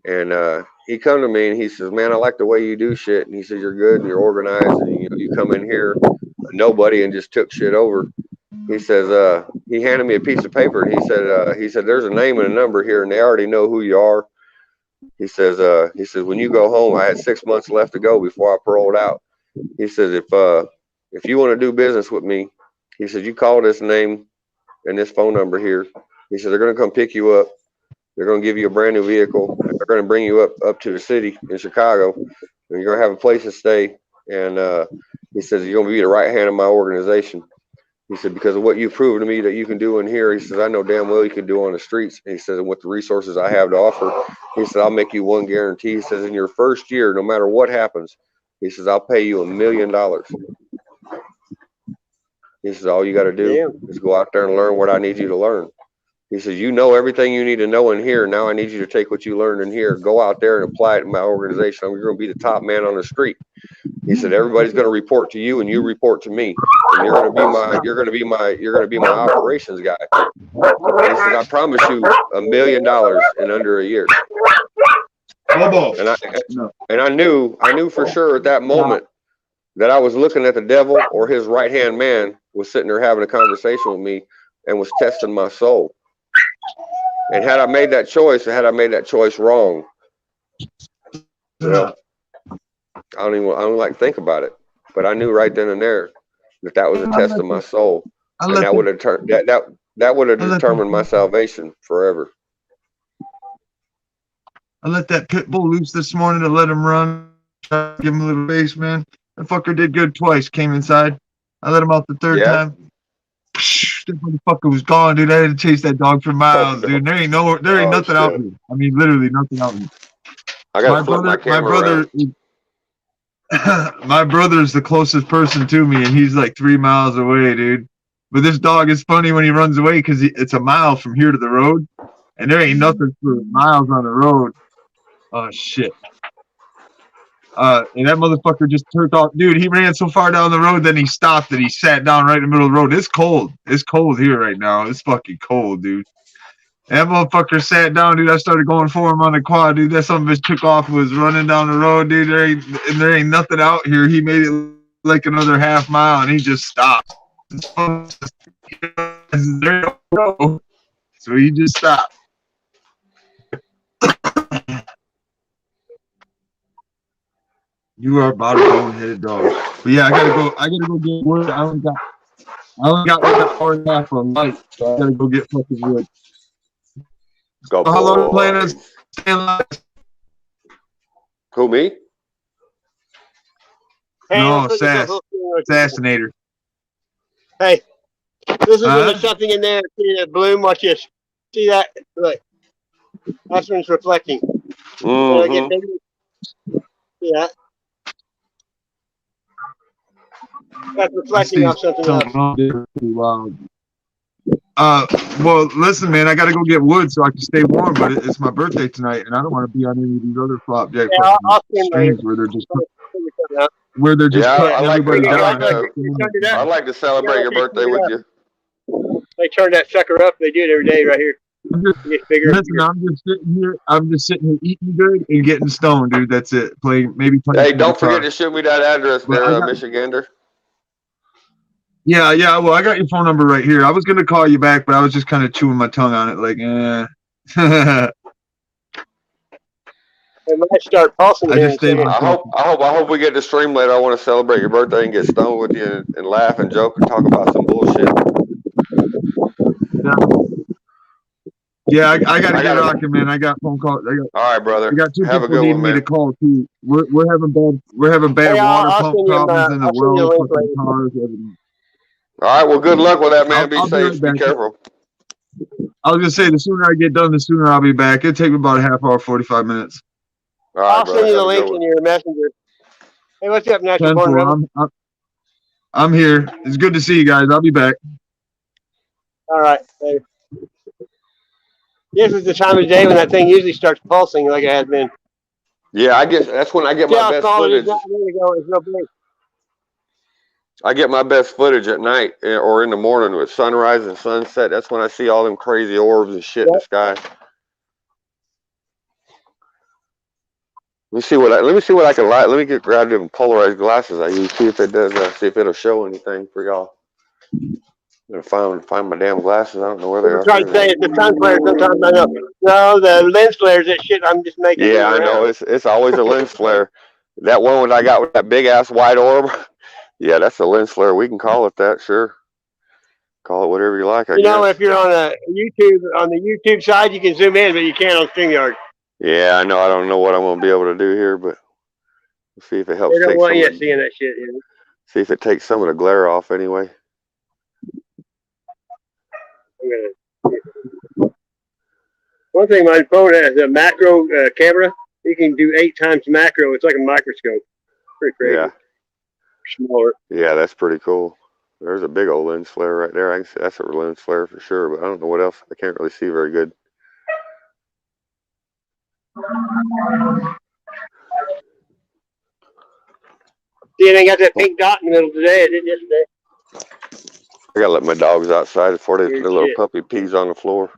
And he come to me and he says, "Man, I like the way you do shit." And he says, "You're good and you're organized, and you come in here, nobody, and just took shit over." He says, he handed me a piece of paper and he said, "There's a name and a number here, and they already know who you are." He says, "When you go home, I had 6 months left to go before I paroled out." He says, if you want to do business with me," he says, "you call this name and this phone number here." He said, "They're going to come pick you up. They're going to give you a brand new vehicle. And they're going to bring you up to the city in Chicago. And you're going to have a place to stay. And he says, you're going to be the right hand of my organization." He said, "Because of what you've proven to me that you can do in here," he says, "I know damn well you can do on the streets." And he says, "And with the resources I have to offer," he said, "I'll make you one guarantee." He says, "In your first year, no matter what happens," he says, "I'll pay you $1 million." He says, "All you got to do is go out there and learn what I need you to learn." He says, "You know everything you need to know in here. Now I need you to take what you learned in here, go out there and apply it in my organization. You're going to be the top man on the street." He said, "Everybody's going to report to you, and you report to me. And you're going to be my operations guy." He said, "I promise you $1 million in under a year." And I knew for sure at that moment that I was looking at the devil, or his right hand man was sitting there having a conversation with me and was testing my soul. And had I made that choice wrong, well, I don't like to think about it, but I knew right then and there that was a test of my soul, and that would have determined my salvation forever. I let that pit bull loose this morning to let him run, give him a little base, man. That fucker did good twice. Came inside. I let him out the third time. That motherfucker was gone, dude. I had to chase that dog for miles, dude. There ain't nothing out here. I mean, literally nothing out here. I gotta flip my camera around. My brother's the closest person to me, and he's like 3 miles away, dude. But this dog is funny when he runs away because it's a mile from here to the road, and there ain't nothing for miles on the road. Oh shit! And that motherfucker just turned off, dude. He ran so far down the road, then he stopped and he sat down right in the middle of the road. It's cold. It's cold here right now. It's fucking cold, dude. And that motherfucker sat down, dude. I started going for him on the quad, dude. That son of a bitch took off and was running down the road, dude. There ain't nothing out here. He made it like another half mile and he just stopped. So he just stopped. You are about a bone-headed dog. But yeah, I gotta go get wood. I only got like an hour and a half of light, so I gotta go get fucking wood. Go How long are you planning on staying alive? Who, me? Hey, No, let's look at the whole thing. Assassinator. Hey, this is when there's something in there. See that bloom? Watch this. See that? Look. That's when it's reflecting. Mm-hmm. See that? That's reflecting off something else. Well, listen, man, I gotta go get wood so I can stay warm, but it's my birthday tonight, and I don't want to be on any of these other flopjack streams where they're just putting everybody down. I'd like to celebrate your birthday with you. They turn that sucker up. They do it every day right here. I'm just sitting here eating good and getting stoned, dude. That's it. Maybe playing. Hey, don't forget to shoot me that address there, Michigander. Yeah. Well, I got your phone number right here. I was gonna call you back, but I was just kind of chewing my tongue on it, like, It might start pulsing I here just in a stayed second. I hope we get to stream later. I want to celebrate your birthday and get stoned with you and laugh and joke and talk about some bullshit. Yeah, I gotta I get gotta- rocking, man. I got phone calls. All right, brother. I got two Have a people good needing one, me to man. call too. We're having bad Hey, water I'll pump send you, problems in the I'll send you a well, link fucking later. cars, everything. All right. Well, good luck with that, man. Be I'll be safe. right Be back. careful. I was gonna say the sooner I get done, the sooner I'll be back. It'll take me about a half hour, 45 minutes. All right, I'll brother. send you the Have a good link one. in your messenger. Hey, what's up, Natural 10 Born for Rebel? I'm here. It's good to see you guys. I'll be back. All right. Later. This is the time of day when that thing usually starts pulsing like it has been. Yeah, I guess that's when I get See my how best small it is footage. now? There we go. It's no big. I get my best footage at night or in the morning with sunrise and sunset. That's when I see all them crazy orbs and shit in the sky. Let me see what I can light. Let me grab them polarized glasses I use. See if it does. See if it'll show anything for y'all. I'm gonna find my damn glasses. I don't know where they People are. try to say it, the sun flares sometimes. I know. No, the lens flares, that shit, I'm just making. Yeah, I know. It's always a lens flare. That one I got with that big ass white orb. Yeah, that's a lens flare. We can call it that, sure. Call it whatever you like, I You know, guess. if you're on a YouTube, on the YouTube side, you can zoom in, but you can't on StreamYard. Yeah, I know. I don't know what I'm gonna be able to do here, but we'll see if it helps They don't take want some you of the, seeing that shit. You know? see if it takes some of the glare off anyway. One thing, my phone has a macro camera. You can do 8 times macro. It's like a microscope. Pretty crazy. Yeah. Smaller. Yeah, that's pretty cool. There's a big old lens flare right there. I can see that's a lens flare for sure, but I don't know what else. I can't really see very good. See, it ain't got that pink dot in the middle today. It did yesterday. I gotta let my dogs outside before the Weird little shit. puppy pees on the floor.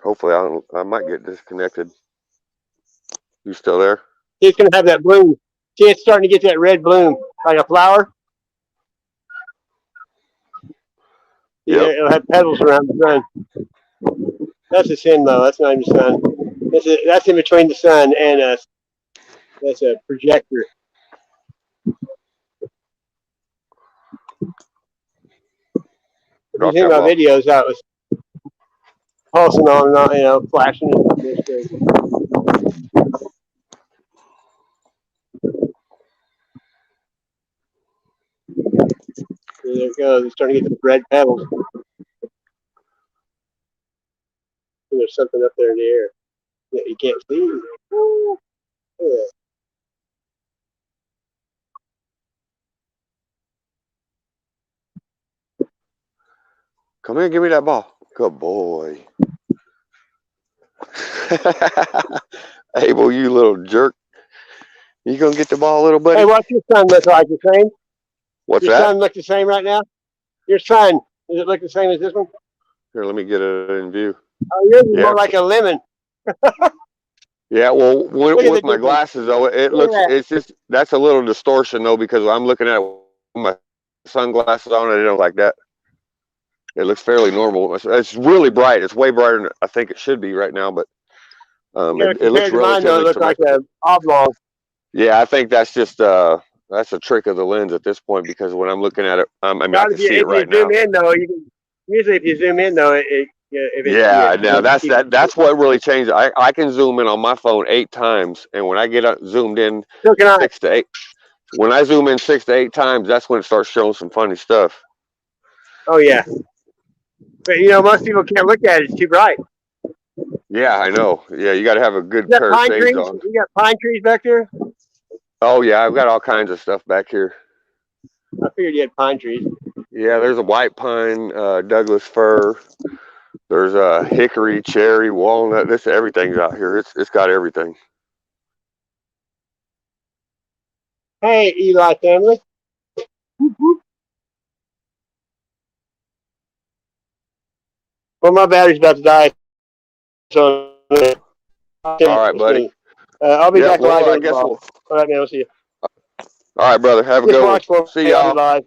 Hopefully, I might get disconnected. You still there? See, it's going to have that bloom. See, it's starting to get that red bloom, like a flower. Yeah, Yep. it'll have petals around the sun. That's a sin, though. That's not even sun. That's in between the sun and us. That's a projector. If you Drop see that my ball. videos, I was pulsing on and on, you know, flashing. It's crazy. There it goes. It's starting to get the red petals. And there's something up there in the air that you can't see. Yeah. Come here, give me that ball. Good boy. Abel, you little jerk. You gonna get the ball, little buddy? Hey, what's your sun look like? The same? What's Your that? sun look the same right now? Your sun, does it look the same as this one? Here, let me get it in view. Oh, yours is Yeah. more like a lemon. Yeah, well, Look at with the my difference. glasses though, it Look at looks that. it's just that's a little distortion though because I'm looking at it with my sunglasses on and it don't like that. It looks fairly normal. It's really bright. It's way brighter than I think it should be right now, but Yeah, it looks compared to mine, though, relatively it looks like symmetrical. a oblong. Yeah, I think that's just that's a trick of the lens at this point because when I'm looking at it, I mean I Not can see it right if you now. zoom in, though, you can. Usually, if you zoom in, though, if it's Yeah, now that's what really changed. I can zoom in on my phone 8 times, and when I get zoomed in So can I. 6 to 8, when I zoom in 6 to 8 times, that's when it starts showing some funny stuff. Oh yeah, but you know most people can't look at it; it's too bright. Yeah, I know. Yeah, you got to have a good You got pair of pine shades trees. on. You got pine trees back there. Oh yeah, I've got all kinds of stuff back here. I figured you had pine trees. Yeah, there's a white pine, Douglas fir. There's a hickory, cherry, walnut. This everything's out here. It's got everything. Hey, Eli family. Well, my battery's about to die. So, All right, buddy. I'll be Yeah, back well, live. I guess we'll. All right, man. I'll see you. All right, brother. Have a Just good one. watch for See me. I'll y'all. be live.